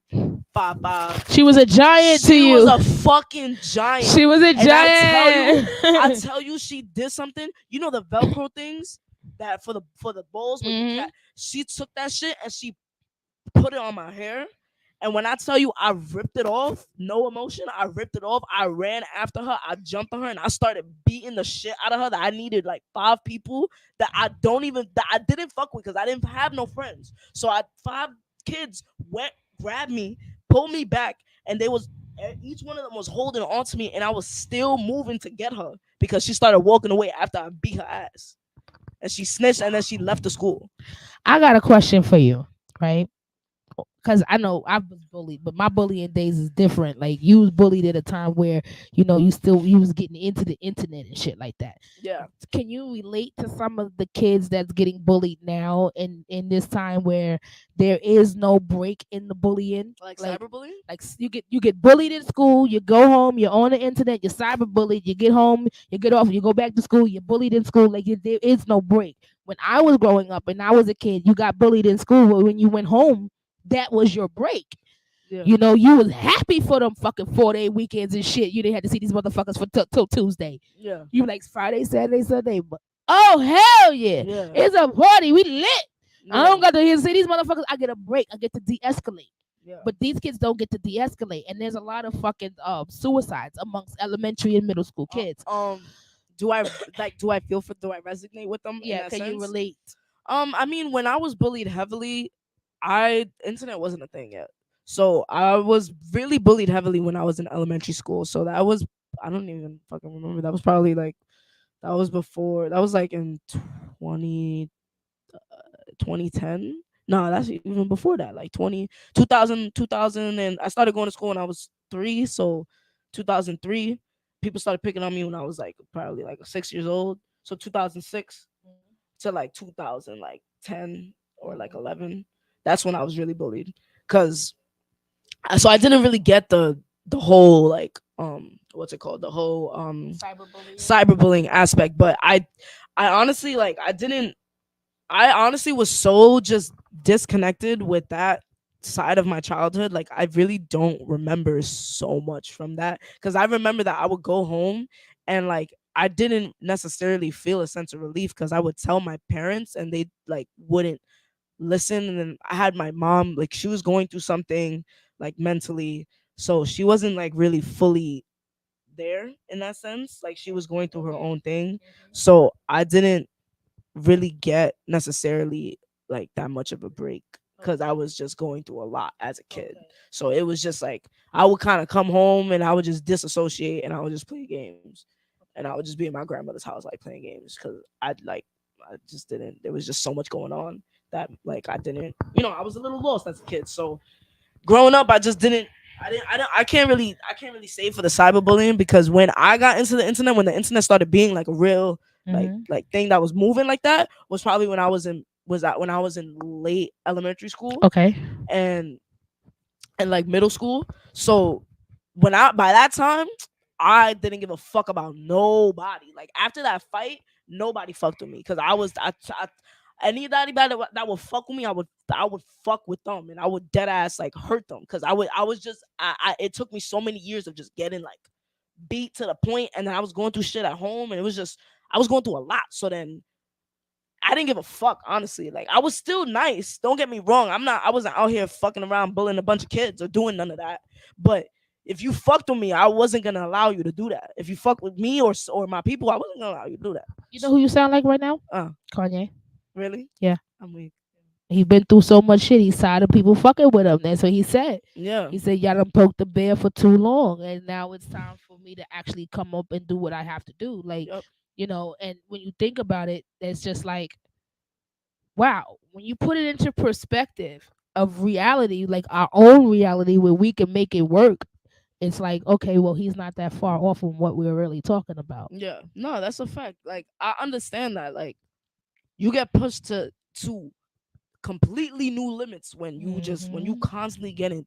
5'5". She was a giant to She you. was a fucking giant. She was a And giant. I tell you, she did something. You know the Velcro things that for the bowls. Where you she took that shit and she put it on my hair. And when I tell you I ripped it off, no emotion, I ripped it off. I ran after her. I jumped on her and I started beating the shit out of her. That I needed like 5 people that I didn't fuck with because I didn't have no friends. So 5 kids went, grabbed me, pulled me back, and each one of them was holding on to me, and I was still moving to get her because she started walking away after I beat her ass. And she snitched and then she left the school. I got a question for you, right? Because I know I was bullied, but my bullying days is different. Like you was bullied at a time where you was getting into the internet and shit like that. Yeah. Can you relate to some of the kids that's getting bullied now in this time where there is no break in the bullying? Like cyberbullying? Like you get bullied in school, you go home, you're on the internet, you're cyberbullied, you get home, you get off, you go back to school, you're bullied in school. Like there is no break. When I was growing up and I was a kid, you got bullied in school, but when you went home, that was your break. Yeah. You was happy for them fucking 4-day weekends and shit. You didn't have to see these motherfuckers for till Tuesday. Yeah. You like Friday, Saturday, Sunday. But oh hell yeah. Yeah. It's a party. We lit. I don't Yeah. got to see these motherfuckers. I get a break. I get to de-escalate. Yeah. But these kids don't get to de-escalate, and there's a lot of fucking suicides amongst elementary and middle school kids. Do I resonate with them? in Yeah, that can you sense? relate? I mean, when I was bullied heavily, internet wasn't a thing yet. So I was really bullied heavily when I was in elementary school. So that was, I don't even fucking remember. That was probably like, that was before, that was like in 2010. No, that's even before that, like 2000, and I started going to school when I was 3. So 2003, people started picking on me when I was like probably like 6 years old. So 2006 to like 2010 or like 11, that's when I was really bullied. Cause so I didn't really get the whole like what's it called, the whole cyberbullying aspect. But I honestly, like I honestly was so just disconnected with that side of my childhood. Like I really don't remember so much from that, because I remember that I would go home and like I didn't necessarily feel a sense of relief because I would tell my parents and they like wouldn't listen. And then I had my mom, like she was going through something like mentally, so she wasn't like really fully there in that sense. Like she was going through her own thing, so I didn't really get necessarily like that much of a break because I was just going through a lot as a kid. So it was just like I would kind of come home and I would just disassociate and I would just play games, and I would just be in my grandmother's house like playing games because I just didn't. There was just so much going on that like I didn't. I was a little lost as a kid. So growing up, I just didn't. I can't really say for the cyberbullying, because when I got into the internet, when the internet started being like a real like thing that was moving like that, was probably when I was in late elementary school Okay. and like middle school. So by that time, I didn't give a fuck about nobody. Like after that fight, nobody fucked with me because Anybody that would fuck with me, I would fuck with them, and I would dead ass like hurt them, because I was just it took me so many years of just getting like beat to the point, and then I was going through shit at home, and it was just I was going through a lot. So then I didn't give a fuck, honestly. Like, I was still nice. Don't get me wrong. I wasn't out here fucking around bullying a bunch of kids or doing none of that. But if you fucked with me, I wasn't gonna allow you to do that. If you fuck with me or my people, I wasn't gonna allow you to do that. You know who you sound like right now? Uh, Kanye. really? Yeah. I'm weak. He's been through so much shit. He's tired of people fucking with him. That's what he said. Yeah. He said, y'all done poked the bear for too long. And now it's time for me to actually come up and do what I have to do. Like, Yep. and when you think about it, it's just like, wow, when you put it into perspective of reality, like our own reality where we can make it work, it's like, okay, well, he's not that far off from what we're really talking about. Yeah. No, that's a fact. Like, I understand that. Like, you get pushed to completely new limits when you Mhm. constantly getting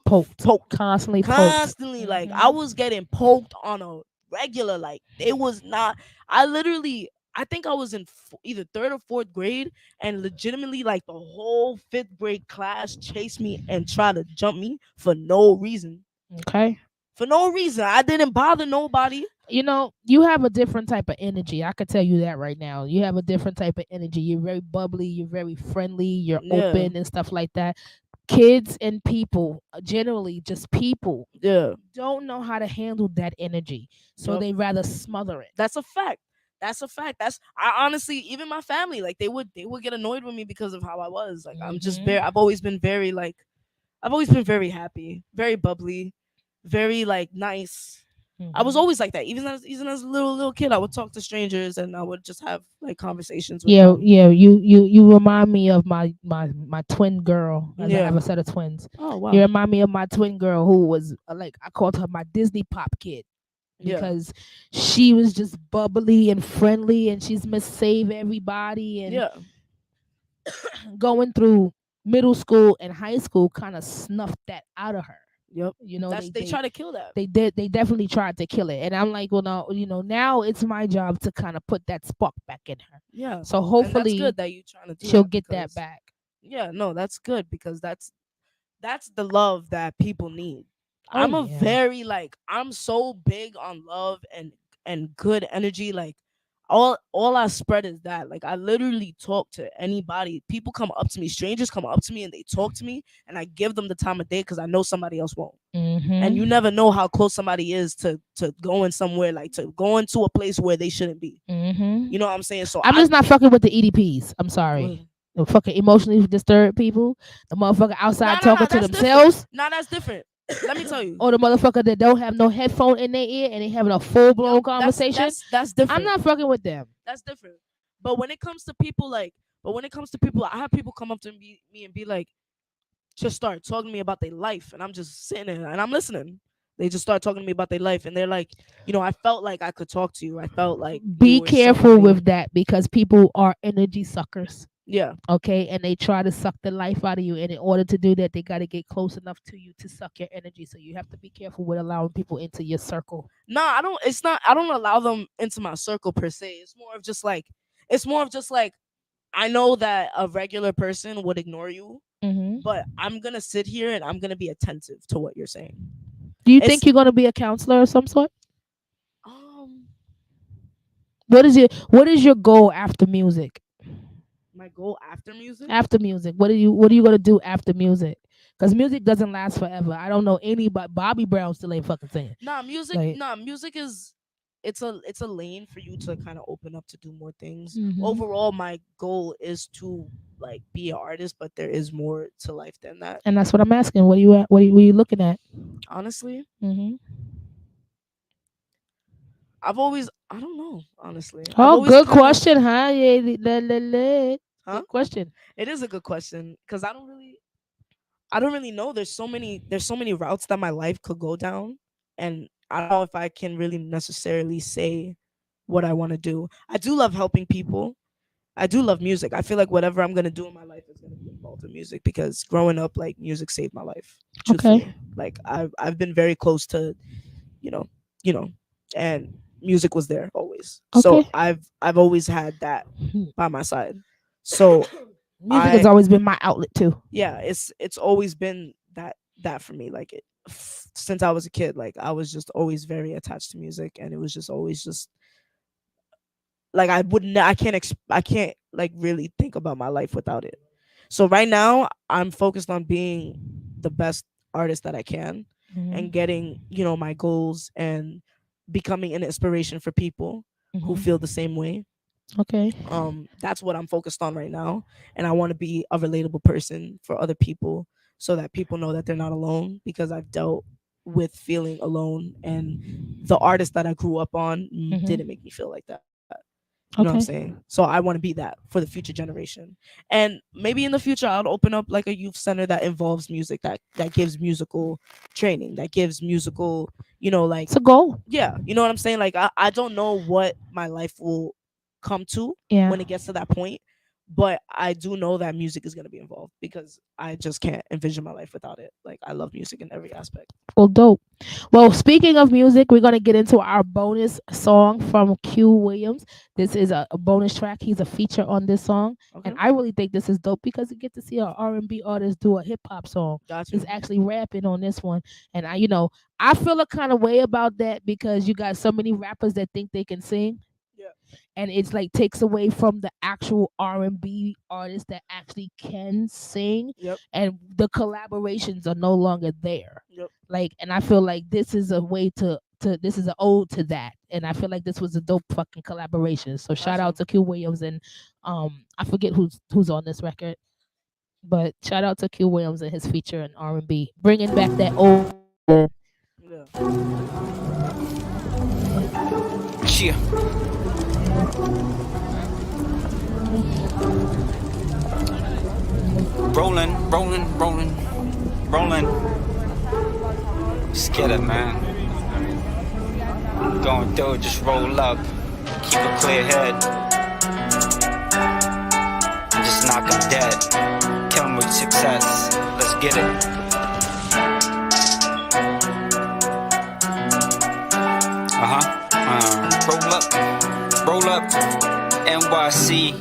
Poked. poked. Constantly poked. Constantly, like, I Mhm. was getting poked on a regular. Like, it was not. I think I was in either third or fourth grade, and legitimately, like, the whole fifth grade class chased me and tried to jump me for no reason. Okay. For no reason, I didn't bother nobody. You have a different type of energy. I could tell you that right now. You have a different type of energy. You're very bubbly. You're very friendly. You're Yeah, open and stuff like that. Kids and people, generally just people, yeah, don't know how to handle that energy. So Yup. they rather smother it. That's a fact. That's a fact. I honestly, even my family, like, they would get annoyed with me because of how I was. Like, I'm just Mhm. very. I've always been very like. I've always been very happy, very bubbly, very like nice. I was Mhm. always like that. Even as a little kid, I would talk to strangers and I would just have like conversations with Yeah, them. yeah. You remind me of my twin girl, as I have Yeah. a set of twins. Oh You wow. remind me of my twin girl who was like I called her my Disney pop kid Yeah. because she was just bubbly and friendly and she's Miss Save Everybody and Yeah. going through middle school and high school kind of snuffed that out of her. Yep. You know, They try to kill that. they definitely tried to kill it. And I'm like, well, no, now it's my job to kind of put that spark back in her. Yeah. So And that's hopefully good that you trying to do she'll that get that because back. yeah, no, that's good because that's the love that people need. Oh I'm a yeah. very like I'm so big on love and good energy. Like all I spread is that. Like I literally talk to anybody. People come up to me, strangers come up to me and they talk to me and I give them the time of day because I know somebody else won't. And Mm-hmm. you never know how close somebody is to going somewhere, like to going to a place where they shouldn't be. Mm-hmm. You know what I'm saying? So I'm I just not fucking with the EDPs. I'm sorry. The fucking emotionally disturbed people, the motherfucker outside no, talking to that's different. themselves, Nah, that's different. Let me tell you. or the motherfucker that don't have no headphone in their ear and they having a full blown Yep, conversation. that's I'm different. not fucking with them. That's different. But when it comes to people, I have people come up to me and be like, just start talking to me about their life, and I'm just sitting there and I'm listening. They just start talking to me about their life, and they're like, I felt like I could talk to you. I felt like you Be were careful somebody. with that because people are energy suckers. Yeah, Okay, and they try to suck the life out of you, and in order to do that they got to get close enough to you to suck your energy, so you have to be careful with allowing people into your circle. no, I don't. It's not. I don't allow them into my circle per se. It's more of just like I know that a regular person would ignore you, Hmm. but I'm gonna sit here and I'm gonna be attentive to what you're saying. Do you think It's you're going to be a counselor of some sort? um What is your goal after music? my goal after music. After music, what are you going to do after music? Because music doesn't last forever. I don't know anybody. Bobby Brown still ain't fucking singing. Like, Music is it's a lane for you to kind of open up to do more things. hmm Overall, my goal is to like be an artist, but there is more to life than that. and that's what I'm asking. What are you at? What are you looking at? Honestly, Hmm. I don't know. Honestly, I've Oh, always good kind of question, huh? Yeah, huh. good question. It is a good question because I don't really know. There's so many routes that my life could go down, and I don't know if I can really necessarily say what I want to do. I do love helping people. I do love music. I feel like whatever I'm gonna do in my life is gonna be involved in music because growing up, like music saved my life. Okay. Truthfully, like I've been very close to, you know, you know, and music was there always. So Okay. I've always had that Hmm. by my side. So Music has always been my outlet too. yeah, it's always been that for me. Like since I was a kid, like I was just always very attached to music, and it was just always just like I can't like really think about my life without it. So right now I'm focused on being the best artist that I can and getting, my goals and becoming an inspiration for people who feel the same way. Okay. That's what I'm focused on right now, and I want to be a relatable person for other people so that people know that they're not alone, because I've dealt with feeling alone, and the artist that I grew up on didn't make me feel like that. You know what I'm saying? So I want to be that for the future generation. And maybe in the future I'll open up like a youth center that involves music, that gives musical training, that gives musical, like It's a goal. yeah, you know what I'm saying? Like I don't know what my life will come to Yeah. when it gets to that point, but I do know that music is going to be involved, because I just can't envision my life without it. Like I love music in every aspect. Well, dope. Well, speaking of music, we're gonna get into our bonus song from Q Williams. This is a bonus track. He's a feature on this song, Okay. and I really think this is dope because you get to see an R&B artist do a hip hop song. Gotcha. He's actually rapping on this one, and I feel a kind of way about that because you got so many rappers that think they can sing. Yeah. And it's like takes away from the actual R&B artists that actually can sing. Yep. And the collaborations are no longer there. Yep. Like, and I feel like this is a way to this is an ode to that, and I feel like this was a dope fucking collaboration. So shout out to Q Williams, and I forget who's on this record, but shout out to Q Williams and his feature in R&B, bringing back that old. Yeah. Rolling, rolling, rolling, rolling. Just get it, man. Going through it, just roll up. Keep a clear head. And just knock 'em dead. Kill 'em with success. Let's get it. Roll up, NYC.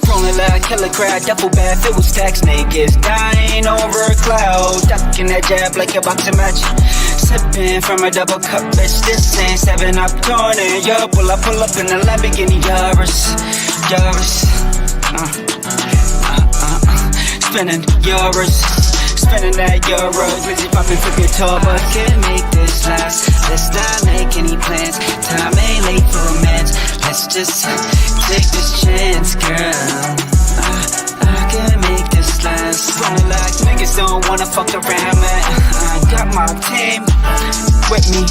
Rolling like killer crowd, duffel bag filled with stacks, niggas dying over a cloud. Ducking that jab like a boxing match. Sipping from a double cup, bitch. This ain't 7-Up, turning. Yo, pull up in the Lamborghini Yaris. Spinning Yaris. Spending that euro, busy popping for guitar, but can't make this last. Let's not make any plans. Time ain't late for romance. Let's just take this chance, girl. I can make this last. Rolling like niggas don't wanna fuck around, man. I got my team with me.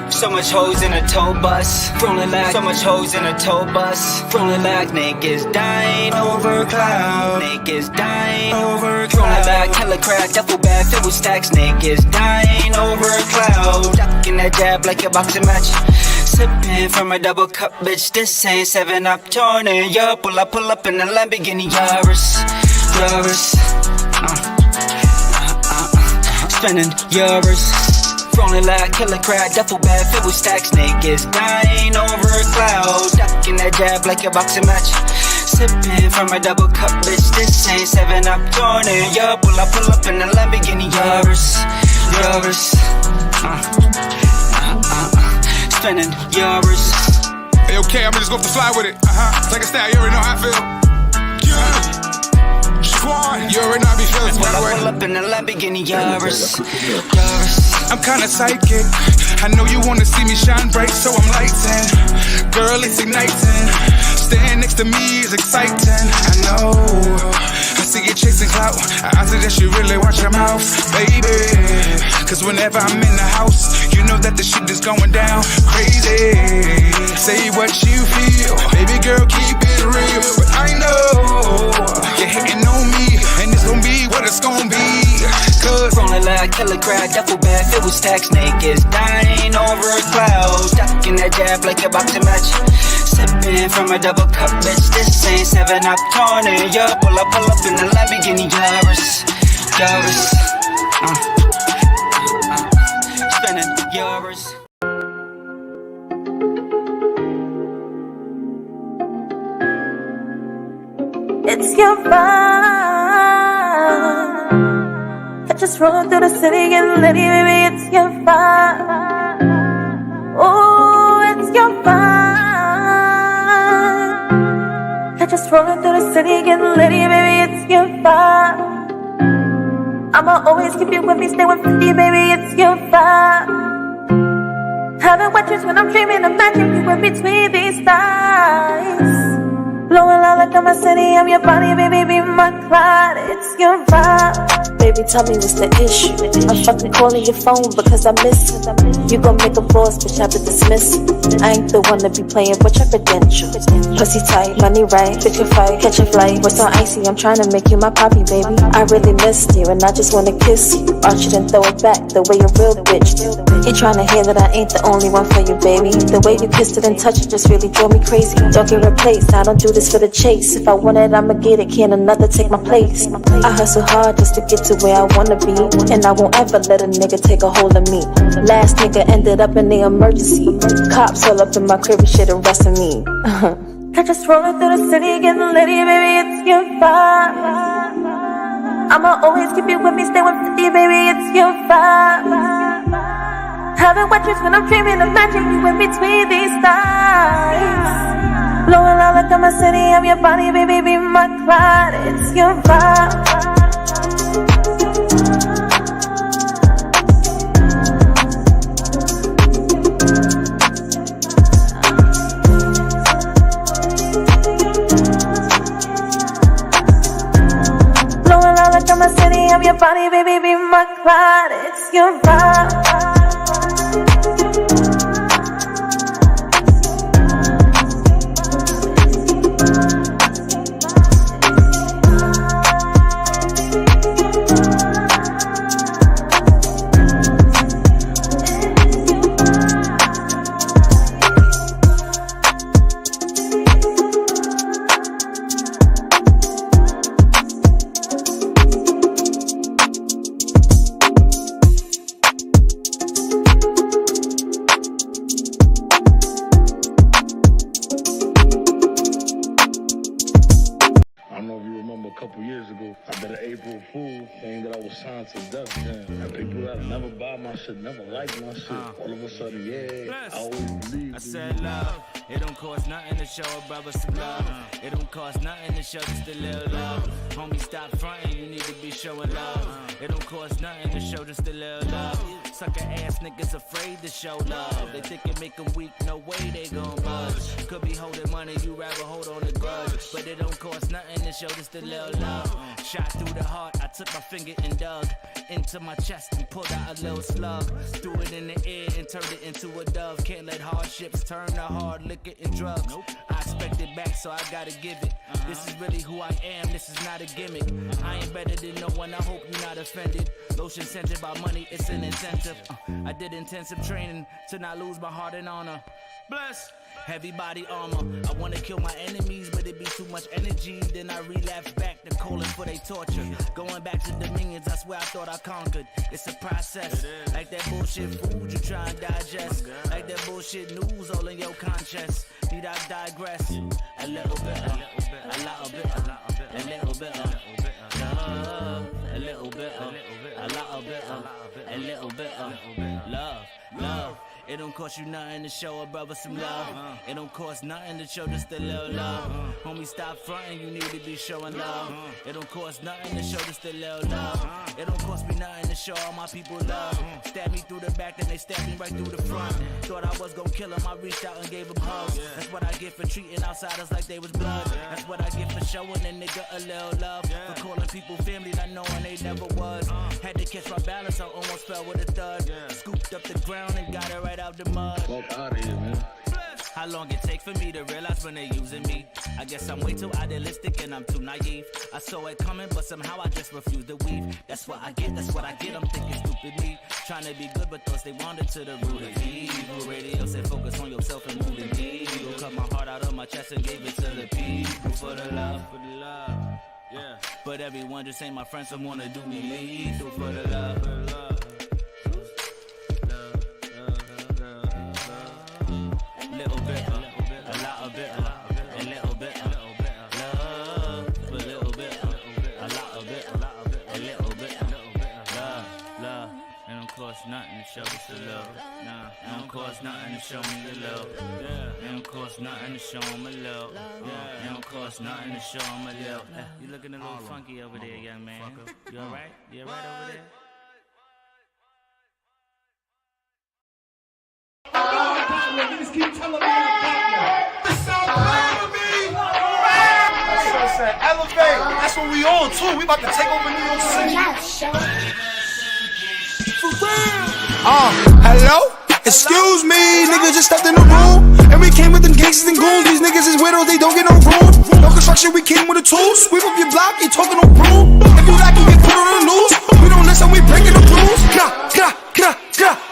So much hoes in a tour bus. Rolling like so much hoes in a tour bus. Rolling like niggas dying over cloud. Niggas dying over cloud. Rolling like hella crowd, duffel bag filled with stacks. Niggas dying over a cloud. Ducking that jab like a boxing match. Sipping from a double cup, bitch. This ain't 7-Up, turning. Yo, pull up in the Lamborghini Yaris. Spending Yaris. Rolling like killer crowd, duffel bag filled with stacks. Niggas dying over a cloud. Ducking that jab like a boxing match. Sipping from a double cup, bitch. This ain't 7-Up, turning. Yo, pull up in the Lamborghini Yaris. Spending Yaris. Hey, okay, I'm just gonna fly with it. Take a style, you already know how I feel. Yeah. You already know I be feeling some kind of way. Pull up in the Lamborghini Yaris. I'm kinda psychic. I know you wanna see me shine bright, so I'm lighting. Girl, it's igniting. Staying next to me is exciting. I know. I see you chasing clout. I suggest you really watch your mouth, baby. Cause whenever I'm in the house, you know that the shit is going down crazy. Say what you feel, baby girl, keep it real. But I know you're hitting on me, and it's gonna be what it's gonna be. Cause rolling like killer crowd, duffel bag filled with stacks. Niggas dying over a cloud. Ducking that jab like a boxing match. Sipping from a double cup, bitch. This ain't 7-Up, turning. Yo, pull up in the Lamborghini Yaris. Spinning Yaris. Just rolling through the city getting litty, baby, it's your vibe. Oh, it's your vibe. Just rolling through the city getting litty, baby, it's your vibe. I'ma always keep you with me, stay with 50, baby, it's your vibe. Having wet dreams when I'm dreaming, imagine you in between these thighs. Blowing loud like I'm a city, I'm your body, baby, be my cloud, it's your vibe. Baby, tell me what's the issue. I'm fucking calling your phone because I miss you. You gon' make a boss, bitch, have to dismiss you. I ain't the one to be playing with your credentials. Pussy tight, money right, pick a fight, catch a flight. What's on icy, I'm trying to make you my poppy, baby. I really missed you and I just wanna kiss you. Arch it and throw it back the way a real bitch do. You tryna hear that I ain't the only one for you, baby. The way you kissed it and touched it just really drove me crazy. Don't get replaced, I don't do this for the chase. If I want it, I'ma get it, can't another take my place. I hustle hard just to get to where I wanna be, and I won't ever let a nigga take a hold of me. Last nigga ended up in the emergency. Cops all up in my crib and shit arresting me. I just rolling through the city getting litty, baby, it's your vibe. I'ma always keep you with me, stay with 50, baby, it's your vibe. Having wet dreams when I'm dreaming, imagine you in between these thighs. Blowing loud like I'm a city, I'm your body, baby, be my cloud, it's your vibe. Blowing loud like I'm a city, I'm your body, baby, be my cloud, it's your vibe. Never liked my shit. All of a sudden, yeah, I always believe. I said love. It don't cost nothing to show a brother some love. It don't cost nothing to show just a little love. Homie, stop frontin', you need to be showing love. It don't cost nothing to show just a little love. Sucker ass niggas afraid to show love. They think it make them weak, no way they gon' budge. Could be holding money, you rather hold on a grudge. But it don't cost nothing to show just a little love. Shot through the heart, I took my finger and dug into my chest and pulled out a little slug. Threw it in the air and turned it into a dove. Can't let hardships turn to hard liquor and drugs. I expect it back, so I gotta give it. This is really who I am, this is not a gimmick. I ain't better than no one, I hope you're not offended. Lotion scented by money, it's an incentive. I did intensive training to not lose my heart and honor. Bless. Heavy body armor. I wanna kill my enemies, but it be too much energy. Then I relapse back to calling for they torture. Going back to dominions, I swear I thought I conquered. It's a process. Like that bullshit food you try and digest. Like that bullshit news all in your conscience. Need I digress? A little bit, a little bit, a little bit, a little bit, love. A little bit, a little bit, a little bit, love, love. It don't cost you nothing to show a brother some love. It don't cost nothing to show just a little love. Homie, stop frontin', you need to be showing love. It don't cost nothing to show just a little love. It don't cost me nothing to show all my people love. Stab me through the back, then they stab me right through the front. Thought I was gon' kill him, I reached out and gave him hugs. That's what I get for treating outsiders like they was blood. That's what I get for showing a nigga a little love. For calling people family, not knowing they never was. Had to catch my balance, I almost fell with a thud. Scooped up the ground and got it right out the mud. Fuck out of here, man. How long it take for me to realize when they using me? I guess I'm way too idealistic and I'm too naive. I saw it coming, but somehow I just refuse to weave. That's what I get, that's what I get. I'm thinking stupid me. Trying to be good, but thoughts they wandered to the root of evil. Radio said focus on yourself and move the needle. Cut my heart out of my chest and gave it to the people. For the love, yeah. But everyone just ain't my friends, some wanna do me lethal. For the love, little bit, a lot of bit, a little bit, love, a little bit, a lot of bit, a little bit, love. show just a little. Nah, it don't cost nothing to show me a little. Yeah, it don't cost nothing to show him a little. Yeah, it don't cost nothing to show him a little. You looking a little funky over there, young man. You alright? You alright over there? Niggas keep telling me to sound clear to me. Elevate. That's what we on too. We about to take over New York City. For real. Hello? Excuse me, niggas just stepped in the room. And we came with them gangsters and goons. These niggas is widows, they don't get no room. No construction, we came with a tool. Sweep up your block, you talking no broom. If you like, you get put on the news. We don't listen, we breaking the rules.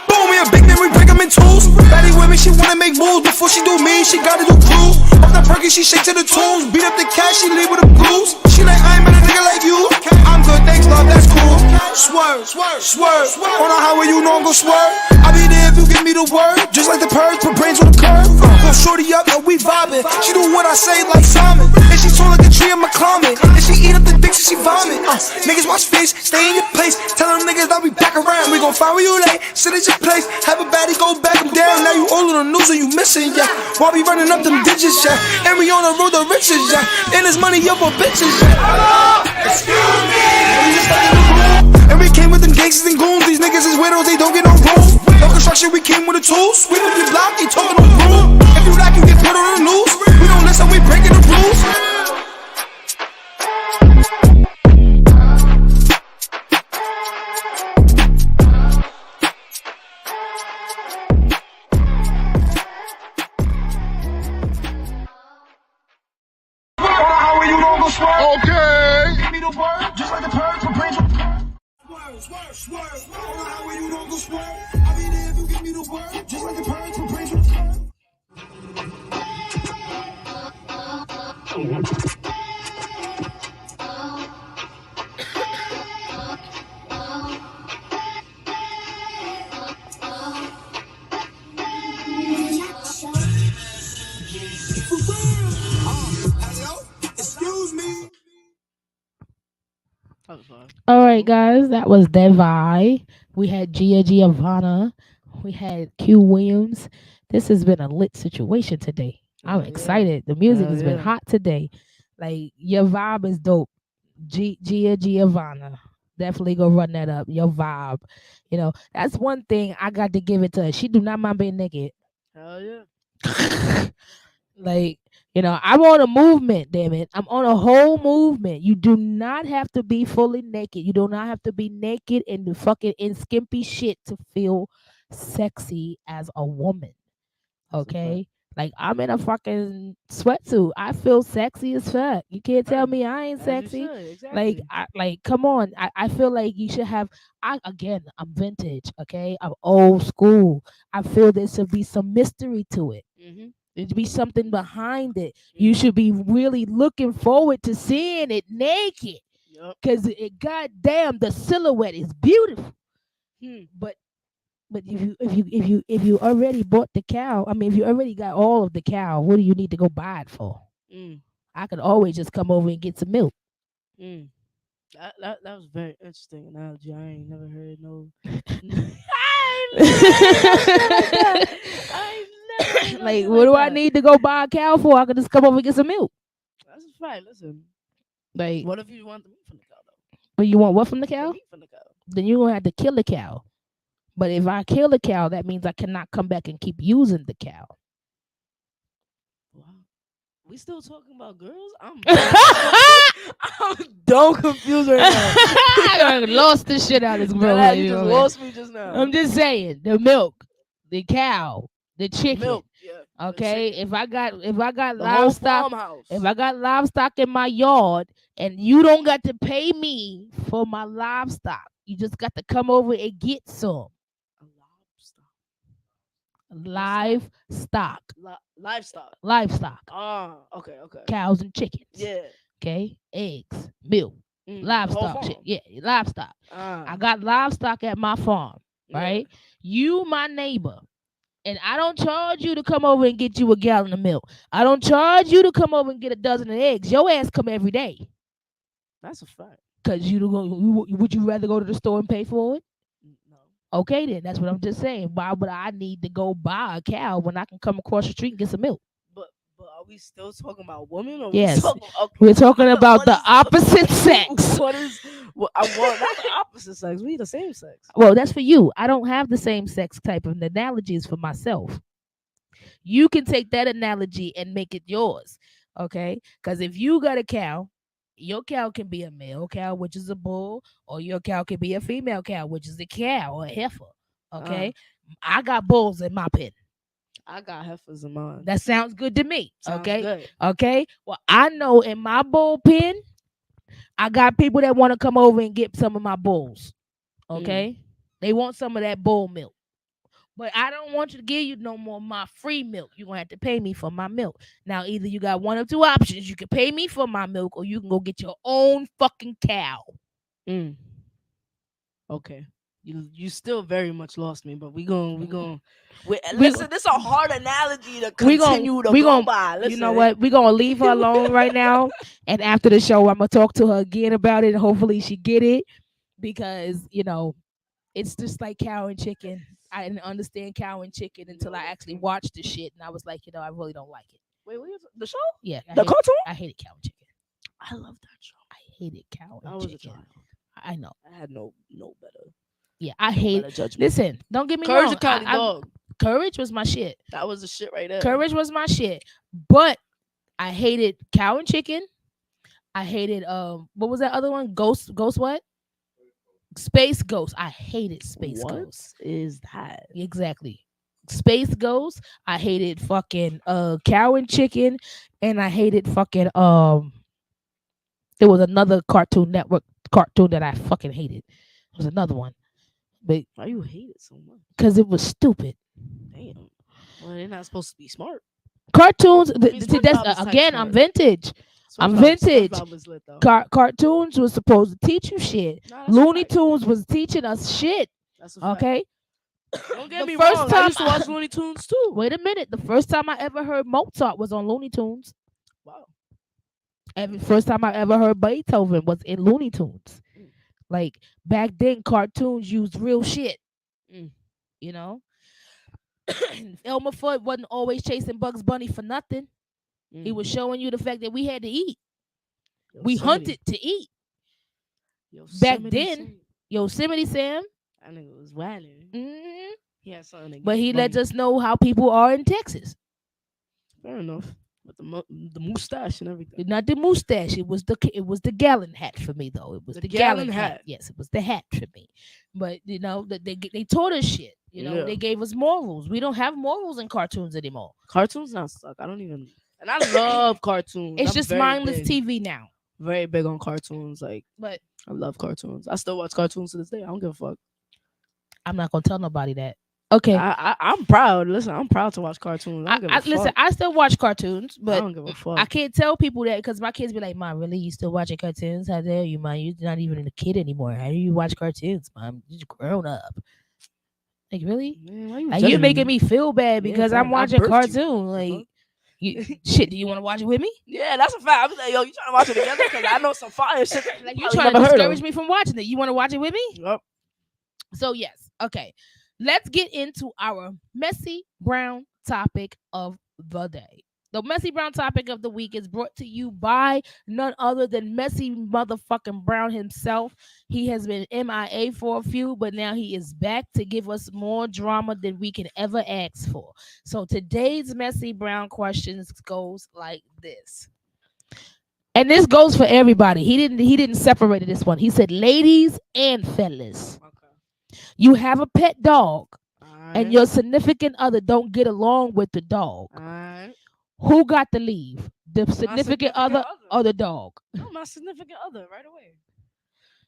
Boom, we a big man, we break them in tools. Betty with me, she wanna make moves. Before she do me, she gotta do crew. Off the perky, she shake to the tunes. Beat up the cash, she leave with the blues. She like, I ain't met a nigga like you. I'm good, thanks, love, that's cool. Swerve. On the highway, you know I'm gon' swerve. I'll be there if you give me the word. Just like the purge, put brains on the curve. Go shorty up, now we vibing. She do what I say like Simon. And she tall like a tree in my climate. And she eat up the dick, so she vomit. Niggas watch face, stay in your place. Tell them niggas that we back around. We gon' find where you lay, sit at your place. Have a baddie, go back them down. Now you all on the news and you missing, yeah. While we running up them digits, yeah. And we on the road to riches, yeah. And there's money up for bitches, yeah. Hello, excuse me. We just stuck in the room. And we came with them gangsters and goons. These niggas is widows, they don't get no room. No construction, we came with a tool. Sweep up your block, you talking no broom. If you like, you get put on the news. We don't listen, we breaking the rules. Okay. Give me the word, just like the purge, my brains will swerve. On the highway, you don't go swerve. I'll be there if you give me the word, just like the purge, my brains will Hello? Excuse me. That was fun. All right, guys, that was Devi. We had Gia Giovanna. We had Q Williams. This has been a lit situation today. I'm excited. The music has been hot today. Like, your vibe is dope. Gia Giovanna. Definitely go run that up. Your vibe. You know, that's one thing I got to give it to her. She do not mind being naked. Hell yeah. Like, you know, I'm on a movement, damn it. I'm on a whole movement. You do not have to be fully naked. You do not have to be naked and fucking in skimpy shit to feel sexy as a woman. Okay? Like, I'm in a fucking sweatsuit. I feel sexy as fuck. You can't tell me I ain't sexy. Exactly. Like, come on. I feel like you should have. I'm vintage. Okay, I'm old school. I feel there should be some mystery to it. Mm-hmm. There should be something behind it. You should be really looking forward to seeing it naked. Yep. Cause goddamn, the silhouette is beautiful. But if you already bought the cow, I mean, if you already got all of the cow, what do you need to go buy it for? I could always just come over and get some milk. That was very interesting analogy. I ain't never heard no. Like, what do I need to go buy a cow for? I could just come over and get some milk. That's right. Listen. Like, What if you want the meat from the cow though? but you want what from the The cow? meat from the cow. Then you're gonna have to kill the cow. But if I kill the cow, that means I cannot come back and keep using the cow. Wow. We still talking about girls? I'm don't confuse right now. I lost the shit out of this girl. Nah, you just lost me just now. I'm just saying, the milk, the cow, the chicken. Milk. Yeah. Okay, if I got The whole livestock, farmhouse. if I got livestock in my yard, and you don't got to pay me for my livestock, you just got to come over and get some livestock. Livestock. Okay. Cows and chickens. Yeah. Okay, eggs, milk, The whole livestock. farm. Yeah, livestock. I got livestock at my farm, right? You, my neighbor. And I don't charge you to come over and get you a gallon of milk. I don't charge you to come over and get a dozen of eggs. Your ass come every day. That's a fact. Cause would you rather go to the store and pay for it? No. Okay, then that's what I'm just saying. Why would I need to go buy a cow when I can come across the street and get some milk? But are we still talking about women? Or Yes. we talking, okay. We're talking about What the is- opposite sex. What is? Well, I want not the opposite sex. We the same sex. Well, that's for you. I don't have the same sex type of analogies for myself. You can take that analogy and make it yours. Okay? Because if you got a cow, your cow can be a male cow, which is a bull, or your cow can be a female cow, which is a cow or a heifer. Okay? I got bulls in my pen. I got heifers in mine. That sounds good to me. Sounds Okay? good. Okay? Well, I know in my bull pen, I got people that want to come over and get some of my bulls. Okay? They want some of that bull milk. But I don't want you to give you no more my free milk. You're gonna have to pay me for my milk. Now, either you got one of two options. You can pay me for my milk, or you can go get your own fucking cow. Okay. You still very much lost me, but we listen. This is a hard analogy to continue to go by. Listen. You know what? We're gonna leave her alone right now. And after the show, I'm gonna talk to her again about it. And hopefully she get it. Because, it's just like cow and chicken. I didn't understand cow and chicken until I actually watched the shit, and I was like, I really don't like it. Wait, the show? Yeah, The cartoon? I hated cow and chicken. I love that show. I hated cow and I was a chicken. child. I know. I had no better. Yeah, I hate. better judgment. Listen, don't get me Courage wrong. the Cowardly Dog. Courage was my shit. That was the shit right there. Courage was my shit. But I hated cow and chicken. I hated what was that other one? Ghost what? Space Ghost. I hated Space Ghost. What is that? Exactly. Space Ghost. I hated fucking cow and chicken, and I hated fucking there was another Cartoon Network cartoon that I fucking hated. There was another one. But why you hate it so much? Because it was stupid. Damn. Well, they're not supposed to be smart. Cartoons. mean, See, that's SpongeBob is type again. smart. I'm vintage. I'm SpongeBob- vintage. SpongeBob was lit, though. Cartoons was supposed to teach you shit. Nah, that's a Looney fact. Tunes was teaching us shit. That's a fact. Okay. Don't get The me first wrong. I time used to watch Looney Tunes too. Wait a minute. The first time I ever heard Mozart was on Looney Tunes. Wow. First time I ever heard Beethoven was in Looney Tunes. Like back then, cartoons used real shit. You know, Elmer Fudd wasn't always chasing Bugs Bunny for nothing. He was showing you the fact that we had to eat. We hunted to eat. Back then, Yosemite Sam. That nigga was wilding. He had something. But he lets us know how people are in Texas. Fair enough. With the mustache and everything. Not the mustache. It was the gallon hat for me though. It was the gallon hat. Yes, it was the hat for me. But they taught us shit. They gave us morals. We don't have morals in cartoons anymore. Cartoons not suck. I don't even. And I love cartoons. It's I'm just very mindless big. TV now. Very big on cartoons. But I love cartoons. I still watch cartoons to this day. I don't give a fuck. I'm not gonna tell nobody that. Okay. I'm proud. Listen, I'm proud to watch cartoons. I don't give a listen, fuck. I still watch cartoons, but I don't give a fuck. I can't tell people that because my kids be like, "Mom, really? You still watching cartoons? How dare you, Mom? You're not even a kid anymore. How do you watch cartoons, Mom? You're grown up." Like, really? Man, why you Like, judging you're making me feel bad Yeah, because fact. I'm I watching birthed cartoon. Like, shit, do you want to watch it with me? Yeah, that's a fact. I'm like, yo, you trying to watch it together? Because I know some fire shit. That Like, you you probably trying to never heard discourage of. me from watching it? You want to watch it with me? Yep. So yes, okay. Let's get into our messy brown topic of the day. The messy brown topic of the week is brought to you by none other than Messy motherfucking Brown himself. He has been MIA for a few, but now he is back to give us more drama than we can ever ask for. So today's messy brown questions goes like this. And this goes for everybody. He didn't separate this one. He said ladies and fellas. You have a pet dog and your significant other don't get along with the dog. Who got to leave? The significant other or the dog? No, my significant other right away.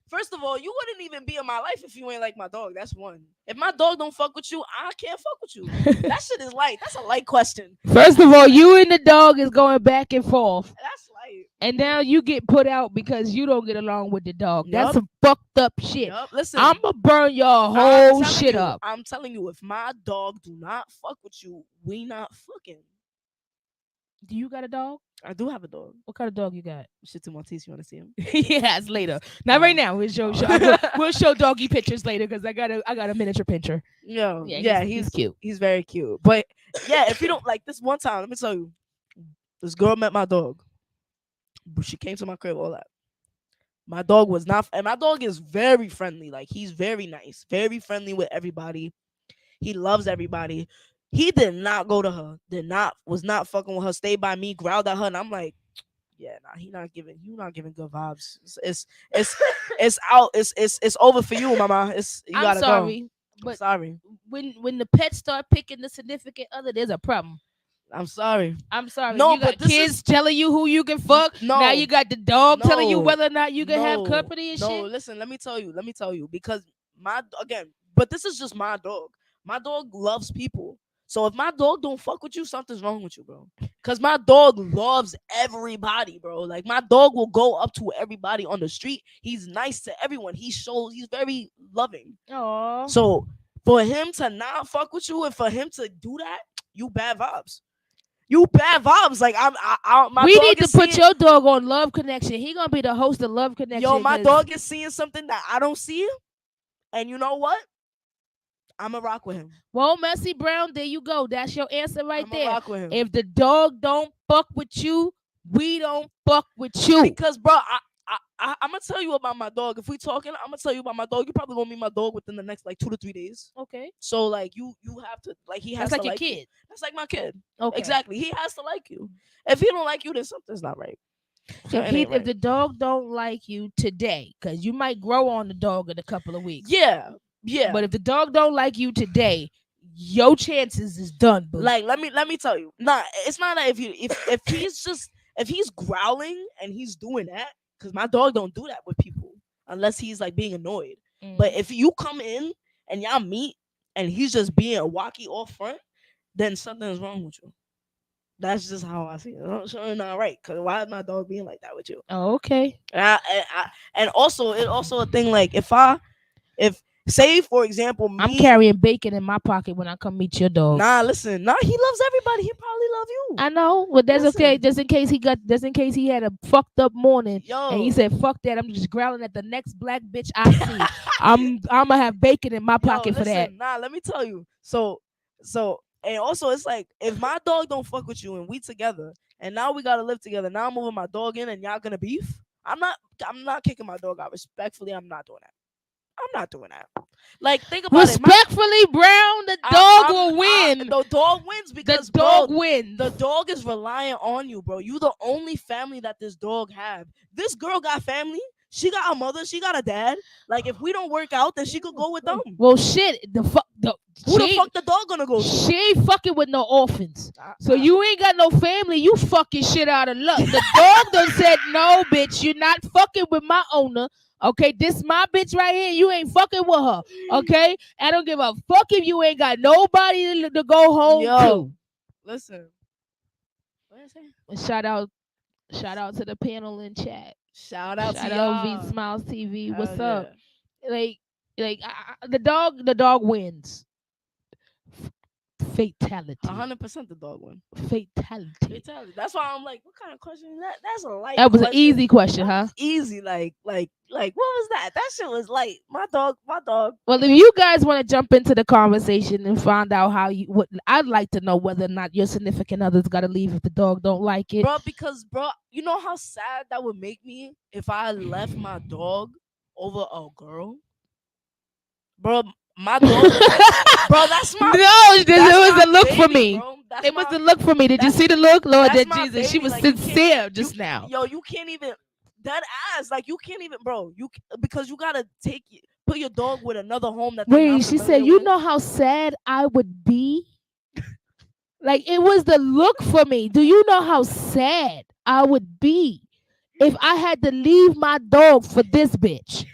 First of all, you wouldn't even be in my life if you ain't like my dog. That's one. If my dog don't fuck with you, I can't fuck with you. That shit is light. That's a light question. First of all, you and the dog is going back and forth. That's light. And now you get put out because you don't get along with the dog. Yup. That's some fucked up shit. Yup. Listen, I'ma burn your I'm whole telling shit you, up. I'm telling you, if my dog do not fuck with you, we not fucking. Do you got a dog? I do have a dog. What kind of dog you got? Shih Tzu Maltese. You want to see him? Yes, later. Not right now. We'll show doggy pictures later because I got a miniature pincher. Yo, Yeah, yeah, he's cute. He's very cute. But yeah, if you don't like this one time, let me tell you, this girl met my dog. She came to my crib, all that. My dog was not, and my dog is very friendly. Like he's very nice, very friendly with everybody. He loves everybody. He did not go to her. Was not fucking with her. Stayed by me, growled at her, and I'm like, yeah, nah, you not giving good vibes. It's out. It's over for you, mama. You I'm gotta sorry, go. but Sorry. when the pets start picking the significant other, there's a problem. I'm sorry. I'm sorry. No, you got but this kids telling you who you can fuck. No. Now you got the dog telling you No. whether or not you can have No. company and No, shit. listen, let me tell you, because but this is just my dog. My dog loves people. So if my dog don't fuck with you, something's wrong with you, bro. Cause my dog loves everybody, bro. Like my dog will go up to everybody on the street. He's nice to everyone. He's very loving. Aww. So for him to not fuck with you and for him to do that, you bad vibes. You bad vibes. Like my we dog need to is put seeing- your dog on Love Connection. He gonna be the host of Love Connection. Yo, my 'cause- dog is seeing something that I don't see, and you know what? I'ma rock with him. Well, Messy Brown, there you go. That's your answer right I'ma there. rock with him. If the dog don't fuck with you, we don't fuck with you. Because, bro, I'm gonna tell you about my dog. If we talking, I'm gonna tell you about my dog. You probably gonna meet my dog within the next like 2 to 3 days. Okay. So like you have to like he has That's like to your like you. kid. That's like my kid. Okay. Exactly. He has to like you. If he don't like you, then something's not right. Something ain't If right. the dog don't like you today, because you might grow on the dog in a couple of weeks. Yeah. But if the dog don't like you today, your chances is done, boo. Like let me tell you. Nah, it's not that if he's growling and he's doing that, because my dog don't do that with people unless he's like being annoyed. But if you come in and y'all meet and he's just being a walkie off front, then something's wrong with you. That's just how I see it. I'm sure it's not right. Cause why is my dog being like that with you? Oh, okay. And also it's also a thing like if say for example me, I'm carrying bacon in my pocket when I come meet your dog. Nah, listen, nah, he loves everybody. He probably love you. I know, but that's Listen. okay. Just in case he had a fucked up morning Yo. and he said, "Fuck that! I'm just growling at the next black bitch I see." I'm gonna have bacon in my pocket for that. Nah, let me tell you. So and also it's like if my dog don't fuck with you and we together and now we gotta live together. Now I'm moving my dog in and y'all gonna beef. I'm not kicking my dog out. Respectfully, I'm not doing that. I'm not doing that. Like think about Respectfully, Brown, the dog will win. The dog wins because the dog bro, wins. The dog is reliant on you, bro. You the only family that this dog have. This girl got family. She got a mother. She got a dad. Like if we don't work out, then she could go with them. Well, shit. Who the fuck the dog gonna go to? She ain't fucking with no orphans. So you ain't got no family. You fucking shit out of luck. The dog done said, no, bitch, you're not fucking with my owner. Okay, this my bitch right here. You ain't fucking with her. Okay? I don't give a fuck if you ain't got nobody to go home to. Listen. What is it? Shout out to the panel in chat. Shout out Shout to out y'all. V Smiles TV. What's Hell up? The dog wins. Fatality. 100% the dog win. Fatality. That's why I'm like, what kind of question is that? That's a light. That was an question. easy question, huh? Easy, like what was that? That shit was light. My dog. Well, if you guys want to jump into the conversation and find out I'd like to know whether or not your significant other's got to leave if the dog don't like it. Bro, because you know how sad that would make me if I left my dog over a girl. Bro, my dog. Bro, that's my. No, it was a look baby, for me. bro. It was the look for me. Did you see the look, Lord? That's That my Jesus, she baby. was Like, you sincere can't- just now. Yo, you can't even that ass. Like you can't even, bro. Because you gotta put your dog with another home that. they're Wait, not she said, familiar you with. know how sad I would be? Like, it was the look for me. Do you know how sad I would be if I had to leave my dog for this bitch?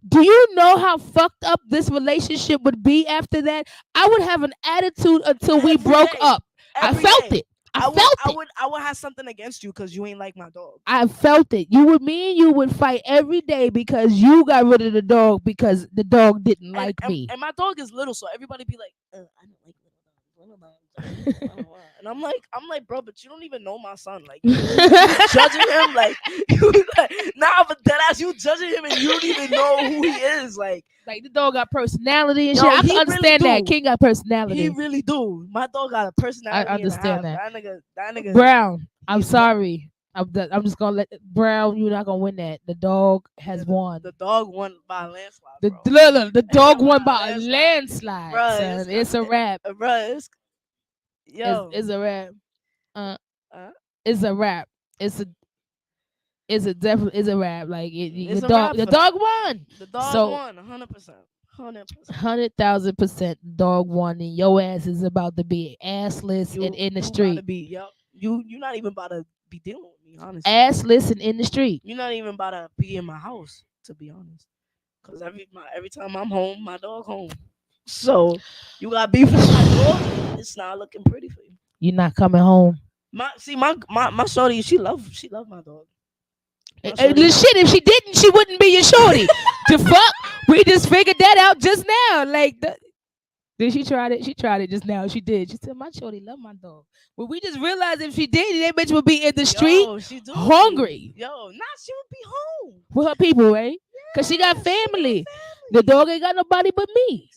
Do you know how fucked up this relationship would be after that? I would have an attitude until we Every broke day. up. I Every felt day. it. I felt it. I would have something against you because you ain't like my dog. I felt it. Me and you would fight every day because you got rid of the dog because the dog didn't like me. And my dog is little, so everybody be like, I don't like little dogs. And I'm like, bro, but you don't even know my son. Like, you judging him, like, nah, but that ass, you judging him, and you don't even know who he is. Like the dog got personality and Yo, shit. I he can really understand that. do. King got personality. he really do. My dog got a personality. I understand and a half. That nigga. Brown, I'm he's sorry. I'm just gonna let Brown. You're not gonna win that. The dog has Yeah, won. The dog won by a landslide, The bro. the dog won By by a a landslide. Bruh, Son. It's a wrap. Bruh, yo, It's a wrap. uh, It's a wrap. It's a definitely it's a wrap. Like It's the a dog wrap the for dog won. the dog So- won 100%. 100%. 100,000% dog won, and your ass is about to be assless and in the About to street. be, yup. You not even about to be dealing with me, honestly. Assless and in the street. You're not even about to be in my house, to be honest. Cause every time I'm home, my dog home. So you got beef with my dog. It's not looking pretty for you. You're not coming home. My shorty, she love my dog. My Hey, shorty- the shit, if she didn't, she wouldn't be your shorty. The fuck? We just figured that out just now. Like, did she tried it? She tried it just now. She did. She said, my shorty love my dog. But we just realized if she did, that bitch would be in the street Yo, she do. hungry Yo, she would be home. with her people, right? Because she got family. The dog ain't got nobody but me.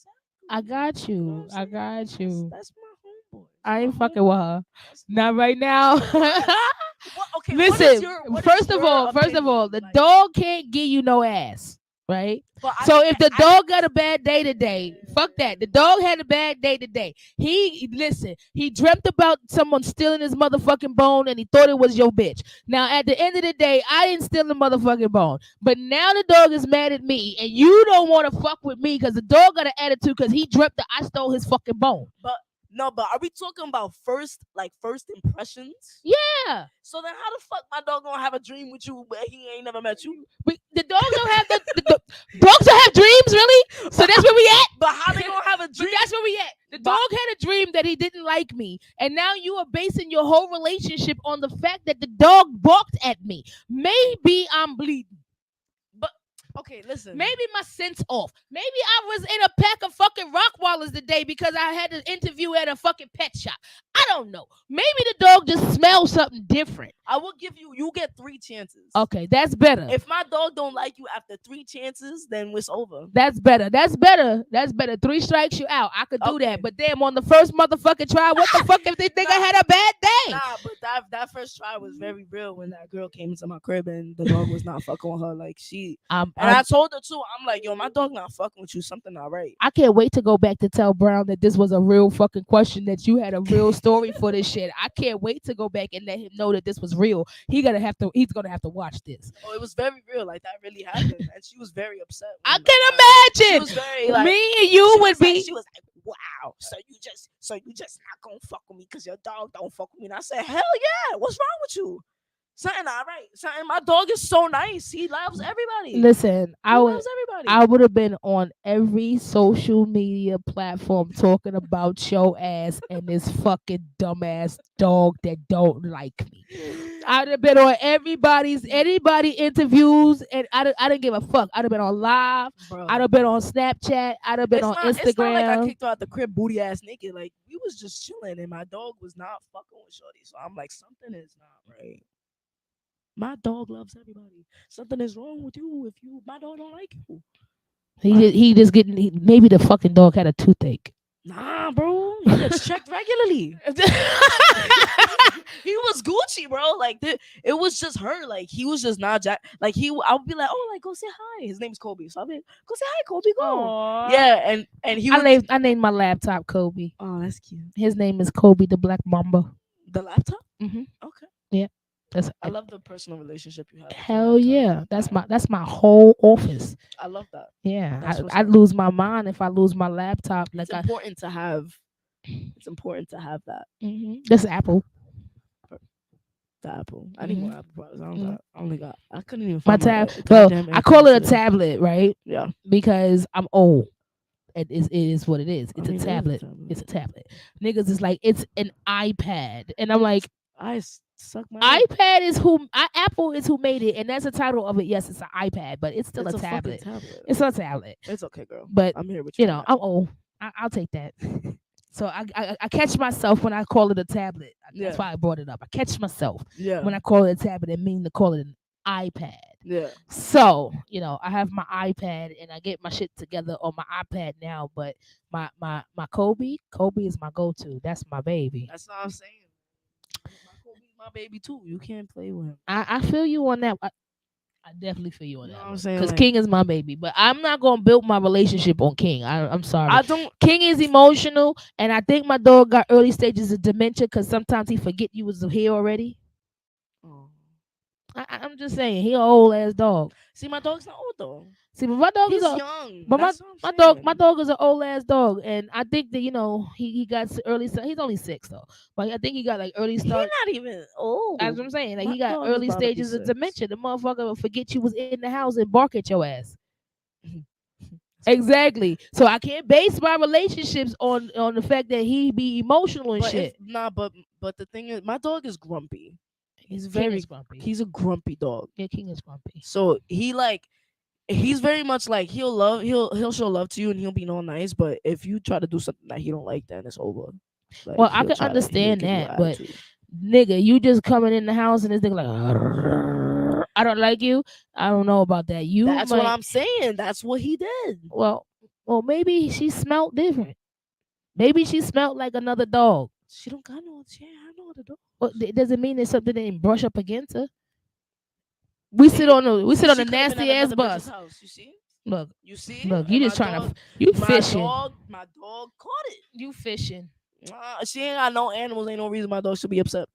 I got you. I got you. That's my homeboy. I ain't fucking with her. Not right now. Okay, Listen, what is first of your all, opinion? the Like, dog can't give you no ass, right? but I So think if the that- dog got a bad day today, fuck that. The dog had a bad day today. He dreamt about someone stealing his motherfucking bone and he thought it was your bitch. Now at the end of the day, I didn't steal the motherfucking bone. But now the dog is mad at me and you don't want to fuck with me because the dog got an attitude because he dreamt that I stole his fucking bone. No, but are we talking about first impressions? Yeah. So then, how the fuck my dog gonna have a dream with you where he ain't never met you? The dog don't have the dogs don't have dreams, really? So that's where we at? But how they gonna have a dream? But that's where we at. The dog had a dream that he didn't like me, and now you are basing your whole relationship on the fact that the dog barked at me. Maybe I'm bleeding. Okay, listen. Maybe my scent's off. Maybe I was in a pack of fucking Rockwallers today because I had an interview at a fucking pet shop. I don't know. Maybe the dog just smells something different. I will give you get 3 chances. Okay, that's better. If my dog don't like you after 3 chances, then it's over. That's better. That's better. That's better. 3 strikes, you out. I could do Okay. that. But damn, on the first motherfucking try, what the fuck if they think I had a bad day? Nah, but that first try was very real when that girl came into my crib and the dog was not fucking with her. Like and I told her too. I'm like, yo, my dog not fucking with you. Something not right. I can't wait to go back to tell Brown that this was a real fucking question, that you had a real story for this shit. I can't wait to go back and let him know that this was real. He's gonna have to watch this. Oh, it was very real. Like that really happened, and she was very upset. I when, can She imagine. was very like Me and you she would was like- be. She was like, "Wow, so you just not gonna fuck with me because your dog don't fuck with me." And I said, "Hell yeah, what's wrong with you? Something all right. Something. My dog is so nice. He loves everybody. Listen, he loves everybody. I would have been on every social media platform talking about your ass and this fucking dumbass dog that don't like me. I'd have been on anybody interviews, and I didn't give a fuck. I'd have been on live. Bro. I'd have been on Snapchat. I'd have been on Instagram. It's not like I kicked her out the crib booty ass naked. Like we was just chilling, and my dog was not fucking with Shorty. So I'm like, something is not right. My dog loves everybody. Something is wrong with you if my dog don't like you. He just getting maybe the fucking dog had a toothache. Nah, bro. He gets checked regularly. He was Gucci, bro. Like it was just her. Like he was just not Jack. Like I would be like, oh, like go say hi. His name's Kobe, so I'll be like, go say hi, Kobe. Go. Aww. Yeah, and he. I named my laptop Kobe. Oh, that's cute. His name is Kobe the Black Mamba. The laptop. Mm-hmm. Okay. Yeah. I love the personal relationship you have. with your Hell laptop. yeah. That's my whole office. I love that. Yeah. That's what's I'd up. lose my mind if I lose my laptop. Like It's important to have. It's important to have that. This Apple. The Apple. I need more Apple products. I only got. I couldn't even My find tab. Well, Well, I call it a tablet, right? Yeah. Because I'm old. It is what it is. It's I mean, a tablet. It's a tablet. Niggas is like, it's an iPad. And I'm like, I suck my iPad is Apple is who made it, and that's the title of it. Yes, it's an iPad, but it's still It's a fucking tablet. It's a tablet. It's okay, girl. But I'm here with you you. know, I'm old. I'll take that. So I catch myself when I call it a tablet. That's Yeah. why I brought it up. I catch myself Yeah. when I call it a tablet and mean to call it an iPad. Yeah. So, I have my iPad and I get my shit together on my iPad now, but my Kobe is my go-to. That's my baby. That's what I'm saying. My Kobe's my baby too. You can't play with him. I feel you on that. I definitely feel you on You know that what I'm one. saying? Because Like, King is my baby, but I'm not gonna build my relationship on King. I'm sorry. I don't. King is emotional, and I think my dog got early stages of dementia because sometimes he forget you was here already. Oh. I'm just saying, he an old ass dog. See, my dog's not old though. See, but my dog He's is a young. but That's what my I'm dog saying. my dog is an old ass dog, and I think that he got early. He's only 6 though, but I think he got like early He's start. not even old. As I'm saying, like My he got dog is early about to be stages of 6. dementia. The motherfucker will forget you was in the house and bark at your ass. That's Exactly. So I can't base my relationships on the fact that he be emotional and But shit. but the thing is, my dog is grumpy. He's King very is grumpy. He's a grumpy dog. Yeah, King is grumpy. So he's very much like he'll show love to you and he'll be all nice. But if you try to do something that he don't like, then it's over. Like, Well, I he'll can he'll understand give you that, but attitude. nigga, you just coming in the house and this nigga like, I don't like you. I don't know about that. You That's what might, I'm saying. That's what he did. well, maybe she smelled different. Maybe she smelled like another dog. She don't got no. She ain't have no other dog. Well, does it mean there's something that didn't brush up against her? We sit on the She nasty could've been ass at another bitch's bus. house. You see? Look, You see? look, And you my just trying dog- to you my fishing. my dog caught it. You fishing. She ain't got no animals. Ain't no reason my dog should be upset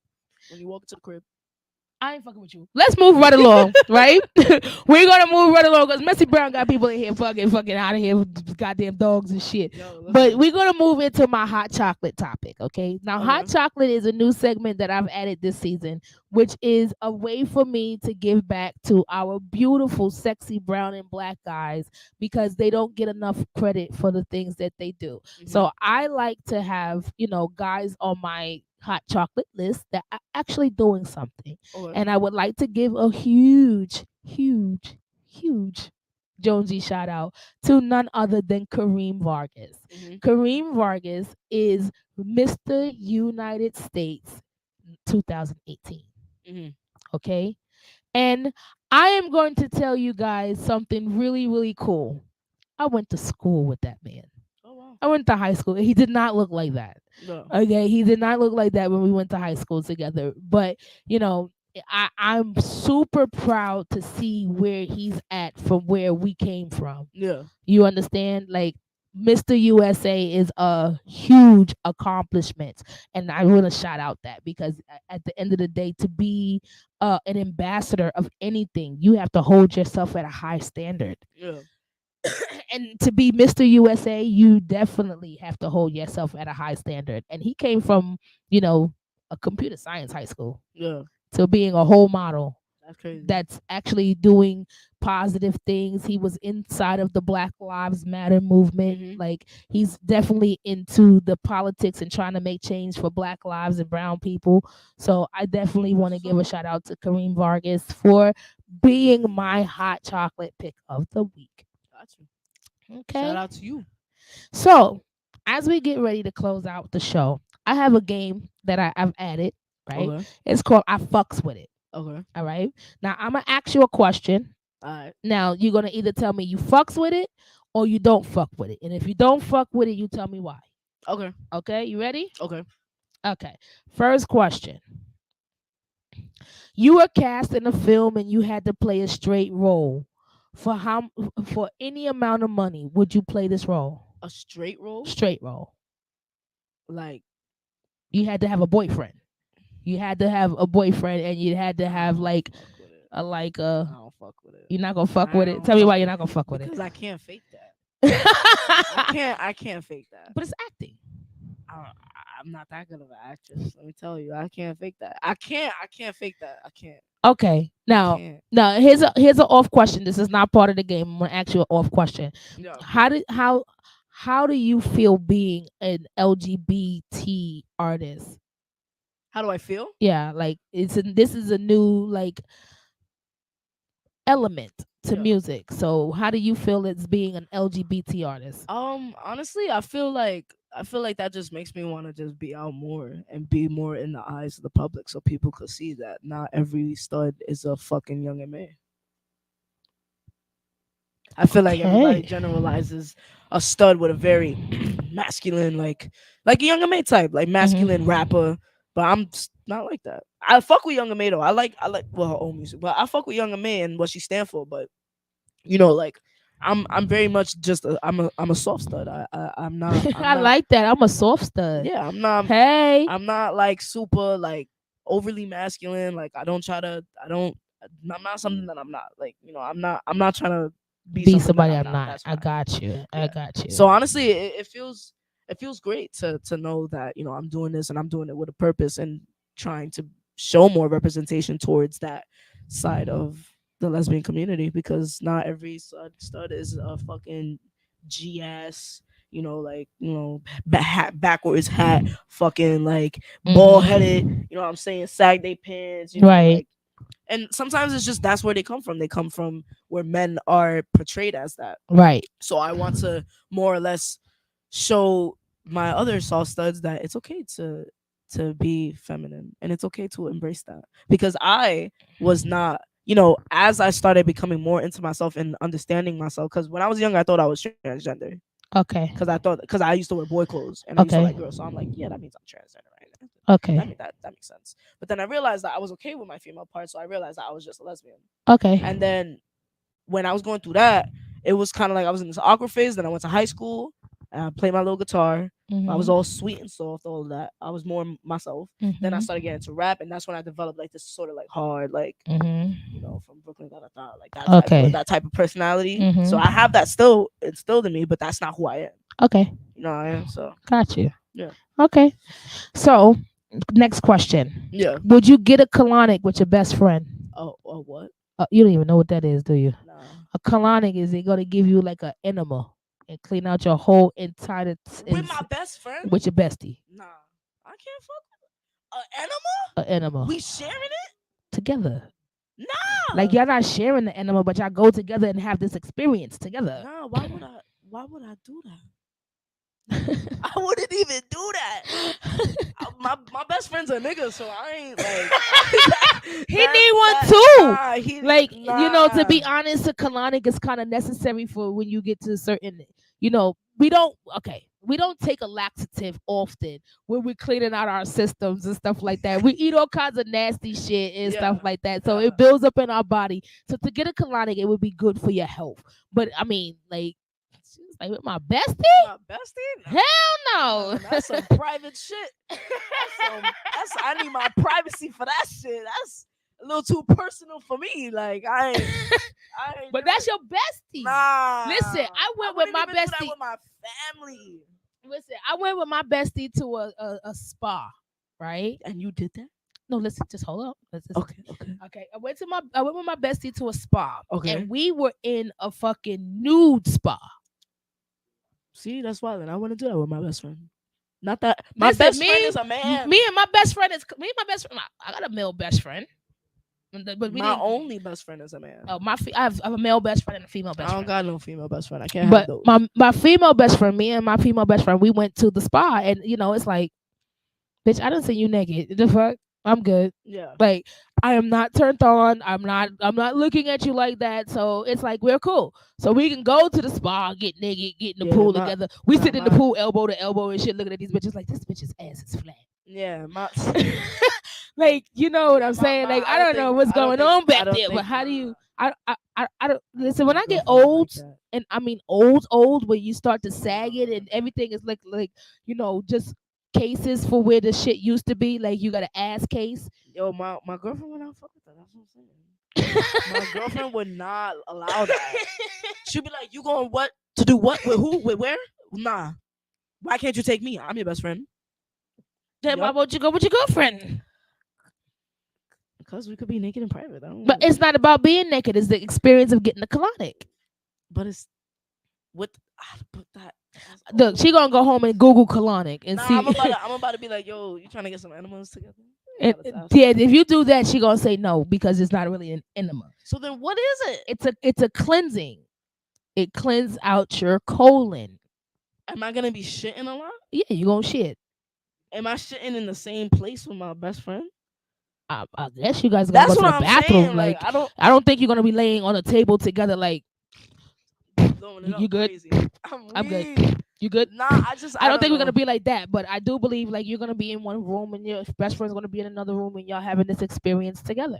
when you walk into the crib. I ain't fucking with you. Let's move right along, right? We're gonna move right along because Messy Brown got people in here fucking out of here with goddamn dogs and shit. Yo, But we're gonna move into my hot chocolate topic, okay? Now, hot Okay. chocolate is a new segment that I've added this season, which is a way for me to give back to our beautiful, sexy brown and black guys because they don't get enough credit for the things that they do. So I like to have, guys on my hot chocolate list that are actually doing something. Okay. And I would like to give a huge, huge, huge Jonze shout out to none other than Kareem Vargas. Kareem Vargas is Mr. United States 2018. Okay? And I am going to tell you guys something really, really cool. I went to school with that man. Oh wow. I went to high school. He did not look like that. No. Okay, he did not look like that when we went to high school together. But I'm super proud to see where he's at from where we came from. Yeah. You understand? Like Mr. USA is a huge accomplishment, and I want to shout out that because at the end of the day, to be an ambassador of anything, you have to hold yourself at a high standard. Yeah. And to be Mr. USA, you definitely have to hold yourself at a high standard. And he came from, a computer science high school Yeah. to being a whole model That's crazy. that's actually doing positive things. He was inside of the Black Lives Matter movement. Like he's definitely into the politics and trying to make change for Black lives and brown people. So I definitely want to give a shout out to Kareem Vargas for being my hot chocolate pick of the week. Got you. Okay. Shout out to you. So, as we get ready to close out the show, I have a game that I've added, right? Okay. It's called I Fucks With It. Okay. All right. Now, I'm going to ask you a question. All right. Now, you're going to either tell me you fucks with it or you don't fuck with it. And if you don't fuck with it, you tell me why. Okay. Okay. You ready? Okay. Okay. First question. You were cast in a film and you had to play a straight role. For any amount of money, would you play this role? A straight roll? Straight role. Like You had to have a boyfriend. You had to have a boyfriend, and you had to have I don't fuck with it. You're not gonna fuck I with it. don't Tell me fuck why with you're not gonna fuck with it. Because I can't fake that. I can't fake that. But it's acting. I'm not that good of an actress. Let me tell you, I can't fake that. I can't fake that. I can't. Okay. Now, Can't. here's an off question. This is not part of the game. I'm gonna ask you an off question. Yeah. How do you feel being an LGBT artist? How do I feel? Yeah, like this is a new element to music. So how do you feel it's being an LGBT artist? Honestly, I feel like I feel like that just makes me want to just be out more and be more in the eyes of the public, so people could see that not every stud is a fucking young man. I feel like everybody Okay. generalizes a stud with a very masculine, like a Young M.A type, like masculine rapper. But not like that. I fuck with Young M.A though. I like well her own music, but I fuck with Young M.A and what she stand for. But like I'm very much just I'm a soft stud. I'm not I like that. I'm a soft stud. yeah Hey. I'm not like super like overly masculine. Like I'm not something that I'm not. Like I'm not trying to be Be something that somebody I'm I'm not. not. That's I right. got you. I Yeah. got you. So honestly, it feels great to know that I'm doing this and I'm doing it with a purpose and trying to show more representation towards that side of the lesbian community, because not every stud is a fucking GS, backwards hat, fucking like bald headed, you know what I'm saying, sag they pants, Right. like, and sometimes it's just that's where they come from. They come from where men are portrayed as that. Right. So I want to more or less show my other soft studs that it's okay to be feminine and it's okay to embrace that, because I was not, as I started becoming more into myself and understanding myself, because when I was younger I thought I was transgender, Okay. because I used to wear boy clothes and I used to Okay. like girls, so I'm like, yeah, that means I'm transgender, right? Okay. That makes sense. But then I realized that I was okay with my female part, so I realized that I was just a lesbian. Okay. And then when I was going through that, it was kind of like I was in this awkward phase. Then I went to high school and I played my little guitar. I was all sweet and soft, all of that. I was more myself. Then I started getting into rap, and that's when I developed like this sort of like hard, like from Brooklyn, like Okay. that type of personality. Mhm. So I have that still instilled in me, but that's not who I am. Okay. You know who I am. So Got you. yeah. Okay. So next question. Yeah. Would you get a colonic with your best friend? Oh, what? You don't even know what that is, do you? Nah. A colonic is it gonna give you like an enema and clean out your whole entire With my best friend? with your bestie. Nah, I can't fuck with an enema. An enema We sharing it? together. Nah. Like y'all not sharing the enema, but y'all go together and have this experience together. Nah. Why would I do that? I wouldn't even do that. My best friend's a nigga, so I ain't like. He need one too. Nah, To be honest, a colonic is kind of necessary for when you get to certain. We don't take a laxative often when we're cleaning out our systems and stuff like that. We eat all kinds of nasty shit and stuff like that, so it builds up in our body. So to get a colonic, it would be good for your health. But I mean, like with my bestie? My bestie? Hell no. That's some private shit. I need my privacy for that shit. That's a little too personal for me. Like I ain't But that's your bestie. Nah. Listen, I went with my wouldn't even do that bestie. with my family. Listen, I went with my bestie to a spa, right? And you did that? No, listen, just hold up. Okay. Okay. I went with my bestie to a spa. Okay. And we were in a fucking nude spa. See, that's why then I want to do that with my best friend. Not that my Listen, best friend is a man. Me and my best friend. I got a male best friend. But my only best friend is a man. Oh, I have a male best friend and a female best friend. I don't got no female best friend. I can't But have those. my female best friend, me and my female best friend, we went to the spa, and it's like, bitch, I didn't see you naked. The fuck, I'm good. Yeah. Like I am not turned on. I'm not looking at you like that. So it's like we're cool. So we can go to the spa, get naked, get in the pool together. We sit in the pool, elbow to elbow and shit, looking at these bitches like this bitch's ass is flat. Yeah, like you know what I'm saying. Like I don't know what's going on back there, but how do you? I don't listen. When I get old, and I mean old, where you start to sag it and everything is like just cases for where the shit used to be. Like you got an ass case. Yo, my girlfriend would not fuck with that. That's what I'm saying. My girlfriend would not allow that. She'd be like, "You going what to do? What with who? With where? Nah. Why can't you take me? I'm your best friend." Then why won't you go with your girlfriend? Because we could be naked in private. But it's not about being naked. It's the experience of getting a colonic. But it's what put that. Look, she gonna go home and Google colonic and see. I'm about to be like, yo, you trying to get some enemas together? Yeah, if you do that, she gonna say no because it's not really an enema. So then, what is it? It's a cleansing. It cleanses out your colon. Am I gonna be shitting a lot? Yeah, you gonna shit. Am I shitting in the same place with my best friend? I guess you guys are gonna That's go to what the I'm bathroom. saying. Like, I don't think you're gonna be laying on a table together. Like, blowing it you up good? crazy. I'm good. weak. You good? Nah, I I don't don't think we're know. gonna be like that, but I do believe like you're gonna be in one room and your best friend's gonna be in another room and y'all having this experience together.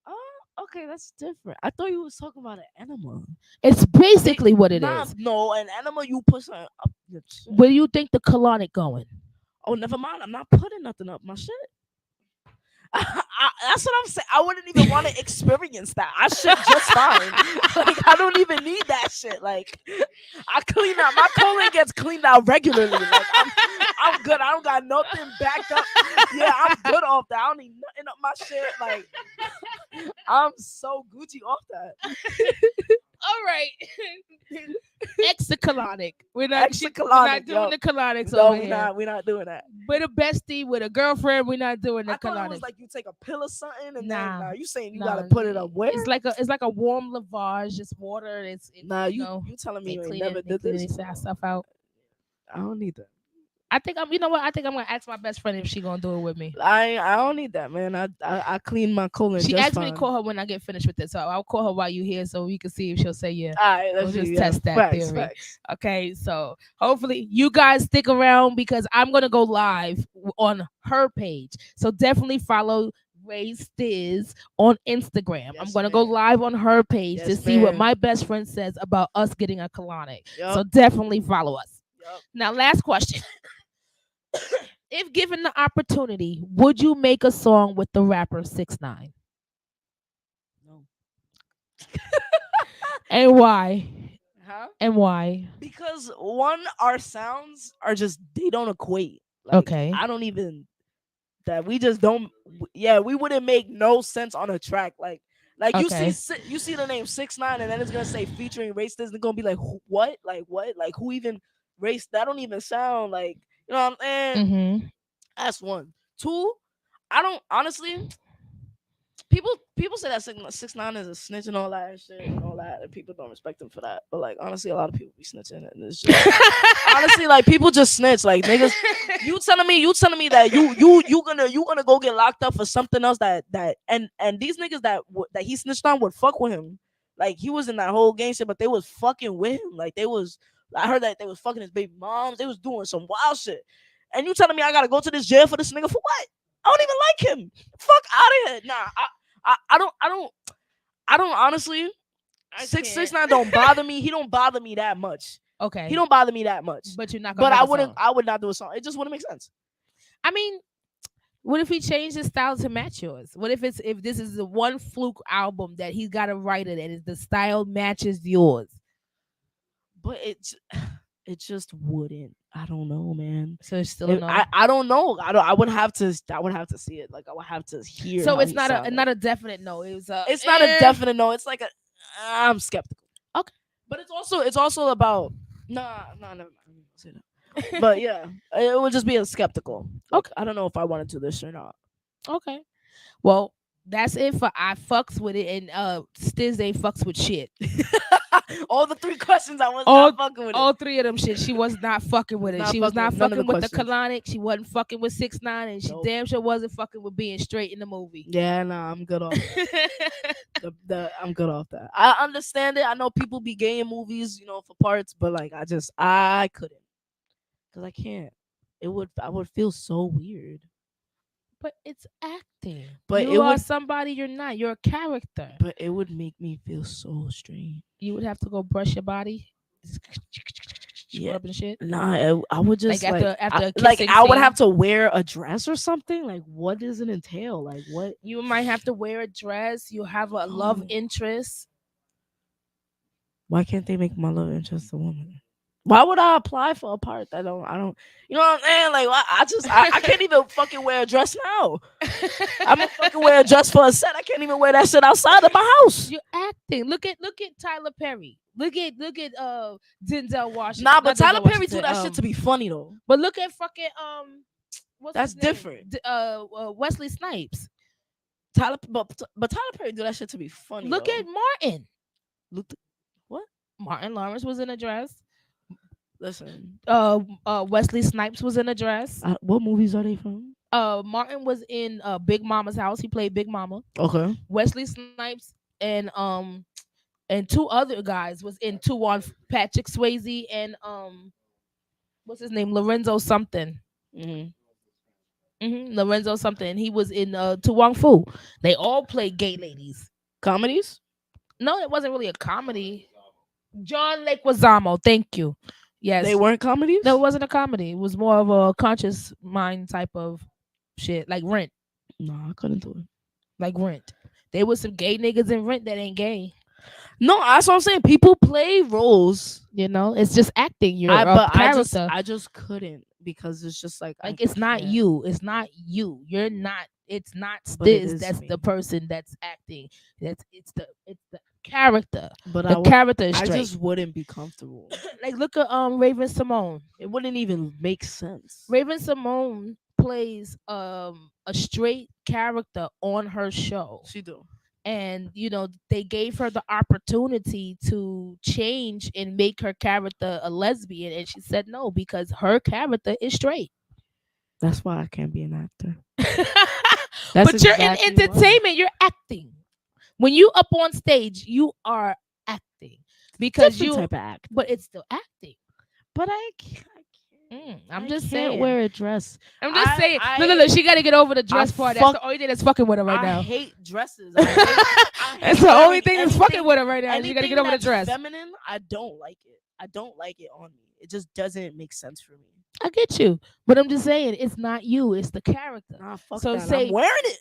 Oh, okay, that's different. I thought you was talking about an enema. It's basically what it Nah, is. no, an enema you put something up your shit. Where do you think the colonic going? Oh, never mind. I'm not putting nothing up my shit. That's what I'm saying. I wouldn't even want to experience that. I shit just fine. Like, I don't even need that shit. Like, I clean out. My colon gets cleaned out regularly. Like, I'm good. I don't got nothing backed up. Yeah, I'm good off that. I don't need nothing up my shit. Like, I'm so Gucci off that. All right. Exocolonic. We're not Exocolonic, doing yo. the colonics No, over we're here. not. We're not doing that. With a bestie, with a girlfriend, we're not doing the I thought it colonics. was like you take a pill or something, and Nah, then you saying you nah, gotta put it up where? It's like a warm lavage, just water. Nah, you you know, you telling me they you ain't clean never it, they did clean this? it, stuff out. I don't need that. I think I'm. You know what? I think I'm gonna ask my best friend if she gonna do it with me. I don't need that, man. I clean my colon. She just asked fine. me to call her when I get finished with this, so I'll call her while you here, so we can see if she'll say yeah. All right, We'll let's just see, test that facts, theory. facts. Okay, so hopefully you guys stick around because I'm gonna go live on her page. So definitely follow Ray Stiz on Instagram. I'm gonna go live on her page to see what my best friend says about us getting a colonic. Yup. So definitely follow us. Yup. Now, last question. If given the opportunity, would you make a song with the rapper 6ix9ine? No. And why? Huh? And why? Because one, our sounds are just they don't equate. Like, Okay. I don't even that we just don't. Yeah, we wouldn't make no sense on a track. Like you Okay. see the name 6ix9ine, and then it's gonna say featuring race. This gonna be like what? Like what? Like who even race? That don't even sound like, you know what I'm saying? Mm-hmm. That's one. Two, I don't honestly. People say that 6ix9ine is a snitch and all that shit and all that, and people don't respect him for that. But like honestly, a lot of people be snitching, and it's just honestly like people just snitch. Like niggas, you telling me that you gonna go get locked up for something else that and these niggas that he snitched on would fuck with him. Like he was in that whole gang shit, but they was fucking with him. Like I heard that they was fucking his baby moms. They was doing some wild shit. And you telling me I gotta go to this jail for this nigga for what? I don't even like him. Fuck out of here. Nah, I don't honestly. 6ix9ine don't bother me. He don't bother me that much. Okay. He don't bother me that much. But you're not gonna But make I a wouldn't. song. I would not do a song. It just wouldn't make sense. I mean, what if he changed his style to match yours? What if this is the one fluke album that he's got to write it and the style matches yours? But it just wouldn't. I don't know, man. So it's still a no. I don't know. I would have to see it. Like I would have to hear. So how it's he not sounded. a definite no. It was It's not a definite no. It's like I'm skeptical. Okay. But it's also about never mind. I didn't say that. But yeah, it would just be a skeptical. Like, Okay. I don't know if I want to do this or not. Okay. Well, that's it for I fucks with it, and Stiz ain't fucks with shit. All the three questions I was not fucking with All it. three of them shit. She was not fucking with it. Not She was fucking not with none of fucking the with the questions. colonic. She wasn't fucking with 6ix9ine, and she Nope. damn sure wasn't fucking with being straight in the movie. Yeah, nah, I'm good off that. I'm good off that. I understand it. I know people be gay in movies, for parts, but like I couldn't. Cause I can't. I would feel so weird. But it's acting. But you it are would- somebody you're not. You're a character. But it would make me feel so strange. You would have to go brush your body. Yeah. Scrub and shit. Nah, I would just Like, after a like kissing I would scene? have to wear a dress or something. Like what does it entail? Like what? You might have to wear a dress. You have a love Oh. interest. Why can't they make my love interest a woman? Why would I apply for a part that I don't you know what I'm saying? Like I can't even fucking wear a dress now. I'm gonna fucking wear a dress for a set. I can't even wear that shit outside of my house. You're acting. Look at Tyler Perry. Look at Denzel Washington. Nah, but Not Denzel Tyler Perry do Washington, that shit to be funny though. But look at fucking what's That's his name? different. Wesley Snipes. But Tyler Perry do that shit to be funny. Look though. at Martin. What? Martin Lawrence was in a dress. Listen, Wesley Snipes was in a dress. what movies are they from? Martin was in Big Mama's house. He played Big Mama. Okay. Wesley Snipes and two other guys was in Two on Patrick Swayze and what's his name, Lorenzo something. Lorenzo something. He was in Tu Wong Fu. They all played gay ladies. Comedies? No, it wasn't really a comedy. John Leguizamo, thank you. Yes, They weren't comedies? no, it wasn't a comedy. It was more of a conscious mind type of shit, like Rent. No, I couldn't do it. Like Rent. There was some gay niggas in Rent that ain't gay. No, that's what I'm saying. People play roles. You know, it's just acting. You're I a character. I just couldn't because it's just like It's not can't. you. It's not you. You're not. It's not But it this. is That's me. the person that's acting. It's the character. But The character is I straight. just wouldn't be comfortable. Like look at Raven Simone. It wouldn't even make sense. Raven Simone plays a straight character on her show. She do. And you know they gave her the opportunity to change and make her character a lesbian, and she said no because her character is straight. That's why I can't be an actor. But you're exactly in why. entertainment. You're acting. When you up on stage, you are acting because Different you. type of act. But it's still acting. But I can't. I'm I just can't saying. wear a dress. I'm just saying. I- Look, she got to get over the dress part. That's fuck- the only thing that's fucking with her right I now. hate dresses. I hate That's the wearing only thing that's fucking anything- with her right now. She got to get anything over the that's dress. Feminine, I don't like it. I don't like it on me. It just doesn't make sense for me. I get you, but I'm just saying it's not you. It's the character. Nah, fuck So that. say- I'm wearing it.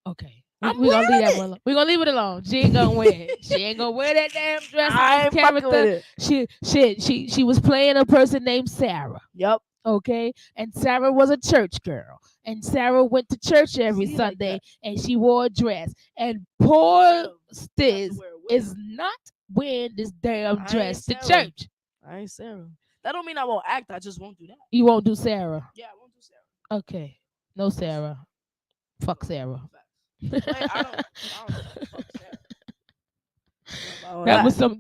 Okay. I'm We're gonna leave wearing that it. one alone. We're gonna leave it alone. She ain't gonna wear it. She ain't gonna wear that damn dress. I ain't fucking with it. She was playing a person named Sarah. Yep. Okay. And Sarah was a church girl. And Sarah went to church every See, like Sunday that. and she wore a dress. And poor Sarah Stiz wear a wig. is not wearing this damn I ain't dress to Sarah. church. I ain't Sarah. That don't mean I won't act. I just won't do that. You won't do Sarah. Yeah, I won't do Sarah. Okay. No Sarah. Fuck Sarah. Like, I don't fuck Sarah.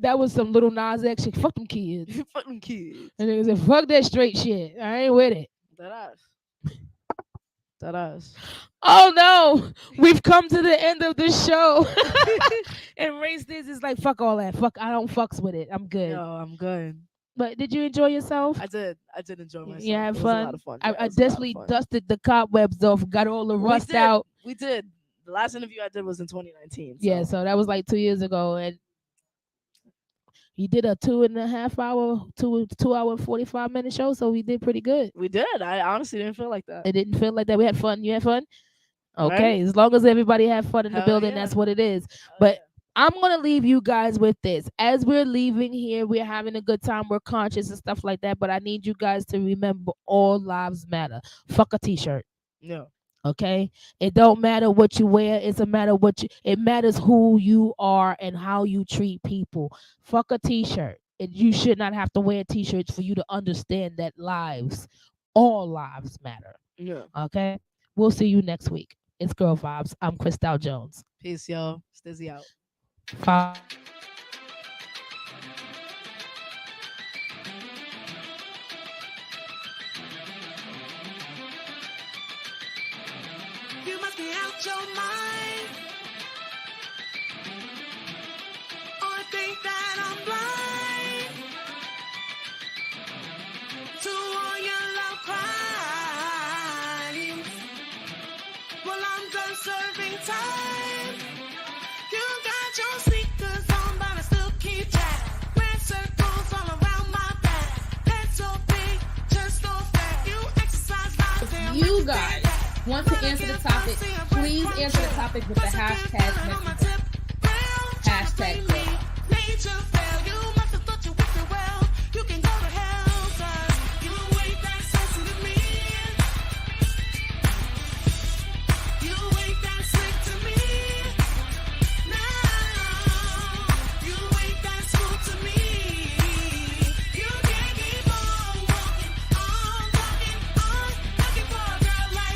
That was some little Nas X shit. Fuck them kids. Fuck them kids. And they said, fuck that straight shit. I ain't with it. That ass. That ass. Oh no, we've come to the end of the show. And Race this is like, fuck all that. Fuck, I don't fucks with it. I'm good. Yo, I'm good. But did you enjoy yourself? I did enjoy myself. You had It was a lot fun? of fun. I Yeah, it was a lot of desperately fun. dusted the cobwebs off, got all the We rust did. out. We did. The last interview I did was in 2019. Yeah, so that was like 2 years ago. And you did a 2.5 hour, 2 hour, 45-minute show. So we did pretty good. we did. I honestly didn't feel like that. It didn't feel like that. We had fun. You had fun? Right. Okay. As long as everybody had fun in the Hell building, yeah. that's what it is. Oh, But I'm going to leave you guys with this. As we're leaving here, we're having a good time. We're conscious and stuff like that. But I need you guys to remember all lives matter. Fuck a t-shirt. yeah. Okay? It don't matter what you wear. It's a matter it matters who you are and how you treat people. Fuck a t-shirt. You should not have to wear t-shirts for you to understand that all lives matter. Yeah. Okay? We'll see you next week. It's Girl Vibes. I'm Christal Jones. Peace, y'all. Stizzy out. Bye. You must be out your mind. Or think that I'm blind to all your love crimes. Well, I'm done serving time. You got your sneakers on, but I still keep track. Red circles all around my back. Head so big, just so fat. You exercise my damn You guys want to answer the topic, please answer the topic with the hashtag message. Hashtag. Major